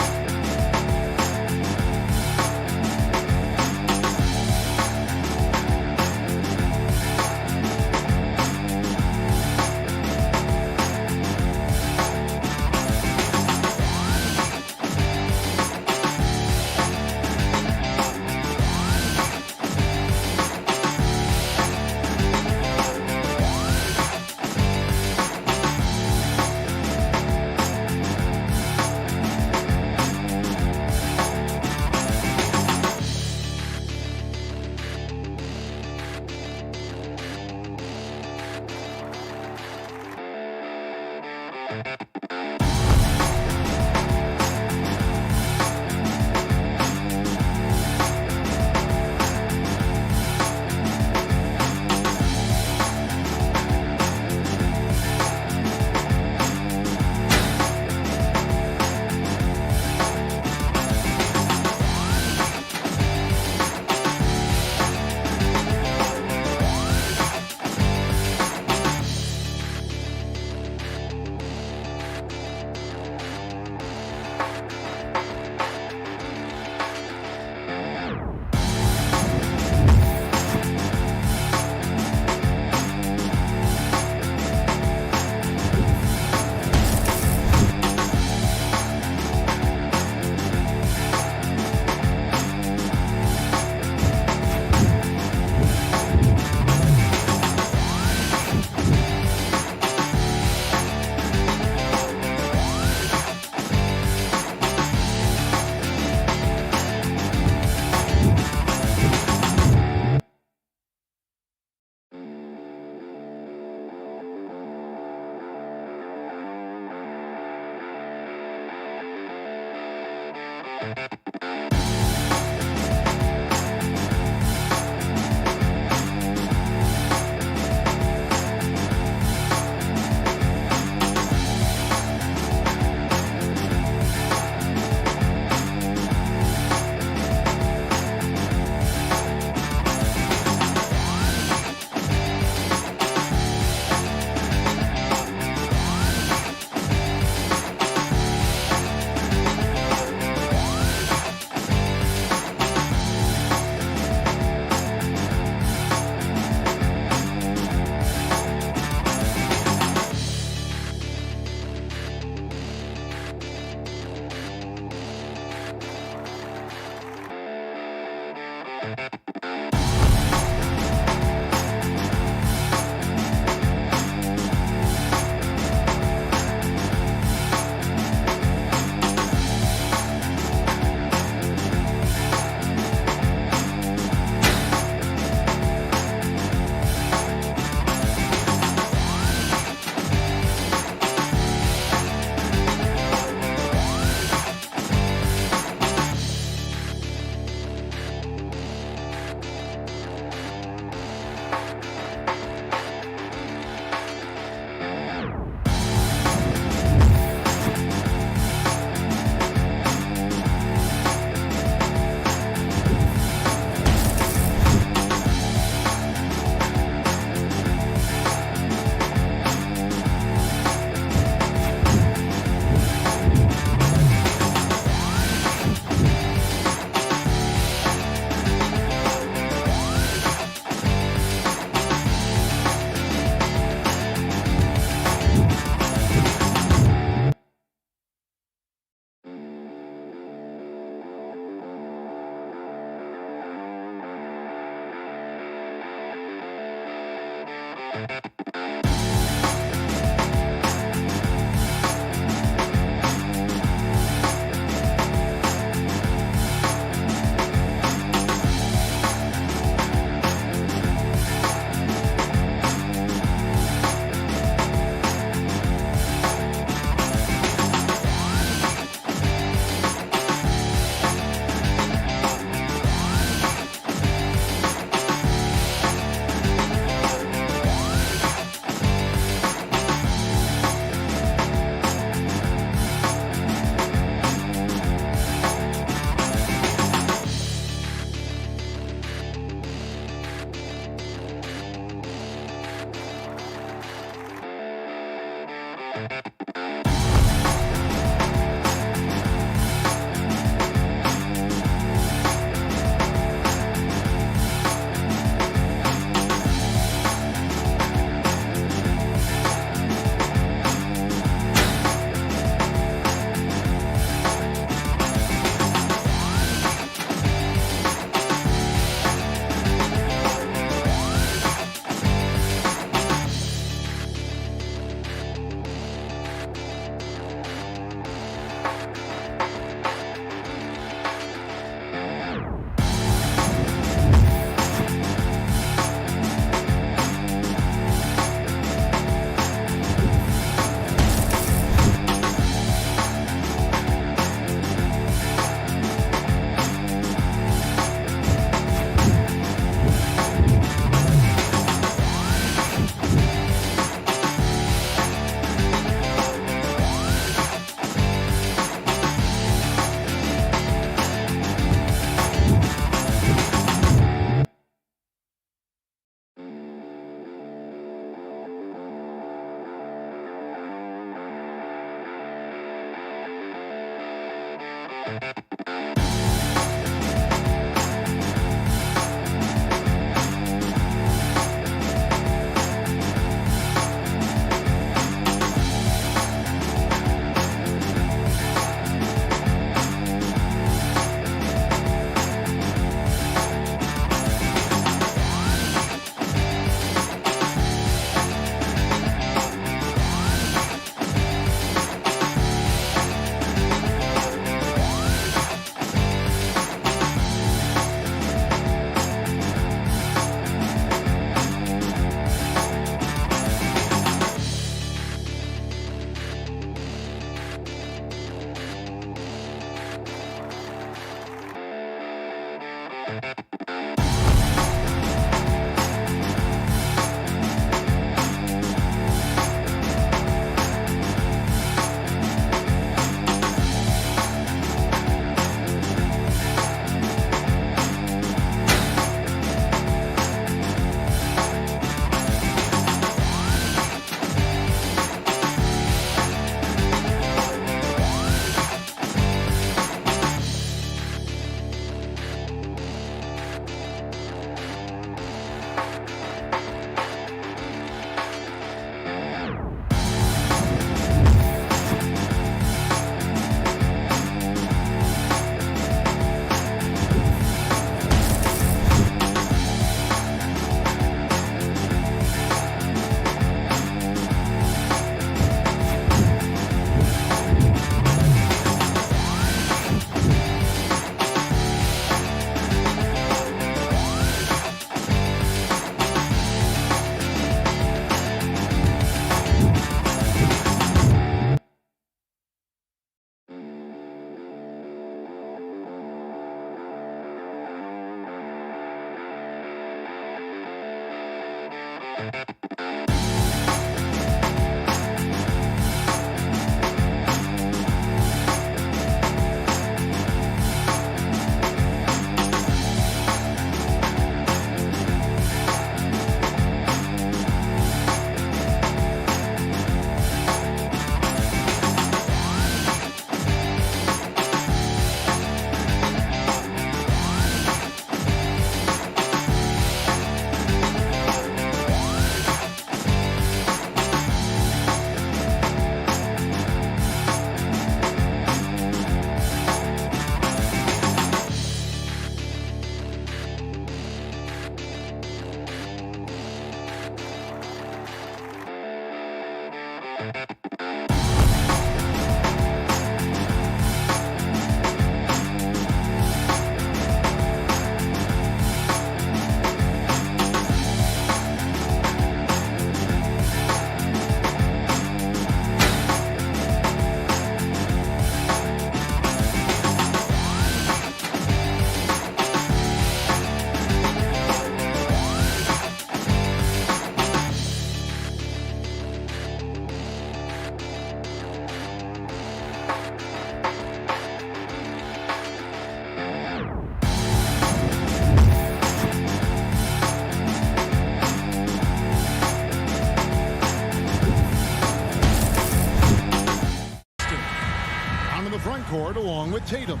Speaker 2: front court along with Tatum.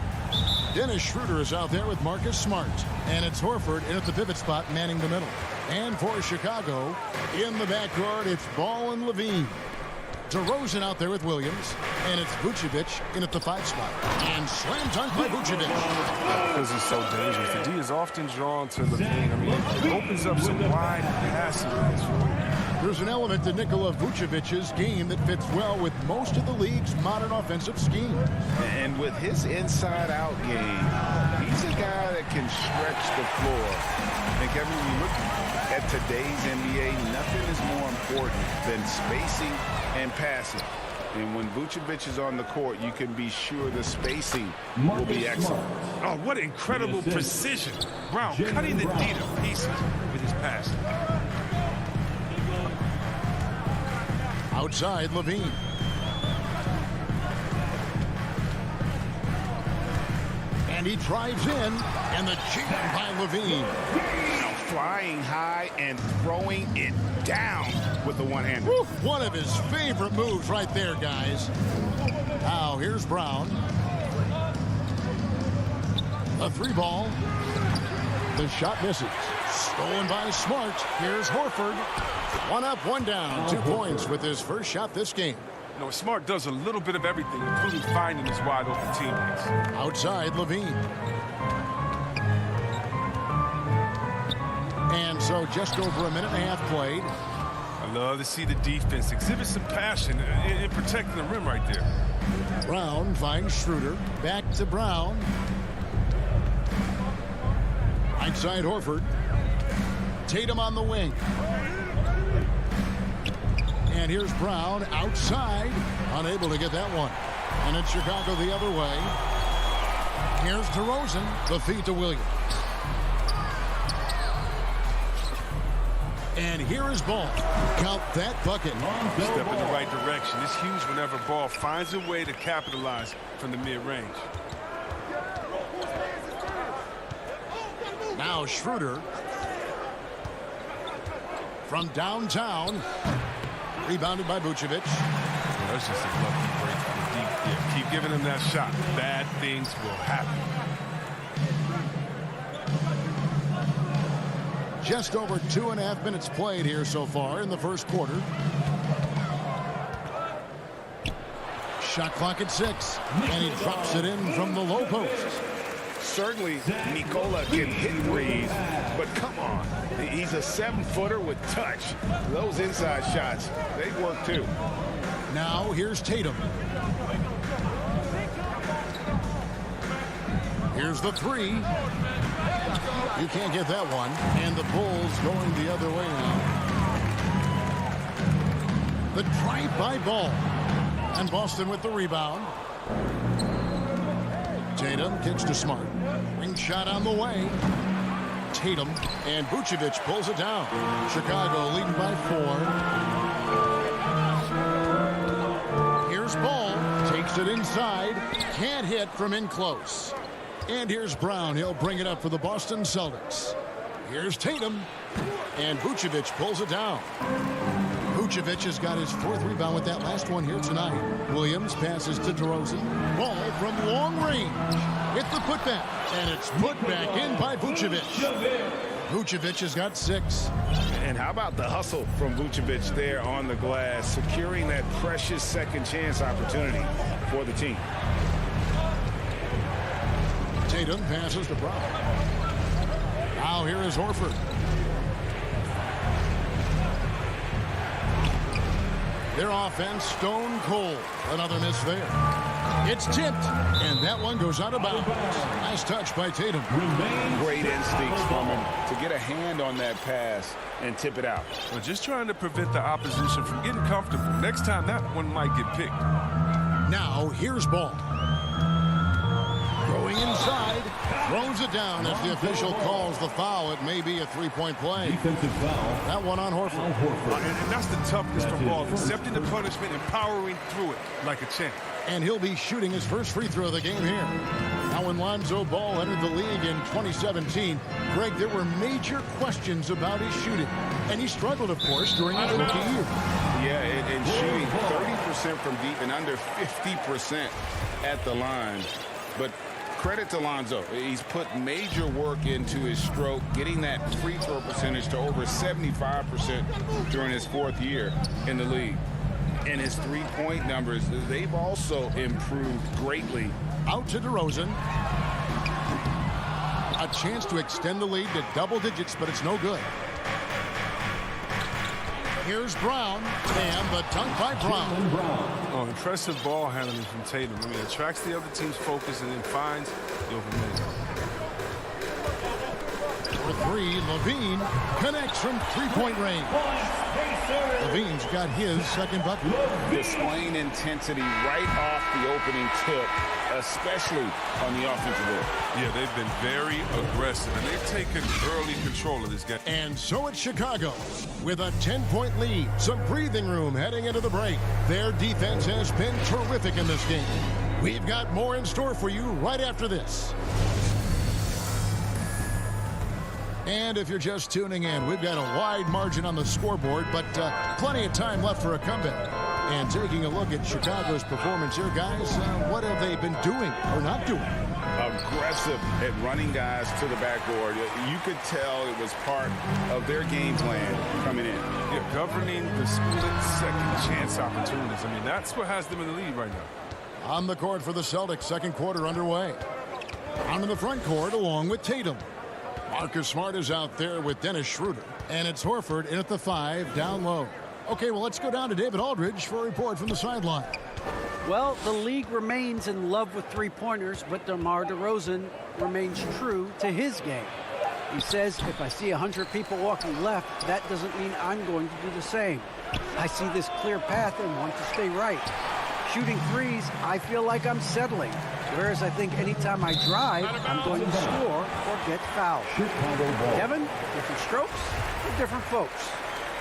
Speaker 2: Dennis Schroeder is out there with Marcus Smart. And it's Horford in at the pivot spot manning the middle. And for Chicago, in the backcourt, it's Ball and Levine. DeRozan out there with Williams. And it's Vucevic in at the 5 spot. And slam dunk by Vucevic.
Speaker 4: Because he's so dangerous. The D is often drawn to Levine. I mean, it opens up some wide passing lanes for him.
Speaker 2: There's an element to Nikola Vucevic's game that fits well with most of the league's modern offensive scheme.
Speaker 6: And with his inside-out game, he's a guy that can stretch the floor. And Kevin, when you look at today's NBA, nothing is more important than spacing and passing. And when Vucevic is on the court, you can be sure the spacing will be excellent.
Speaker 4: Oh, what incredible precision. Brown cutting the D to pieces with his passing.
Speaker 2: Outside, Levine. And he drives in, and the jam by Levine.
Speaker 6: Now flying high and throwing it down with the one-hander.
Speaker 2: One of his favorite moves right there, guys. Now, here's Brown. A 3-ball. The shot misses. Stolen by Smart. Here's Horford. 1 up, 1 down. 2 points with his first shot this game.
Speaker 4: You know, Smart does a little bit of everything, including finding his wide open teammates.
Speaker 2: Outside, Levine. And so just over a minute and a half played.
Speaker 4: I love to see the defense exhibit some passion in protecting the rim right there.
Speaker 2: Brown finds Schroeder. Back to Brown. Right side, Horford. Tatum on the wing. And here's Brown outside. Unable to get that one. And it's Chicago the other way. Here's DeRozan. The feed to Williams. And here is ball. Count that bucket.
Speaker 4: Step in the right direction. It's huge whenever ball finds a way to capitalize from the mid-range.
Speaker 2: Now Schroeder. From downtown. Rebounded by Vucevic.
Speaker 4: Well, that's just a lucky break from deep. Yeah, keep giving him that shot. Bad things will happen.
Speaker 2: Just over 2.5 minutes played here so far in the first quarter. Shot clock at 6. And he drops it in from the low post.
Speaker 6: Certainly, Nikola can hit threes, but come on. He's a 7-footer with touch. Those inside shots, they work too.
Speaker 2: Now here's Tatum. Here's the 3. You can't get that one. And the Bulls going the other way now. The drive-by ball. And Boston with the rebound. Tatum kicks to Smart. Ring shot on the way. Tatum and Vucevic pulls it down. Chicago leading by 4. Here's Ball. Takes it inside. Can't hit from in close. And here's Brown. He'll bring it up for the Boston Celtics. Here's Tatum. And Vucevic pulls it down. Vucevic has got his 4th rebound with that last one here tonight. Williams passes to DeRozan. Ball from long range. With the putback. And it's put back in by Vucevic. Vucevic has got 6.
Speaker 6: And how about the hustle from Vucevic there on the glass, securing that precious second chance opportunity for the team.
Speaker 2: Tatum passes to Brown. Now here is Horford. Their offense stone cold. Another miss there. It's tipped, and that one goes out of bounds. Nice touch by Tatum.
Speaker 6: Great instincts from him to get a hand on that pass and tip it out.
Speaker 4: Well, just trying to prevent the opposition from getting comfortable. Next time, that one might get picked.
Speaker 2: Now here's Ball. Going inside, throws it down as the official calls the foul. It may be a 3-point play.
Speaker 5: Defensive foul.
Speaker 2: That one on Horford.
Speaker 4: And that's the toughness from Ball, accepting the punishment and powering through it like a champ.
Speaker 2: And he'll be shooting his first free throw of the game here. Now when Lonzo Ball entered the league in 2017, Greg, there were major questions about his shooting. And he struggled, of course, during his rookie year.
Speaker 6: Yeah, and shooting 30% from deep and under 50% at the line. But credit to Lonzo. He's put major work into his stroke, getting that free throw percentage to over 75% during his 4th year in the league. And his three-point numbers, they've also improved greatly.
Speaker 2: Out to DeRozan. A chance to extend the lead to double digits, but it's no good. Here's Brown, and the dunk by Brown.
Speaker 4: Oh, impressive ball handling from Tatum. I mean, attracts the other team's focus and then finds the open man.
Speaker 2: For 3, Levine connects from 3-point range. Levine's got his second bucket.
Speaker 6: Displaying intensity right off the opening tip, especially on the offensive end.
Speaker 4: Yeah, they've been very aggressive, and they've taken early control of this game.
Speaker 2: And so it's Chicago with a 10-point lead. Some breathing room heading into the break. Their defense has been terrific in this game. We've got more in store for you right after this. And if you're just tuning in, we've got a wide margin on the scoreboard, but plenty of time left for a comeback. And taking a look at Chicago's performance here, guys, what have they been doing or not doing?
Speaker 6: Aggressive at running guys to the backboard. You could tell it was part of their game plan coming in.
Speaker 4: Yeah, governing the split second chance opportunities. I mean, that's what has them in the lead right now.
Speaker 2: On the court for the Celtics, second quarter underway. On in the front court along with Tatum. Marcus Smart is out there with Dennis Schroeder. And it's Horford in at the 5, down low. Okay, well, let's go down to David Aldridge for a report from the sideline.
Speaker 15: Well, the league remains in love with three-pointers, but DeMar DeRozan remains true to his game. He says, if I see 100 people walking left, that doesn't mean I'm going to do the same. I see this clear path and want to stay right. Shooting threes, I feel like I'm settling. Whereas I think anytime I drive, I'm going to score or get fouled. Kevin, different strokes for different folks.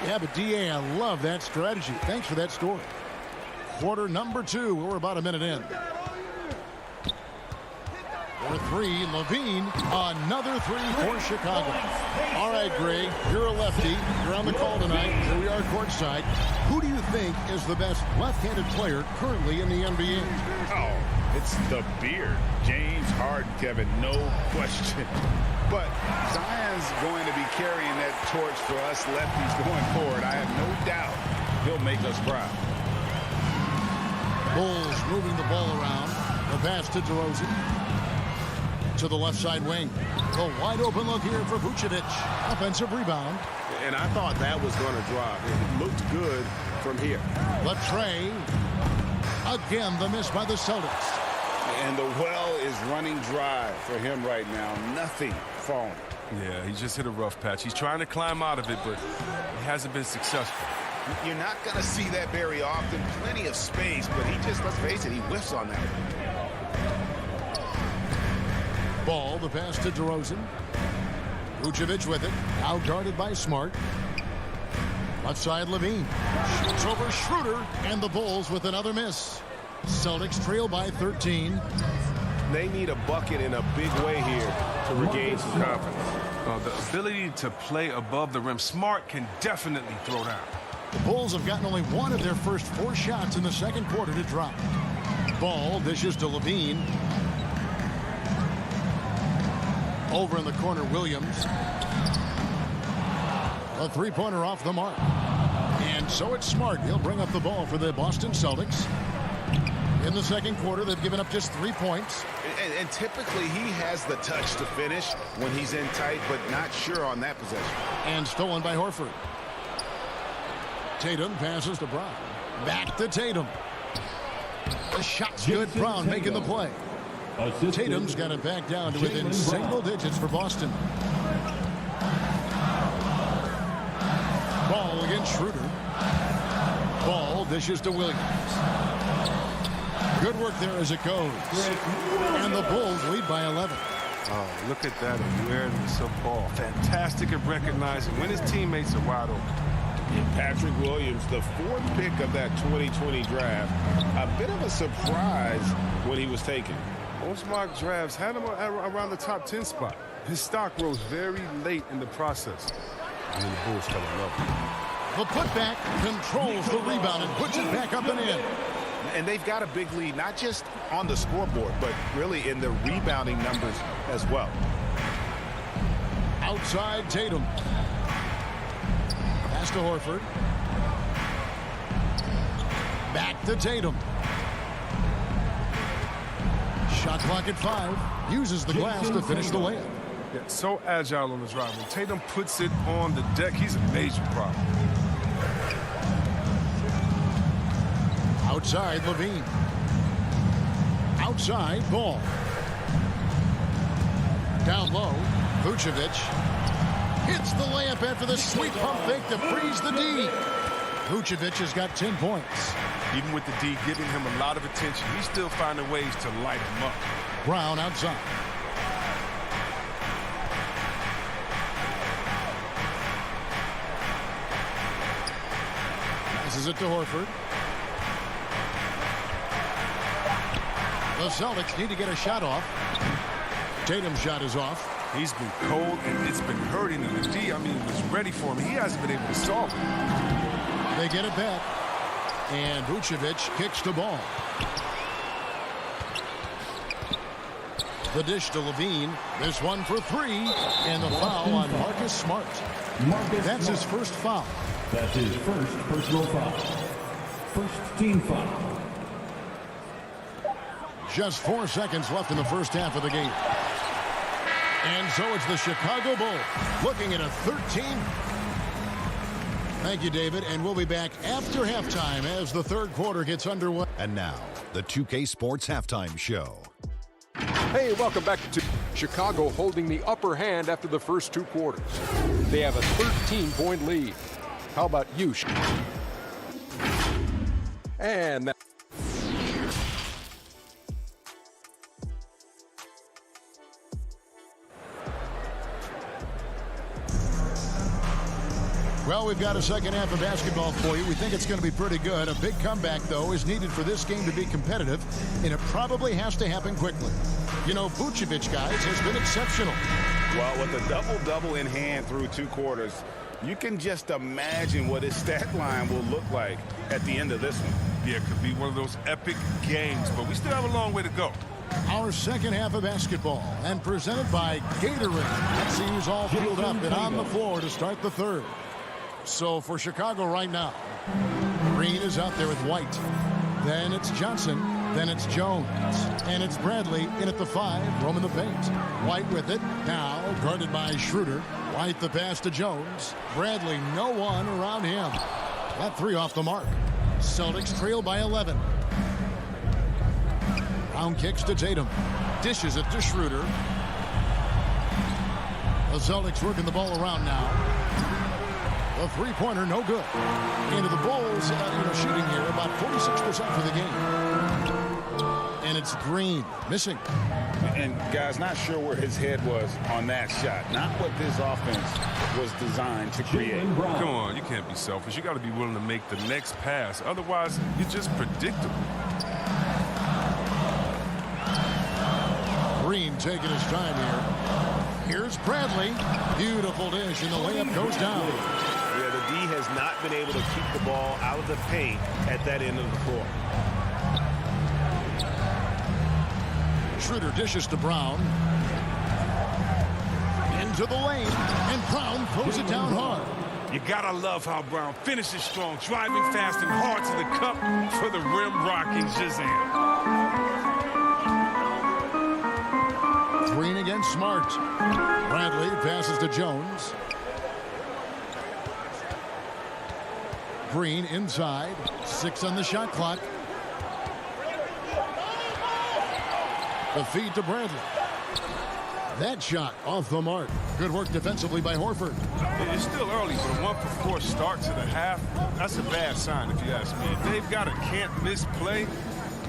Speaker 2: Yeah, but DA, I love that strategy. Thanks for that story. Quarter number 2. We're about a minute in. For 3, Levine, another 3 for Chicago. All right, Greg, you're a lefty. You're on the call tonight. Here we are courtside. Who do you think is the best left-handed player currently in the NBA?
Speaker 6: Oh, it's the beard. James Harden, Kevin, no question. But Zion's going to be carrying that torch for us lefties going forward. I have no doubt he'll make us proud.
Speaker 2: Bulls moving the ball around. The pass to DeRozan. To the left side wing. A wide open look here for Vucevic. Offensive rebound.
Speaker 16: And I thought that was going to drop. It looked good from here.
Speaker 2: Latrey. Again, the miss by the Celtics.
Speaker 6: And the well is running dry for him right now. Nothing falling.
Speaker 4: Yeah, he just hit a rough patch. He's trying to climb out of it, but he hasn't been successful.
Speaker 6: You're not going to see that very often. Plenty of space, but he just, let's face it, he whiffs on that.
Speaker 2: Ball, the pass to DeRozan. Vucevic with it. Now guarded by Smart. Left side, Levine. Shoots over Schroeder, and the Bulls with another miss. Celtics trail by 13.
Speaker 16: They need a bucket in a big way here to regain some confidence.
Speaker 4: The ability to play above the rim. Smart can definitely throw down.
Speaker 2: The Bulls have gotten only one of their first 4 shots in the second quarter to drop. Ball dishes to Levine. Over in the corner, Williams. A 3-pointer off the mark. And so it's Smart. He'll bring up the ball for the Boston Celtics. In the second quarter, they've given up just 3 points.
Speaker 6: And typically he has the touch to finish when he's in tight, but not sure on that possession.
Speaker 2: And stolen by Horford. Tatum passes to Brown. Back to Tatum. The shot's good. Brown making the play. Tatum's got it back down to within single digits for Boston. Ball against Schroeder. Ball dishes to Williams. Good work there as it goes. And the Bulls lead by 11.
Speaker 4: Oh, look at that awareness of ball. Fantastic at recognizing when his teammates are wide open.
Speaker 6: Patrick Williams, the 4th pick of that 2020 draft. A bit of a surprise when he was taken.
Speaker 4: Most mock drafts had him around the top 10 spot. His stock rose very late in the process. And then the Bulls fell in love.
Speaker 2: The putback controls the rebound and puts it back up and in.
Speaker 6: And they've got a big lead, not just on the scoreboard, but really in the rebounding numbers as well.
Speaker 2: Outside Tatum. Pass to Horford. Back to Tatum. Shot clock at 5. Uses the glass to finish the layup.
Speaker 4: Yeah, so agile on his drive. When Tatum puts it on the deck, he's a major problem.
Speaker 2: Outside Levine. Outside Ball. Down low, Vucevic hits the layup after the sweet pump fake to freeze the D. Vucevic has got 10 points.
Speaker 4: Even with the D giving him a lot of attention, he's still finding ways to light him up.
Speaker 2: Brown outside. Passes it to Horford. The Celtics need to get a shot off. Tatum's shot is off.
Speaker 4: He's been cold, and it's been hurting him. The D, was ready for him. He hasn't been able to solve it.
Speaker 2: They get it back. And Vucevic kicks the ball. The dish to Levine. This one for 3. And the foul on Marcus Smart. That's his first foul.
Speaker 5: That's his first personal foul. First team foul.
Speaker 2: Just 4 seconds left in the first half of the game. And so it's the Chicago Bulls looking at a 13. Thank you, David. And we'll be back after halftime as the third quarter gets underway.
Speaker 7: And now, the 2K Sports Halftime Show.
Speaker 8: Hey, welcome back to Chicago holding the upper hand after the first 2 quarters. They have a 13-point lead. How about you? And that
Speaker 2: Well, we've got a second half of basketball for you. We think it's going to be pretty good. A big comeback, though, is needed for this game to be competitive, and it probably has to happen quickly. You know, Vucevic, guys, has been exceptional.
Speaker 6: Well, with a double-double in hand through 2 quarters, you can just imagine what his stat line will look like at the end of this one.
Speaker 4: Yeah, it could be one of those epic games, but we still have a long way to go.
Speaker 2: Our second half of basketball, and presented by Gatorade. Let's see who's all fueled up and on the floor to start the third. So for Chicago right now, Green is out there with White. Then it's Johnson. Then it's Jones. And it's Bradley in at the 5, roaming the paint. White with it. Now guarded by Schroeder. White the pass to Jones. Bradley, no one around him. That 3 off the mark. Celtics trail by 11. Brown kicks to Tatum. Dishes it to Schroeder. The Celtics working the ball around now. The 3-pointer, no good. Into the Bulls, shooting here about 46% for the game. And it's Green, missing.
Speaker 6: And, guys, not sure where his head was on that shot. Not what this offense was designed to create.
Speaker 4: Come on, you can't be selfish. You got to be willing to make the next pass. Otherwise, you're just predictable.
Speaker 2: Green taking his time here. Here's Bradley. Beautiful dish, and the layup goes down.
Speaker 16: Yeah, the D has not been able to keep the ball out of the paint at that end of the floor.
Speaker 2: Schroeder dishes to Brown. Into the lane, and Brown throws it down hard.
Speaker 4: You gotta love how Brown finishes strong, driving fast and hard to the cup for the rim-rocking Shazam.
Speaker 2: Green against Smart. Bradley passes to Jones. Green inside. 6 on the shot clock. The feed to Bradley. That shot off the mark. Good work defensively by Horford.
Speaker 4: It's still early, but a 1-for-4 start to the half, that's a bad sign if you ask me. If they've got a can't-miss play,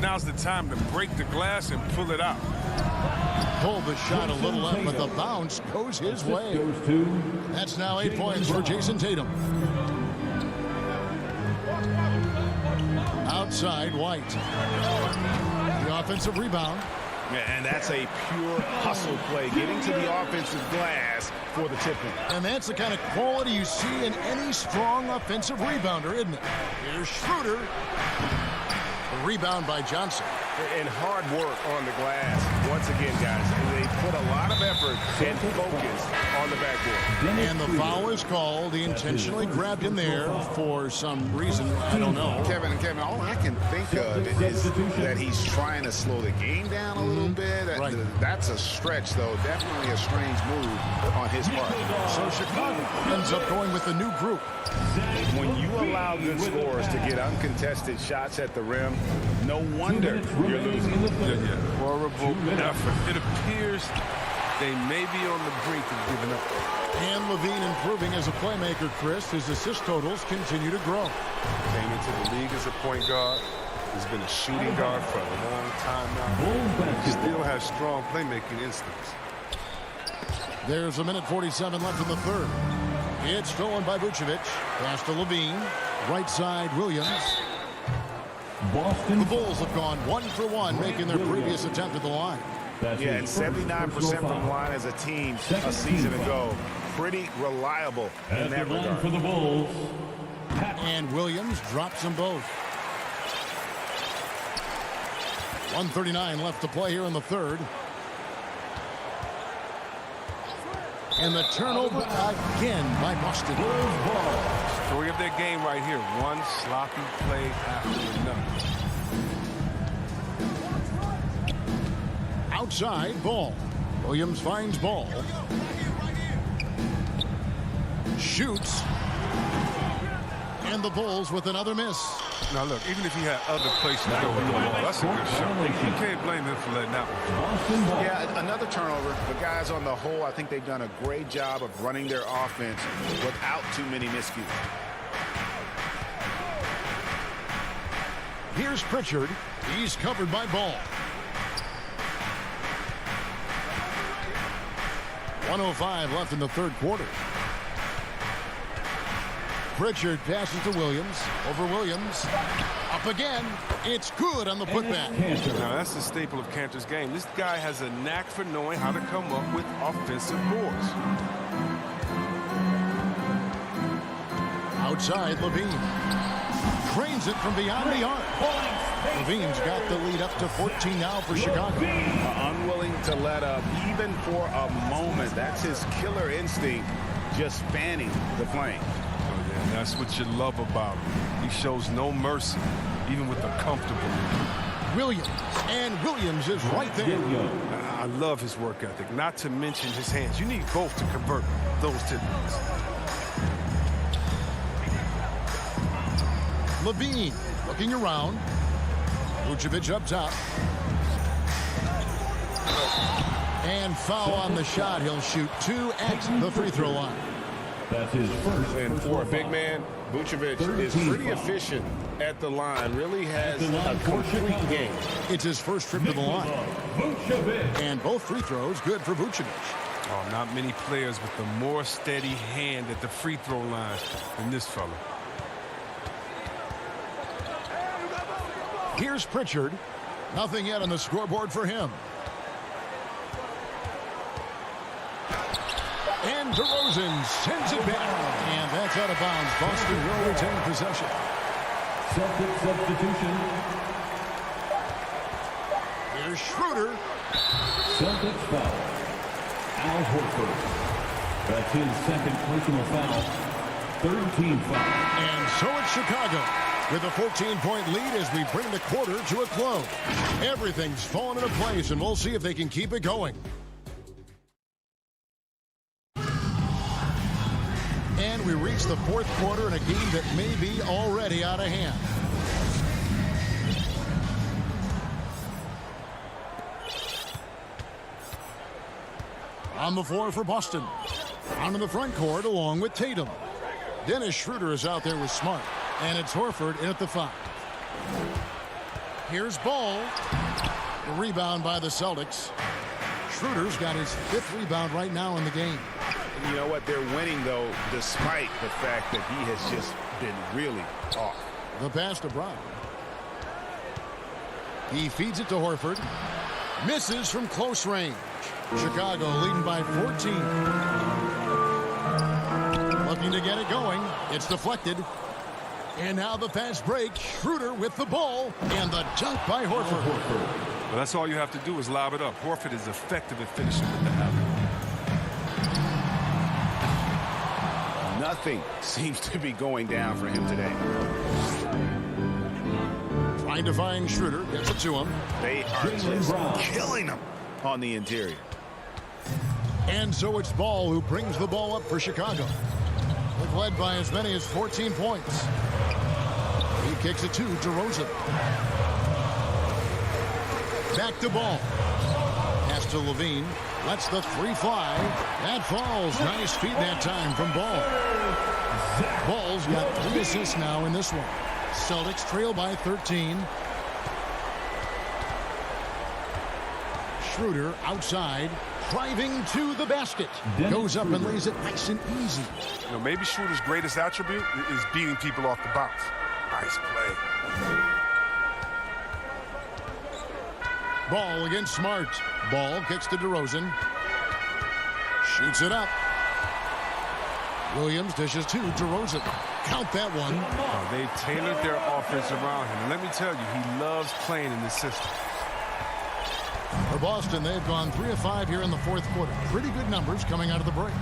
Speaker 4: now's the time to break the glass and pull it out.
Speaker 2: Pulled the shot a little up, but the bounce goes his way. That's now 8 points for Jason Tatum. Outside, White. The offensive rebound.
Speaker 6: Yeah, and that's a pure hustle play, getting to the offensive glass for the tip-in.
Speaker 2: And that's the kind of quality you see in any strong offensive rebounder, isn't it? Here's Schroeder. A rebound by Johnson.
Speaker 16: And hard work on the glass. Once again, guys, they put a lot of effort and focus on the backboard.
Speaker 2: And the foul is called. He intentionally grabbed him there for some reason. I don't know.
Speaker 6: Kevin, all I can think of is that he's trying to slow the game down a little bit.
Speaker 2: Right.
Speaker 6: That's a stretch, though. Definitely a strange move on his part.
Speaker 2: So Chicago ends up going with the new group.
Speaker 6: When you allow good scorers to get uncontested shots at the rim, no wonder you're losing.
Speaker 4: Yeah. Horrible effort. It appears they may be on the brink of giving up.
Speaker 2: And Levine improving as a playmaker, Chris. His assist totals continue to grow.
Speaker 4: Came into the league as a point guard. He's been a shooting guard for a long time now. He still has strong playmaking instincts.
Speaker 2: There's 1:47 left in the third. It's stolen by Vucevic. Pass to Levine. Right side, Williams. The Bulls have gone 1 for 1, making their previous attempt at the line.
Speaker 6: Yeah, and 79% from the line as a team a season ago. Pretty reliable in that regard.
Speaker 5: For the Bulls.
Speaker 2: And Williams drops them both. 1:39 left to play here in the third. And the turnover again by Boston.
Speaker 4: Story of their game right here. One sloppy play after another.
Speaker 2: Outside, Ball. Williams finds Ball. Shoots. And the Bulls with another miss.
Speaker 4: Now, look, even if he had other places to go with the ball, that's a good shot. You can't blame him for letting that one.
Speaker 6: Yeah, another turnover. But guys, on the whole, I think they've done a great job of running their offense without too many miscues.
Speaker 2: Here's Pritchard. He's covered by Ball. 1:05 left in the third quarter. Pritchard passes to Williams. Over Williams. Up again. It's good on the putback.
Speaker 4: Now, that's the staple of Cantor's game. This guy has a knack for knowing how to come up with offensive boards.
Speaker 2: Outside, Levine. Cranes it from beyond the arc. Levine's got the lead up to 14 now for Chicago.
Speaker 6: Unwilling to let up even for a moment. That's his killer instinct, just fanning the flames.
Speaker 4: Oh, yeah, that's what you love about him. He shows no mercy, even with the comfortable lead.
Speaker 2: Williams, and Williams is right there.
Speaker 4: I love his work ethic, not to mention his hands. You need both to convert those techniques.
Speaker 2: Levine looking around. Vucevic up top. And foul on the shot. He'll shoot 2 at the free throw line.
Speaker 5: That's his first.
Speaker 16: And for a big man, Vucevic is pretty efficient at the line. Really has a complete game.
Speaker 2: It's his first trip to the line. And both free throws good for Vucevic.
Speaker 4: Oh, not many players with a more steady hand at the free throw line than this fella.
Speaker 2: Here's Pritchard. Nothing yet on the scoreboard for him. And DeRozan sends it back. And that's out of bounds. Boston will retain possession.
Speaker 5: Celtic substitution.
Speaker 2: Here's Schroeder.
Speaker 5: Celtics foul. Al Horford. That's his second personal foul. Third team foul.
Speaker 2: And so it's Chicago with a 14-point lead as we bring the quarter to a close. Everything's fallen into place, and we'll see if they can keep it going. And we reach the fourth quarter in a game that may be already out of hand. On the floor for Boston. Onto the front court along with Tatum. Dennis Schroeder is out there with Smart. And it's Horford in at the 5. Here's Ball. The rebound by the Celtics. Schroeder's got his 5th rebound right now in the game.
Speaker 6: You know what? They're winning, though, despite the fact that he has just been really off.
Speaker 2: The pass to Brown. He feeds it to Horford. Misses from close range. Chicago leading by 14. Looking to get it going. It's deflected. And now the fast break. Schroeder with the ball. And the dunk by Horford.
Speaker 4: Well, that's all you have to do is lob it up. Horford is effective at finishing with the alley.
Speaker 6: Nothing seems to be going down for him today.
Speaker 2: Trying to find Schroeder. Gets it to him.
Speaker 6: They are just killing him on the interior.
Speaker 2: And so it's Ball who brings the ball up for Chicago. They've led by as many as 14 points. He kicks it to DeRozan. Back to Ball. Pass to Levine. Lets the 3 fly. That falls. Nice feed that time from Ball. Ball's got 3 assists now in this one. Celtics trail by 13. Schroeder outside. Driving to the basket. Goes up and lays it nice and easy.
Speaker 4: You know, maybe Schroeder's greatest attribute is beating people off the bounce. Nice play.
Speaker 2: Ball against Smart. Ball kicks to DeRozan. Shoots it up. Williams dishes to DeRozan. Count that one.
Speaker 4: Oh, they tailored their offense around him. And let me tell you, he loves playing in this system.
Speaker 2: For Boston, they've gone 3 of 5 here in the fourth quarter. Pretty good numbers coming out of the break.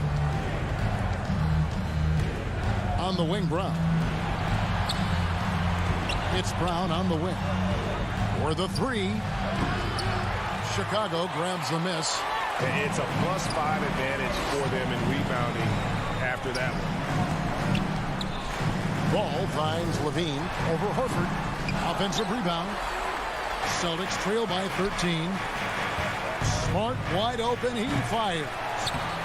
Speaker 2: On the wing, Brown. It's Brown on the wing. For the 3. Chicago grabs the miss.
Speaker 16: It's a +5 advantage for them in rebounding after that one.
Speaker 2: Ball finds Levine over Horford. Offensive rebound. Celtics trail by 13. Smart wide open. He fires.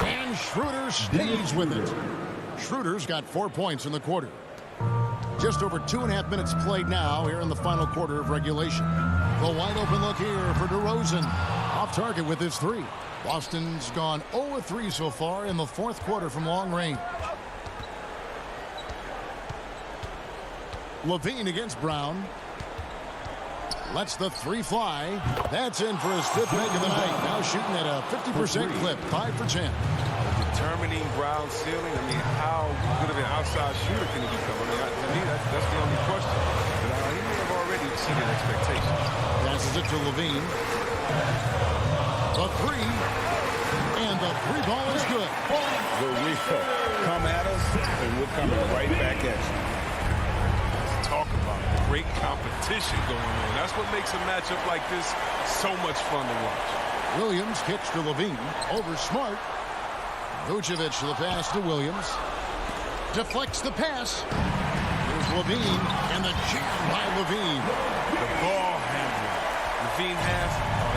Speaker 2: And Schroeder stays with it. Schroeder's got 4 points in the quarter. Just over 2.5 minutes played now here in the final quarter of regulation. The wide open look here for DeRozan. Off target with his 3. Boston's gone 0-3 so far in the fourth quarter from long range. Levine against Brown. Lets the three fly. That's in for his fifth make of the night. Now shooting at a 50% clip. 5 for 10.
Speaker 4: Determining Brown's ceiling. I mean, how good of an outside shooter can he become? I mean, to me, that's the only question. But he may have already exceeded expectations.
Speaker 2: Passes it to Levine. The three. And the three ball is good.
Speaker 6: The real come at us, and we're coming right back at you.
Speaker 4: Let's talk about great competition going on. That's what makes a matchup like this so much fun to watch.
Speaker 2: Williams kicks to Levine. Over Smart. Vucevic the pass to Williams. Deflects the pass. Here's Levine. And the jam by Levine.
Speaker 4: The ball handling Levine has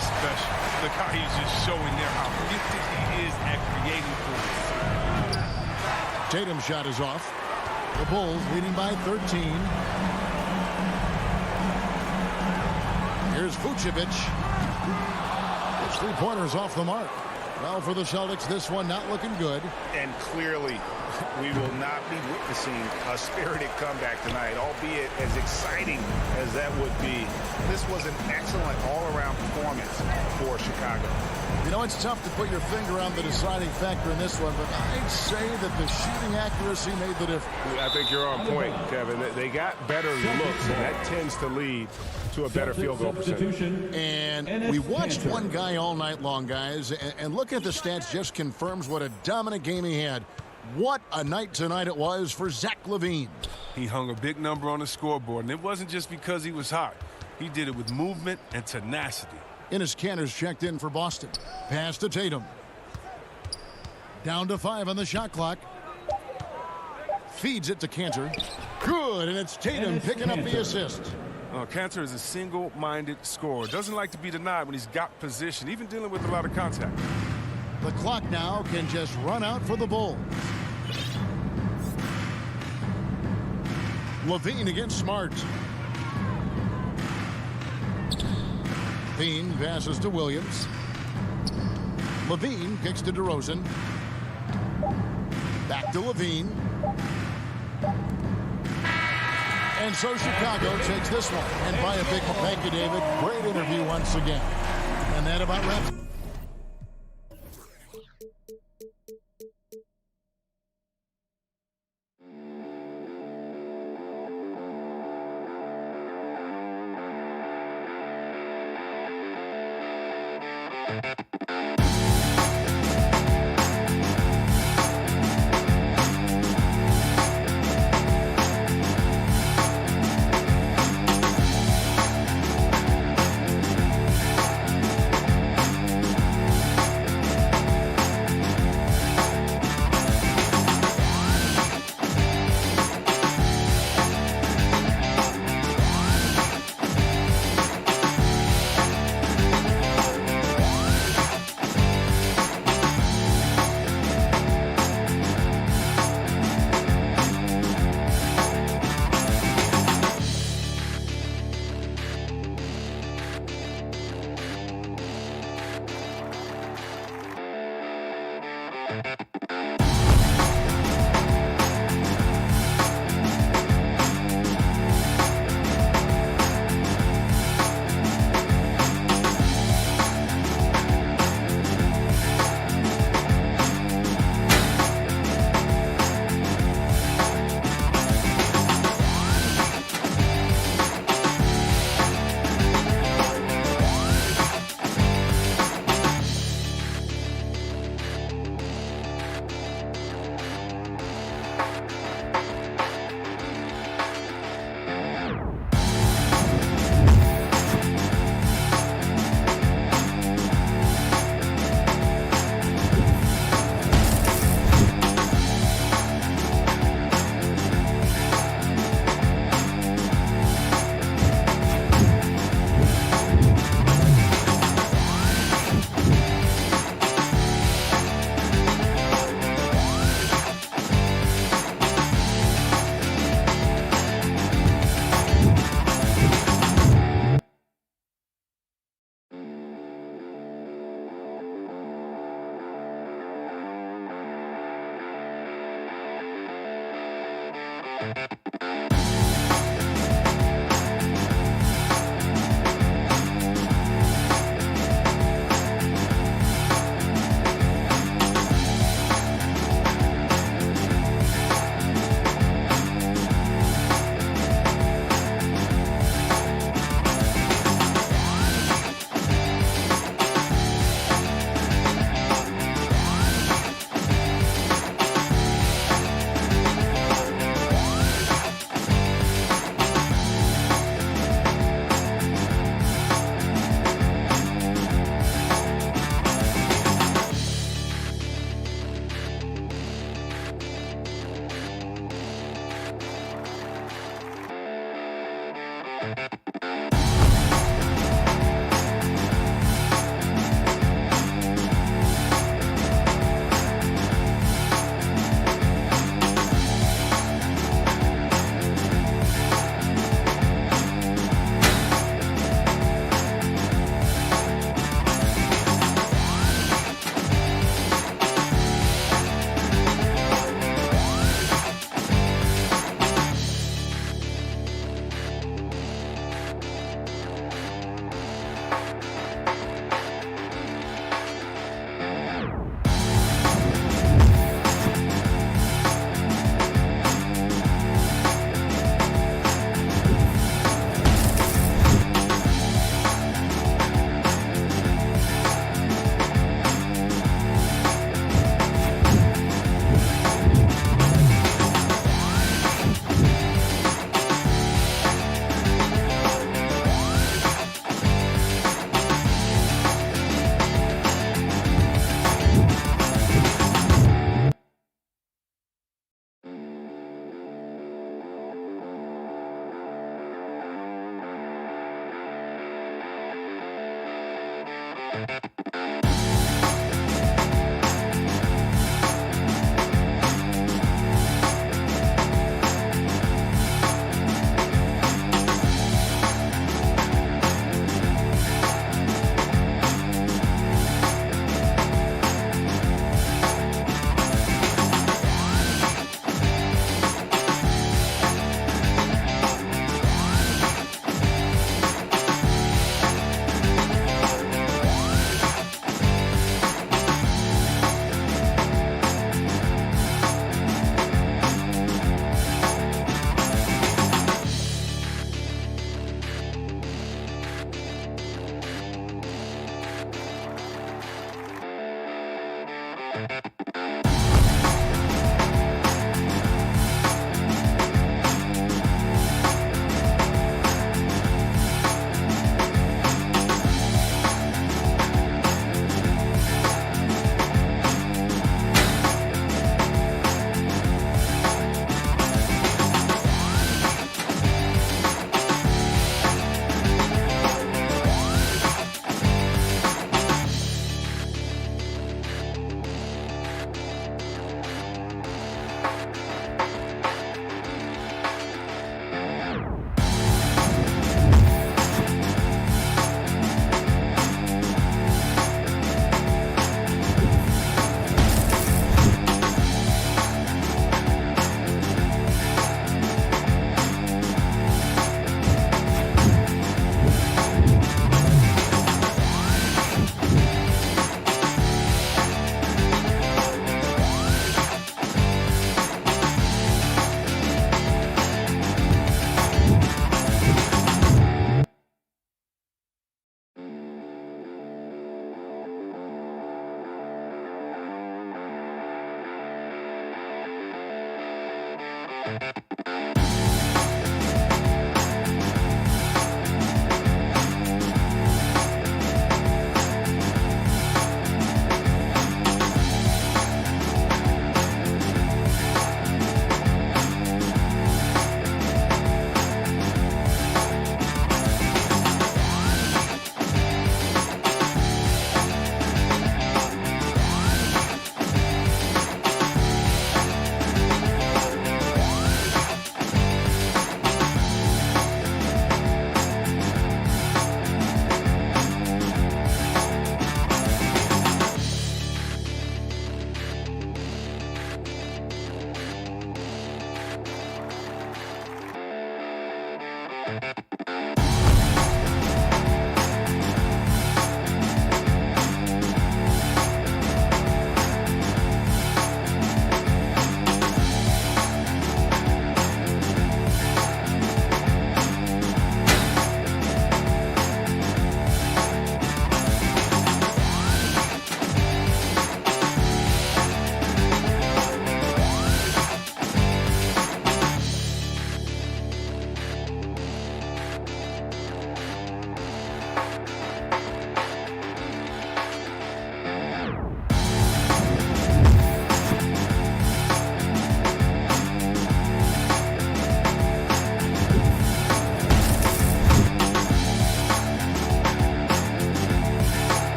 Speaker 4: is special. Look how he's just showing there how gifted he is at creating points.
Speaker 2: Tatum's shot is off. The Bulls leading by 13. Here's Vucevic. His three-pointer's off the mark. Well, for the Celtics, this one not looking good.
Speaker 6: And clearly, we will not be witnessing a spirited comeback tonight, albeit as exciting as that would be. This was an excellent all-around performance for Chicago.
Speaker 2: You know, it's tough to put your finger on the deciding factor in this one, but I'd say that the shooting accuracy made the difference.
Speaker 16: I think you're on point, Kevin. They got better looks, and that tends to lead to a better field goal percentage.
Speaker 2: And we watched one guy all night long, guys, and looking at the stats just confirms what a dominant game he had. What a night tonight it was for Zach LaVine.
Speaker 4: He hung a big number on the scoreboard, and it wasn't just because he was hot. He did it with movement and tenacity.
Speaker 2: Enes Kanter's checked in for Boston. Pass to Tatum. Down to 5 on the shot clock. Feeds it to Kanter. Good, and it's Tatum picking up the assist.
Speaker 4: Kanter is a single-minded scorer. Doesn't like to be denied when he's got position, even dealing with a lot of contact.
Speaker 2: The clock now can just run out for the Bulls. Levine against Smart. Levine passes to Williams. Levine kicks to DeRozan. Back to Levine. And so Chicago takes this one. And by a big thank you, David. Great interview once again. And that about wraps.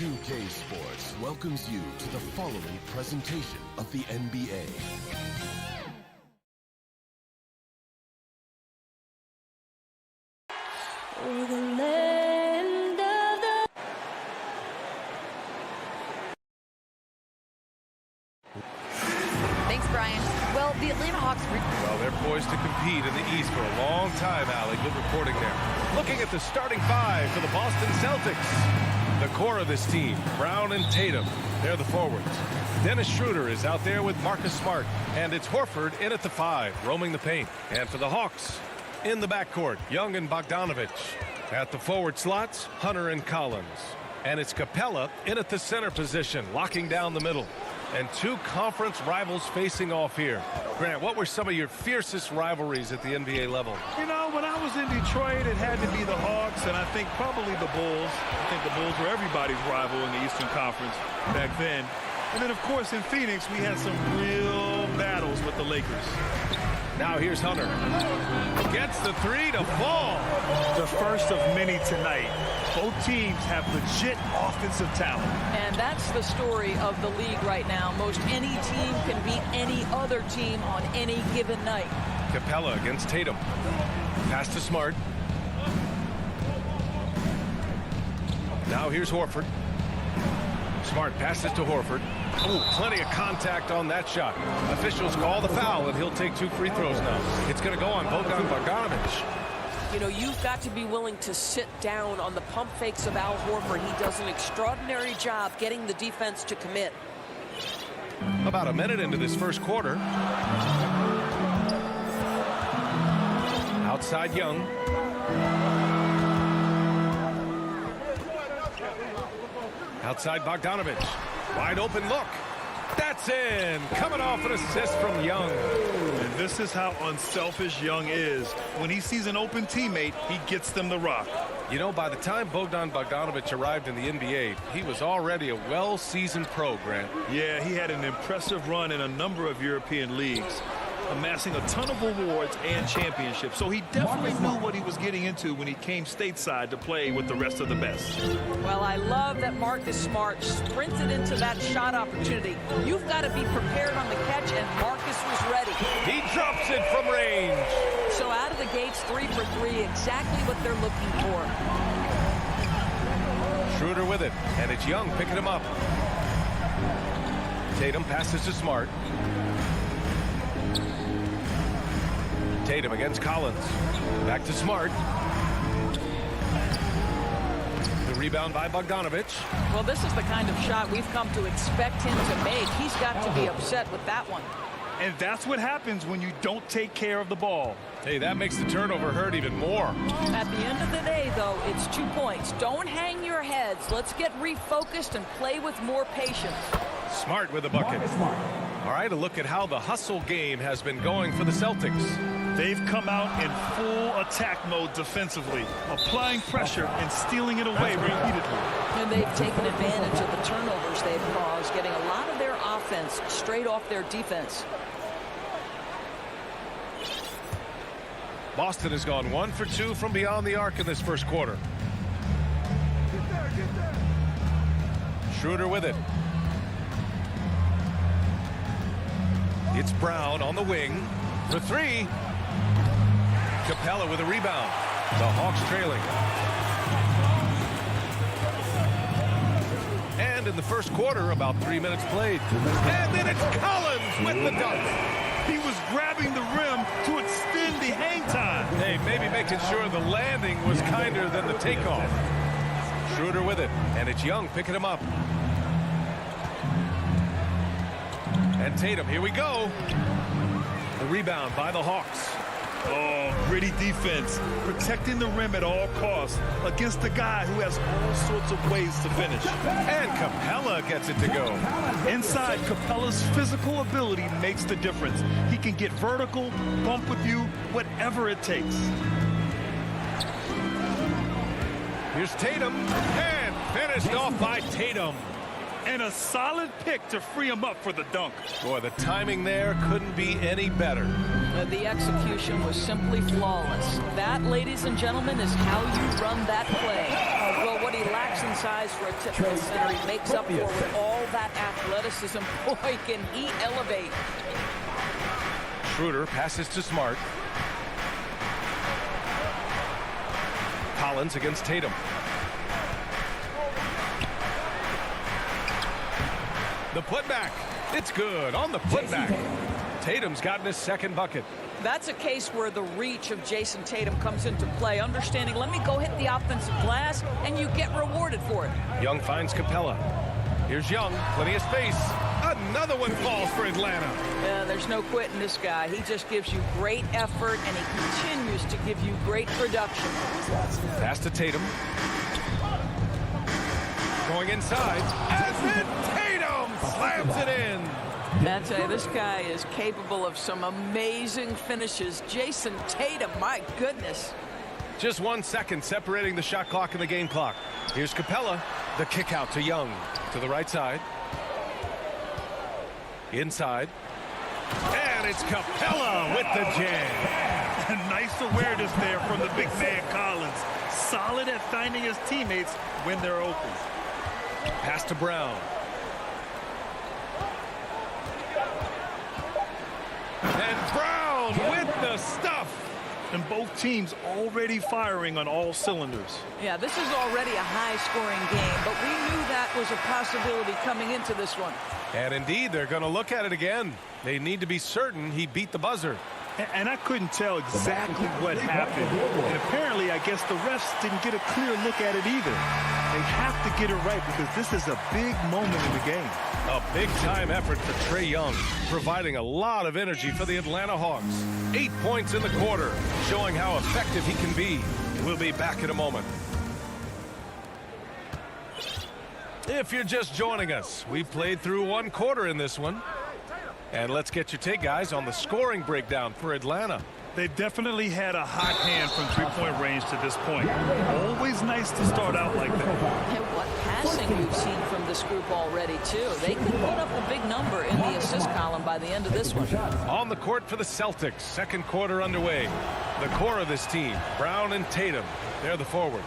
Speaker 1: 2K Sports welcomes you to the following presentation of the NBA.
Speaker 10: Thanks, Brian. Well, the Atlanta Hawks...
Speaker 9: Well, they're poised to compete in the East for a long time, Allie. Good reporting there. Looking at the starting five for the Boston Celtics. The core of this team, Brown and Tatum, they're the forwards. Dennis Schroeder is out there with Marcus Smart. And it's Horford in at the 5, roaming the paint. And for the Hawks, in the backcourt, Young and Bogdanovich. At the forward slots, Hunter and Collins. And it's Capella in at the center position, locking down the middle. And two conference rivals facing off here. Grant, what were some of your fiercest rivalries at the NBA level?
Speaker 12: You know, when I was in Detroit, it had to be the Hawks, and I think probably the Bulls. I think the Bulls were everybody's rival in the Eastern Conference back then. And then, of course, in Phoenix, we had some real battles with the Lakers.
Speaker 9: Now here's Hunter. Gets the three to fall.
Speaker 12: The first of many tonight. Both teams have legit offensive talent.
Speaker 11: And that's the story of the league right now. Most any team can beat any other team on any given night.
Speaker 9: Capella against Tatum. Pass to Smart. Now here's Horford. Smart passes to Horford. Ooh, plenty of contact on that shot. Officials call the foul, and he'll take 2 free throws now. It's going to go on Bogdan Bogdanovic.
Speaker 17: You know, you've got to be willing to sit down on the pump fakes of Al Horford. He does an extraordinary job getting the defense to commit.
Speaker 9: About a minute into this first quarter. Outside Young. Outside Bogdanovic. Wide open look. That's in. Coming off an assist from Young.
Speaker 12: And this is how unselfish Young is. When he sees an open teammate, he gets them the rock.
Speaker 9: You know, by the time Bogdan Bogdanovic arrived in the NBA, he was already a well-seasoned pro, Grant.
Speaker 12: Yeah, he had an impressive run in a number of European leagues, amassing a ton of awards and championships. So he definitely knew what he was getting into when he came stateside to play with the rest of the best.
Speaker 11: Well, I love that Marcus Smart sprinted into that shot opportunity. You've got to be prepared on the catch, and Marcus was ready.
Speaker 9: He drops it from range.
Speaker 11: So out of the gates, 3 for 3, exactly what they're looking for.
Speaker 9: Schroeder with it, and it's Young picking him up. Tatum passes to Smart. Tatum against Collins. Back to Smart. The rebound by Bogdanovic.
Speaker 11: Well, this is the kind of shot we've come to expect him to make. He's got to be upset with that one.
Speaker 12: And that's what happens when you don't take care of the ball.
Speaker 9: Hey, that makes the turnover hurt even more.
Speaker 11: At the end of the day, though, it's 2 points. Don't hang your heads. Let's get refocused and play with more patience.
Speaker 9: Smart with a bucket. All right, a look at how the hustle game has been going for the Celtics.
Speaker 12: They've come out in full attack mode defensively, applying pressure and stealing it away repeatedly.
Speaker 11: And they've taken advantage of the turnovers they've caused, getting a lot of their offense straight off their defense.
Speaker 9: Boston has gone 1 for 2 from beyond the arc in this first quarter. Schroeder with it. It's Brown on the wing for 3. Capella with a rebound. The Hawks trailing. And in the first quarter, about 3 minutes played. And then it's Collins with the dunk.
Speaker 12: He was grabbing the rim to extend the hang time.
Speaker 9: Hey, maybe making sure the landing was kinder than the takeoff. Schroeder with it, and it's Young picking him up. And Tatum, here we go. The rebound by the Hawks.
Speaker 12: Oh, gritty defense, protecting the rim at all costs against a guy who has all sorts of ways to finish.
Speaker 9: And Capella gets it to go.
Speaker 12: Inside, Capella's physical ability makes the difference. He can get vertical, bump with you, whatever it takes.
Speaker 9: Here's Tatum, and finished off by Tatum.
Speaker 12: And a solid pick to free him up for the dunk.
Speaker 9: Boy, the timing there couldn't be any better.
Speaker 11: The execution was simply flawless. That, ladies and gentlemen, is how you run that play. Well, what he lacks in size for a typical center, he makes up for with all that athleticism. Boy, can he elevate.
Speaker 9: Schroeder passes to Smart. Collins against Tatum. The putback. It's good on the putback. Tatum's gotten his second bucket.
Speaker 11: That's a case where the reach of Jason Tatum comes into play. Understanding, let me go hit the offensive glass, and you get rewarded for it.
Speaker 9: Young finds Capella. Here's Young. Plenty of space. Another one falls for Atlanta.
Speaker 11: There's no quitting this guy. He just gives you great effort, and he continues to give you great production.
Speaker 9: Pass to Tatum. Going inside. And then Tatum slams it in.
Speaker 11: I tell you, this guy is capable of some amazing finishes. Jason Tatum, my goodness.
Speaker 9: Just 1 second separating the shot clock and the game clock. Here's Capella. The kick out to Young. To the right side. Inside. And it's Capella with the jam.
Speaker 12: Nice awareness there from the big man Collins. Solid at finding his teammates when they're open.
Speaker 9: Pass to Brown. And Brown with the stuff.
Speaker 12: And both teams already firing on all cylinders.
Speaker 11: Yeah, this is already a high-scoring game, but we knew that was a possibility coming into this one.
Speaker 9: And indeed, they're going to look at it again. They need to be certain he beat the buzzer.
Speaker 12: And I couldn't tell exactly what happened. And apparently, I guess the refs didn't get a clear look at it either. They have to get it right because this is a big moment in the game.
Speaker 9: A big-time effort for Trae Young, providing a lot of energy for the Atlanta Hawks. 8 points in the quarter, showing how effective he can be. We'll be back in a moment. If you're just joining us, we've played through 1 quarter in this one. And let's get your take, guys, on the scoring breakdown for Atlanta.
Speaker 12: They've definitely had a hot hand from three-point range to this point. Always nice to start out like that.
Speaker 11: And what passing we've seen from this group already, too. They could put up a big number in the assist column by the end of this one.
Speaker 9: On the court for the Celtics, second quarter underway. The core of this team, Brown and Tatum, they're the forwards.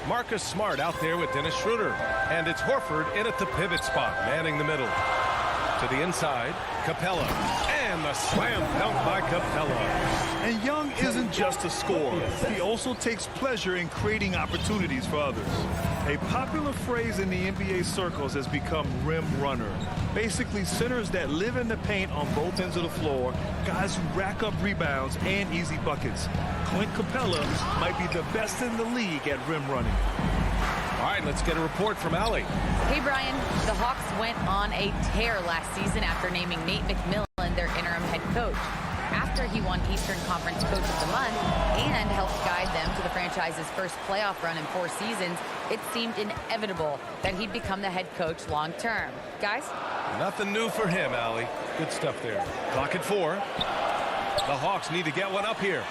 Speaker 9: Marcus Smart out there with Dennis Schroeder. And it's Horford in at the pivot spot, manning the middle. To the inside, Capella. And the slam dunk by Capella.
Speaker 12: And Young isn't just a scorer. He also takes pleasure in creating opportunities for others. A popular phrase in the NBA circles has become rim runner. Basically, centers that live in the paint on both ends of the floor, guys who rack up rebounds and easy buckets. Clint Capella might be the best in the league at rim running.
Speaker 9: All right, let's get a report from Allie.
Speaker 10: Hey, Brian. The Hawks went on a tear last season after naming Nate McMillan their interim head coach. After he won Eastern Conference Coach of the Month and helped guide them to the franchise's first playoff run in 4 seasons, it seemed inevitable that he'd become the head coach long term. Guys?
Speaker 9: Nothing new for him, Allie. Good stuff there. Clock at 4. The Hawks need to get one up here.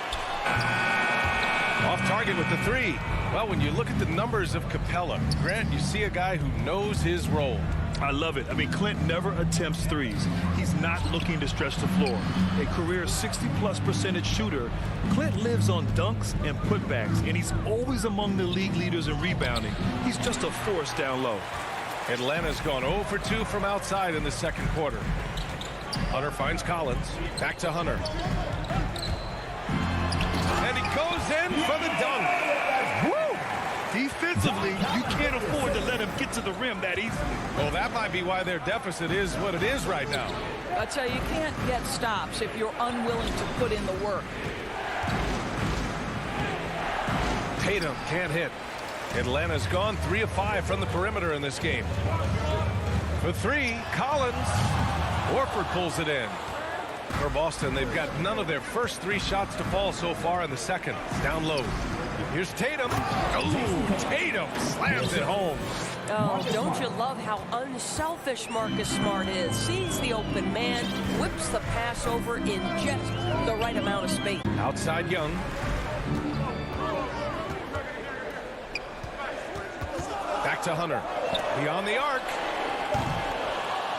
Speaker 9: Off target with the 3. Well, when you look at the numbers of Capella, Grant, you see a guy who knows his role.
Speaker 12: I love it. I mean, Clint never attempts threes. He's not looking to stretch the floor. A career 60+% shooter, Clint lives on dunks and putbacks, and he's always among the league leaders in rebounding. He's just a force down low.
Speaker 9: Atlanta's gone 0 for 2 from outside in the second quarter. Hunter finds Collins. Back to Hunter. And he goes in for the dunk.
Speaker 12: Woo! Defensively, you can't afford to let him get to the rim that easily.
Speaker 9: Well, that might be why their deficit is what it is right now.
Speaker 11: I tell you, you can't get stops if you're unwilling to put in the work.
Speaker 9: Tatum can't hit. Atlanta's gone 3 of 5 from the perimeter in this game. For 3, Collins. Horford pulls it in. For Boston, they've got none of their first 3 shots to fall so far in the second. Down low. Here's Tatum. Oh, Tatum slams it home.
Speaker 17: Oh, don't you love how unselfish Marcus Smart is? Sees the open man, whips the pass over in just the right amount of space.
Speaker 9: Outside Young. Back to Hunter. Beyond the arc.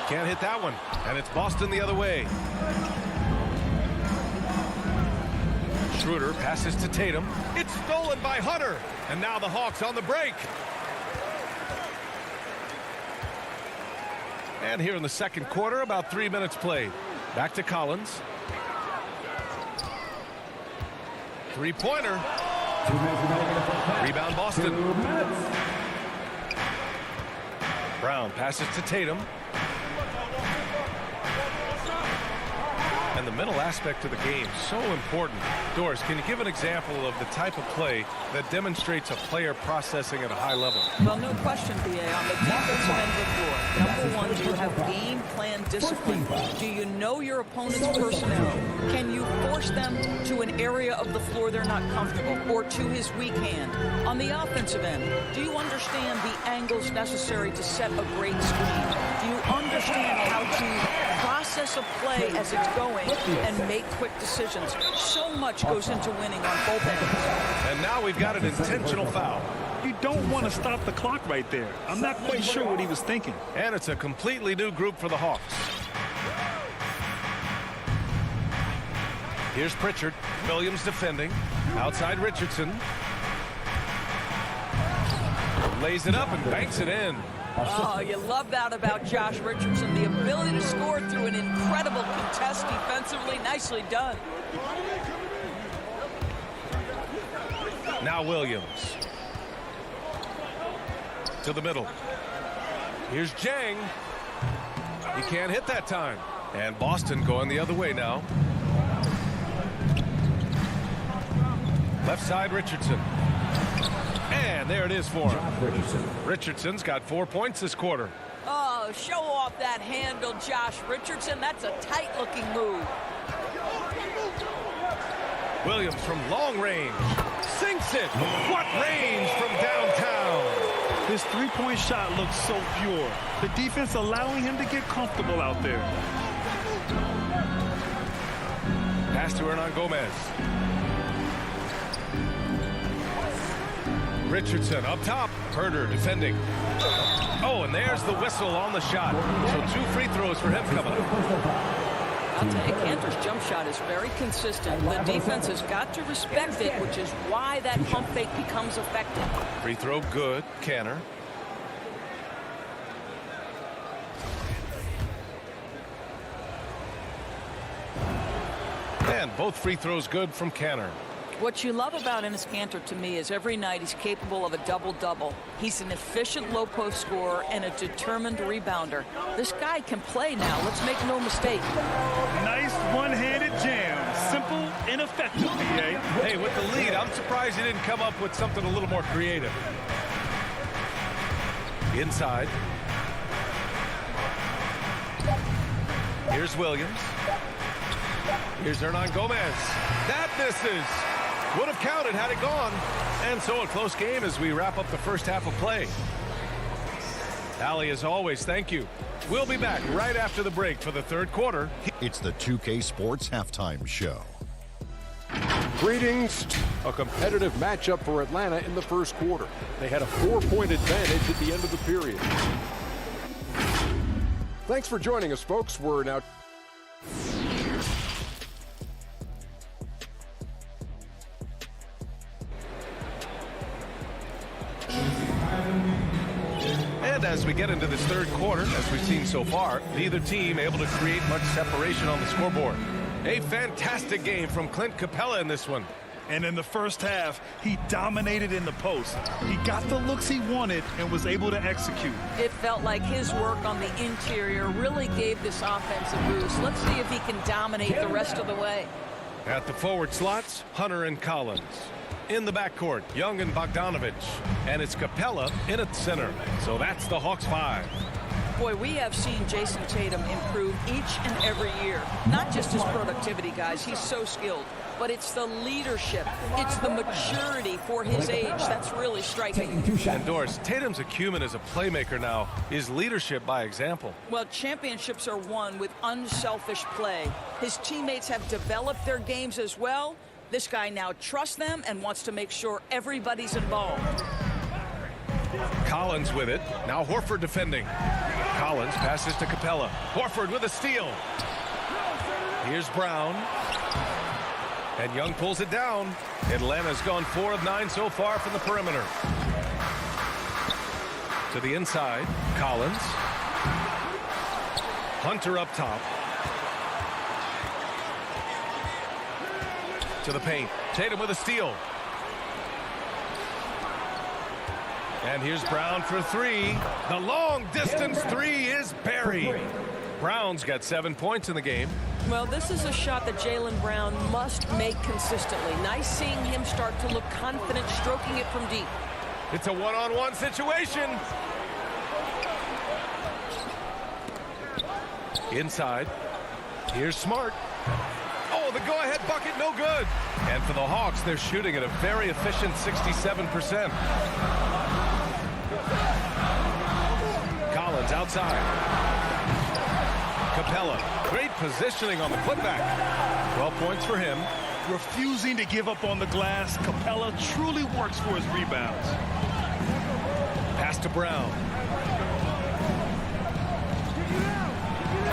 Speaker 9: Can't hit that one. And it's Boston the other way. Schroeder passes to Tatum. It's stolen by Hunter. And now the Hawks on the break. And here in the second quarter, about 3 minutes played. Back to Collins. 3-pointer. Rebound Boston. Brown passes to Tatum. And the mental aspect of the game, so important. Doris, can you give an example of the type of play that demonstrates a player processing at a high level?
Speaker 11: Well, no question, B.A. On the defensive end of the floor, number one, do you have game plan discipline? Do you know your opponent's personnel? Can you force them to an area of the floor they're not comfortable or to his weak hand? On the offensive end, do you understand the angles necessary to set a great screen? Do you understand how to process a play as it's going and make quick decisions. So much goes into winning on both ends.
Speaker 9: And now we've got an intentional foul.
Speaker 12: You don't want to stop the clock right there. I'm not quite sure what he was thinking.
Speaker 9: And it's a completely new group for the Hawks. Here's Pritchard. Williams defending. Outside Richardson. Lays it up and banks it in.
Speaker 11: Oh, you love that about Josh Richardson. The ability to score through an incredible contest defensively. Nicely done.
Speaker 9: Now Williams. To the middle. Here's Jang. He can't hit that time. And Boston going the other way now. Left side Richardson. And there it is for him. Richardson's got 4 points this quarter.
Speaker 11: Oh, show off that handle, Josh Richardson. That's a tight-looking move.
Speaker 9: Williams from long range. Sinks it. What range from downtown.
Speaker 12: His three-point shot looks so pure. The defense allowing him to get comfortable out there.
Speaker 9: Pass to Hernan Gomez. Richardson up top. Herder defending. Oh, and there's the whistle on the shot. So 2 free throws for him coming up.
Speaker 11: I'll tell you, Cantor's jump shot is very consistent. The defense has got to respect it, which is why that pump fake becomes effective.
Speaker 9: Free throw good. Cantor. And both free throws good from Cantor.
Speaker 11: What you love about Enes Kanter to me is every night he's capable of a double-double. He's an efficient low-post scorer and a determined rebounder. This guy can play now. Let's make no mistake.
Speaker 12: Nice one-handed jam. Simple and effective, BA.
Speaker 9: Hey, with the lead, I'm surprised he didn't come up with something a little more creative. Inside. Here's Williams. Here's Hernan Gomez. That misses. Would have counted had it gone. And so a close game as we wrap up the first half of play. Allie, as always, thank you. We'll be back right after the break for the third quarter.
Speaker 7: It's the 2K Sports Halftime Show.
Speaker 8: Greetings. A competitive matchup for Atlanta in the first quarter. They had a 4-point advantage at the end of the period. Thanks for joining us, folks. We're now...
Speaker 9: And as we get into this third quarter, as we've seen so far, neither team able to create much separation on the scoreboard. A fantastic game from Clint Capella in this one.
Speaker 12: And in the first half, he dominated in the post. He got the looks he wanted and was able to execute.
Speaker 11: It felt like his work on the interior really gave this offense a boost. Let's see if he can dominate the rest of the way.
Speaker 9: At the forward slots, Hunter and Collins. In the backcourt, Young and Bogdanovich. And it's Capella in at center. So that's the Hawks 5.
Speaker 11: Boy, we have seen Jason Tatum improve each and every year. Not just his productivity, guys. He's so skilled. But it's the leadership. It's the maturity for his age. That's really striking.
Speaker 9: And Doris, Tatum's acumen as a playmaker now is leadership by example.
Speaker 11: Well, championships are won with unselfish play. His teammates have developed their games as well. This guy now trusts them and wants to make sure everybody's involved.
Speaker 9: Collins with it. Now Horford defending. Collins passes to Capella. Horford with a steal. Here's Brown. And Young pulls it down. Atlanta's gone 4 of 9 so far from the perimeter. To the inside. Collins. Hunter up top. To the paint. Tatum with a steal. And here's Brown for 3. The long distance 3 is buried. Brown's got 7 points in the game.
Speaker 17: Well, this is a shot that Jaylen Brown must make consistently. Nice seeing him start to look confident, stroking it from deep.
Speaker 9: It's a one-on-one situation. Inside. Here's Smart. Oh, the go-ahead bucket, no good. And for the Hawks, they're shooting at a very efficient 67%. Collins outside. Capella. Great positioning on the putback. 12 points for him.
Speaker 12: Refusing to give up on the glass, Capella truly works for his rebounds.
Speaker 9: Pass to Brown.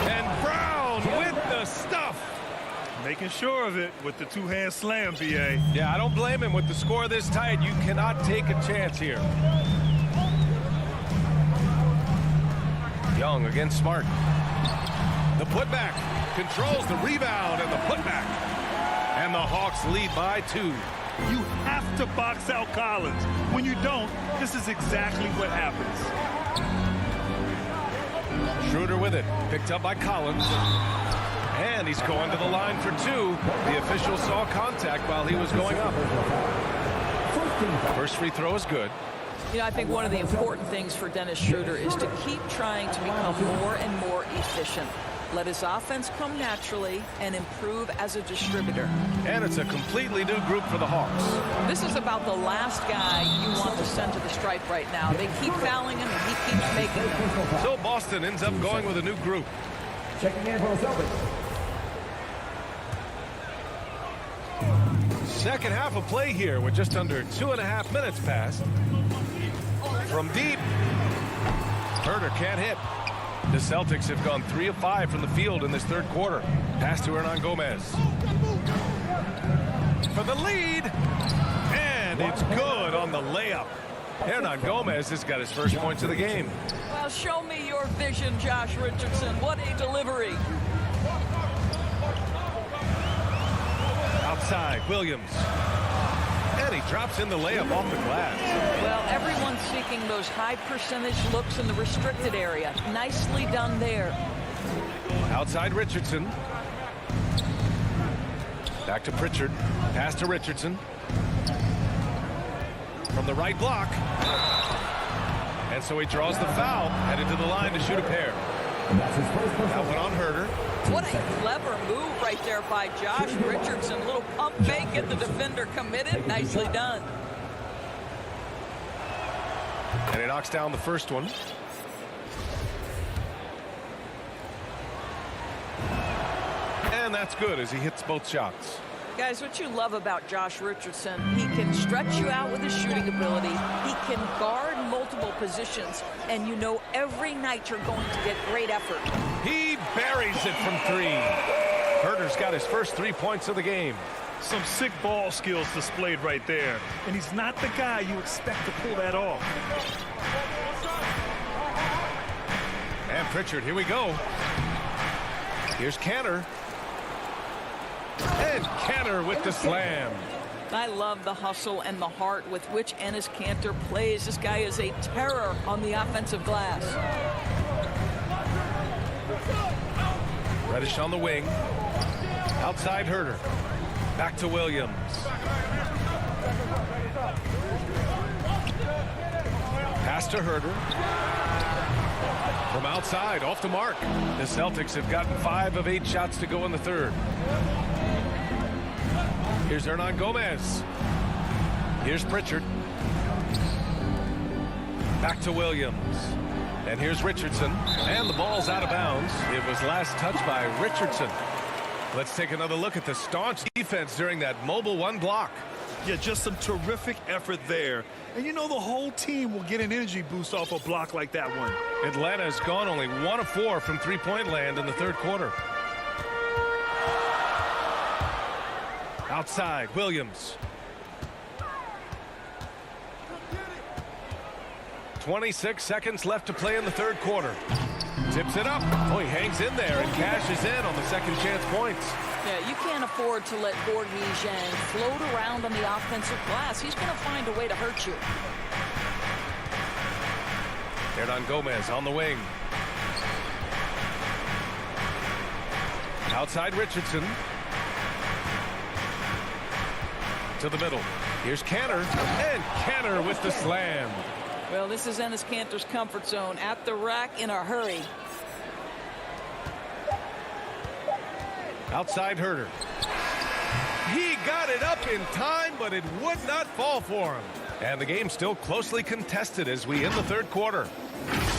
Speaker 9: And Brown with the stuff.
Speaker 12: Making sure of it with the two-hand slam, BA.
Speaker 9: Yeah, I don't blame him. With the score this tight, you cannot take a chance here. Young against Smart. The putback controls the rebound and the putback. And the Hawks lead by 2.
Speaker 12: You have to box out Collins. When you don't, this is exactly what happens.
Speaker 9: Schroeder with it. Picked up by Collins. And he's going to the line for 2. The official saw contact while he was going up. First free throw is good.
Speaker 11: You know, I think one of the important things for Dennis Schroeder is to keep trying to become more and more efficient. Let his offense come naturally and improve as a distributor.
Speaker 9: And it's a completely new group for the Hawks.
Speaker 11: This is about the last guy you want to send to the stripe right now. They keep fouling him and he keeps making them.
Speaker 9: So Boston ends up going with a new group.
Speaker 5: Checking in for the Celtics.
Speaker 9: Second half of play here with just under 2.5 minutes passed. From deep, Herter can't hit. The Celtics have gone 3 of 5 from the field in this third quarter. Pass to Hernan Gomez. For the lead. And it's good on the layup. Hernan Gomez has got his first points of the game.
Speaker 11: Well, show me your vision, Josh Richardson. What a delivery.
Speaker 9: Outside, Williams. And he drops in the layup off the glass.
Speaker 11: Well, everyone's seeking those high percentage looks in the restricted area. Nicely done there.
Speaker 9: Outside Richardson. Back to Pritchard. Pass to Richardson. From the right block. And so he draws the foul. Headed to the line to shoot a pair. That went on Herter.
Speaker 11: What a clever move right there by Josh Richardson. Little pump fake, get the defender committed. Nicely done.
Speaker 9: And he knocks down the first one. And that's good as he hits both shots.
Speaker 11: Guys, what you love about Josh Richardson, he can stretch you out with his shooting ability. He can guard multiple positions. And you know every night you're going to get great effort.
Speaker 9: He buries it from 3. Herter's got his first 3 points of the game.
Speaker 12: Some sick ball skills displayed right there. And he's not the guy you expect to pull that off.
Speaker 9: And Pritchard, here we go. Here's Canner. And Canner with the slam.
Speaker 11: I love the hustle and the heart with which Enes Kanter plays. This guy is a terror on the offensive glass.
Speaker 9: Reddish on the wing. Outside Herter. Back to Williams. Pass to Herter. From outside, off the mark. The Celtics have gotten 5 of 8 shots to go in the third. Here's Hernan Gomez. Here's Pritchard. Back to Williams. And here's Richardson. And the ball's out of bounds. It was last touched by Richardson. Let's take another look at the staunch defense during that mobile 1 block.
Speaker 12: Yeah, just some terrific effort there. And you know the whole team will get an energy boost off a block like that one.
Speaker 9: Atlanta has gone only 1 of 4 from three-point land in the third quarter. Outside, Williams. 26 seconds left to play in the third quarter. Tips it up. Oh, he hangs in there and cashes in on the second chance points.
Speaker 11: Yeah, you can't afford to let Gorgui Dieng float around on the offensive glass. He's going to find a way to hurt you.
Speaker 9: Hernan Gomez on the wing. Outside Richardson. To the middle. Here's Canner. And Canner with the slam.
Speaker 11: Well, this is Enes Kanter's comfort zone. At the rack in a hurry.
Speaker 9: Outside Herter. He got it up in time, but it would not fall for him. And the game's still closely contested as we end the third quarter.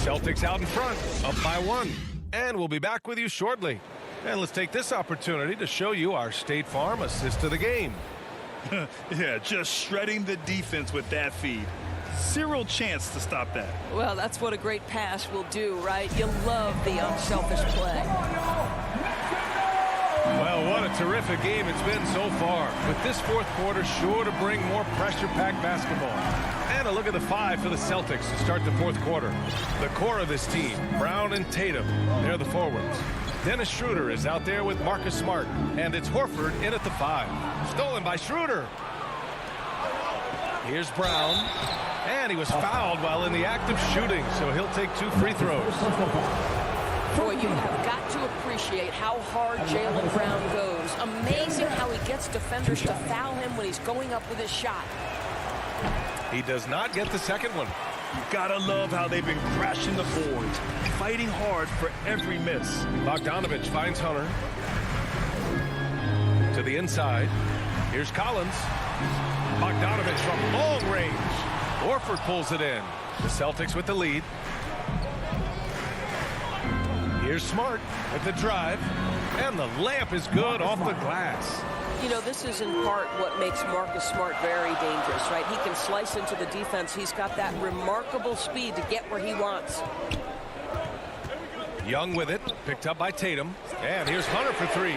Speaker 9: Celtics out in front, up by 1. And we'll be back with you shortly. And let's take this opportunity to show you our State Farm assist of the game.
Speaker 12: Yeah, just shredding the defense with that feed. Zero chance to stop that.
Speaker 17: Well, that's what a great pass will do, right? You love the unselfish play.
Speaker 9: Well, what a terrific game it's been so far. With this fourth quarter sure to bring more pressure-packed basketball. And a look at the 5 for the Celtics to start the fourth quarter. The core of this team, Brown and Tatum, they're the forwards. Dennis Schroeder is out there with Marcus Smart. And it's Horford in at the 5. Stolen by Schroeder. Here's Brown. And he was fouled while in the act of shooting, so he'll take 2 free throws.
Speaker 17: Boy, you have got to appreciate how hard Jaylen Brown goes. Amazing how he gets defenders to foul him when he's going up with his shot.
Speaker 9: He does not get the second one.
Speaker 12: You gotta love how they've been crashing the boards, fighting hard for every miss.
Speaker 9: Bogdanovich finds Hunter. To the inside. Here's Collins. Bogdanovich from long range. Horford pulls it in. The Celtics with the lead. Here's Smart with the drive. And the layup is good off the glass.
Speaker 17: You know, this is in part what makes Marcus Smart very dangerous, right? He can slice into the defense. He's got that remarkable speed to get where he wants.
Speaker 9: Young with it. Picked up by Tatum. And here's Hunter for 3.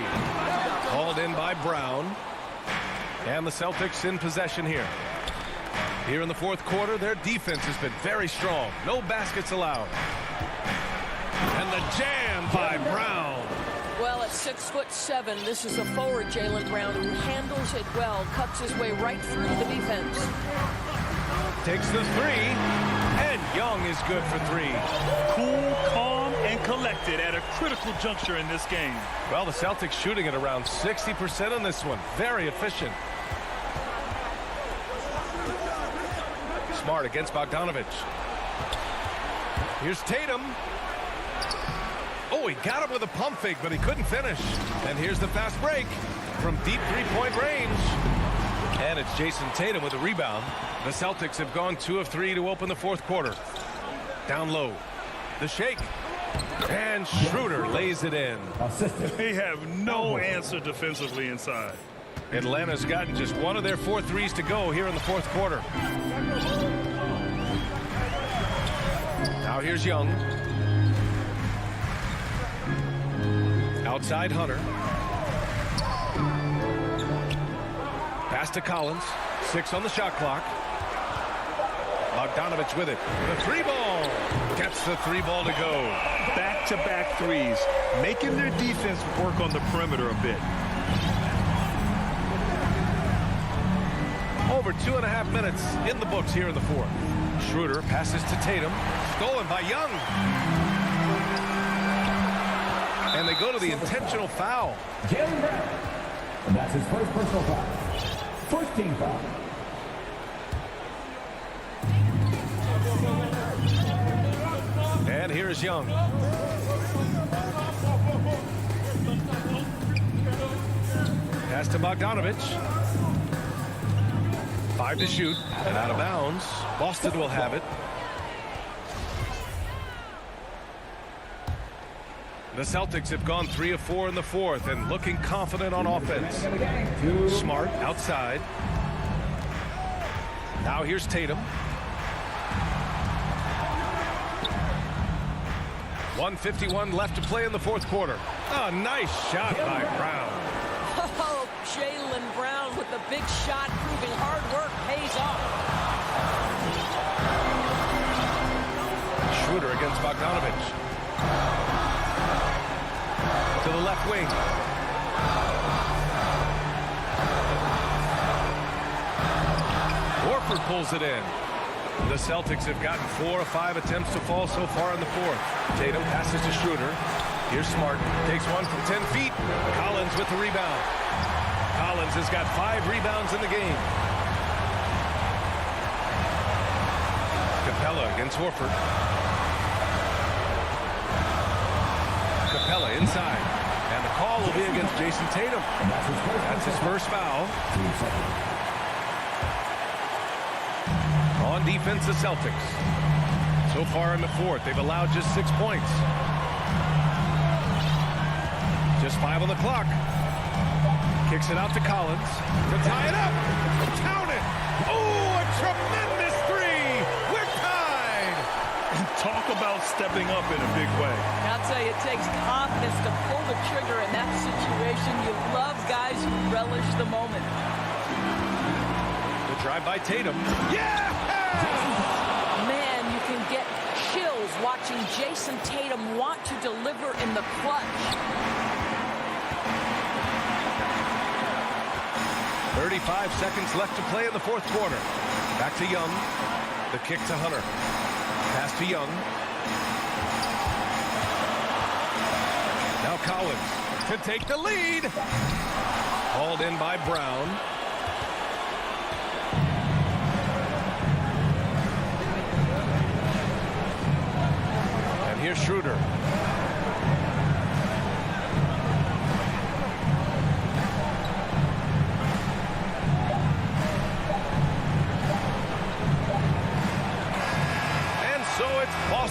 Speaker 9: Called in by Brown. And the Celtics in possession here. Here in the fourth quarter, their defense has been very strong. No baskets allowed. And the jam by Brown.
Speaker 17: Well, at 6'7", this is a forward Jaylen Brown who handles it well, cuts his way right through the defense.
Speaker 9: Takes the 3, and Young is good for 3.
Speaker 12: Cool, calm, and collected at a critical juncture in this game.
Speaker 9: Well, the Celtics shooting at around 60% on this one. Very efficient. Smart against Bogdanovich. Here's Tatum. Oh, he got him with a pump fake, but he couldn't finish. And here's the fast break from deep three-point range. And it's Jason Tatum with a rebound. The Celtics have gone 2 of 3 to open the fourth quarter. Down low. The shake. And Schroeder lays it in.
Speaker 12: They have no answer defensively inside.
Speaker 9: Atlanta's gotten just 1 of their 4 threes to go here in the fourth quarter. Now here's Young. Outside Hunter. Pass to Collins. 6 on the shot clock. Bogdanovich with it. The 3-ball. Gets the 3-ball to go.
Speaker 12: Back-to-back threes. Making their defense work on the perimeter a bit.
Speaker 9: Over 2.5 minutes in the books here in the fourth. Schroeder passes to Tatum. Stolen by Young. And they go to the intentional foul.
Speaker 5: Jaylen Brown. And that's his first personal foul. First team foul.
Speaker 9: And here's Young. Pass to Bogdanovich. 5 to shoot. And out of bounds. Boston will have it. The Celtics have gone 3 of 4 in the fourth and looking confident on offense. Smart outside. Now here's Tatum. 1:51 left to play in the fourth quarter. A nice shot by Brown.
Speaker 17: Oh, Jaylen Brown with the big shot, proving hard work pays off.
Speaker 9: Schroeder against Bogdanovich. To the left wing. Horford pulls it in. The Celtics have gotten 4 of 5 attempts to fall so far in the fourth. Tatum passes to Schroeder. Here's Smart. Takes one from 10 feet. Collins with the rebound. Collins has got 5 rebounds in the game. Capella against Horford. Capella inside. And the call will be against Jason Tatum. That's his first foul. On defense, the Celtics. So far in the fourth, they've allowed just 6 points. 5 on the clock. Kicks it out to Collins to tie it up. Count it. Oh, a tremendous three. We're tied.
Speaker 12: And talk about stepping up in a big way.
Speaker 11: I'll tell you, it takes confidence to pull the trigger in that situation. You love guys who relish the moment.
Speaker 9: The drive by Tatum. Yeah!
Speaker 17: Man, you can get chills watching Jason Tatum want to deliver in the clutch.
Speaker 9: 35 seconds left to play in the fourth quarter. Back to Young. The kick to Hunter. Pass to Young. Now Collins to take the lead. Hauled in by Brown. And here's Schroeder.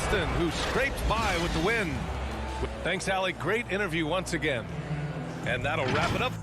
Speaker 9: Boston, who scraped by with the win. Thanks, Allie. Great interview once again. And that'll wrap it up.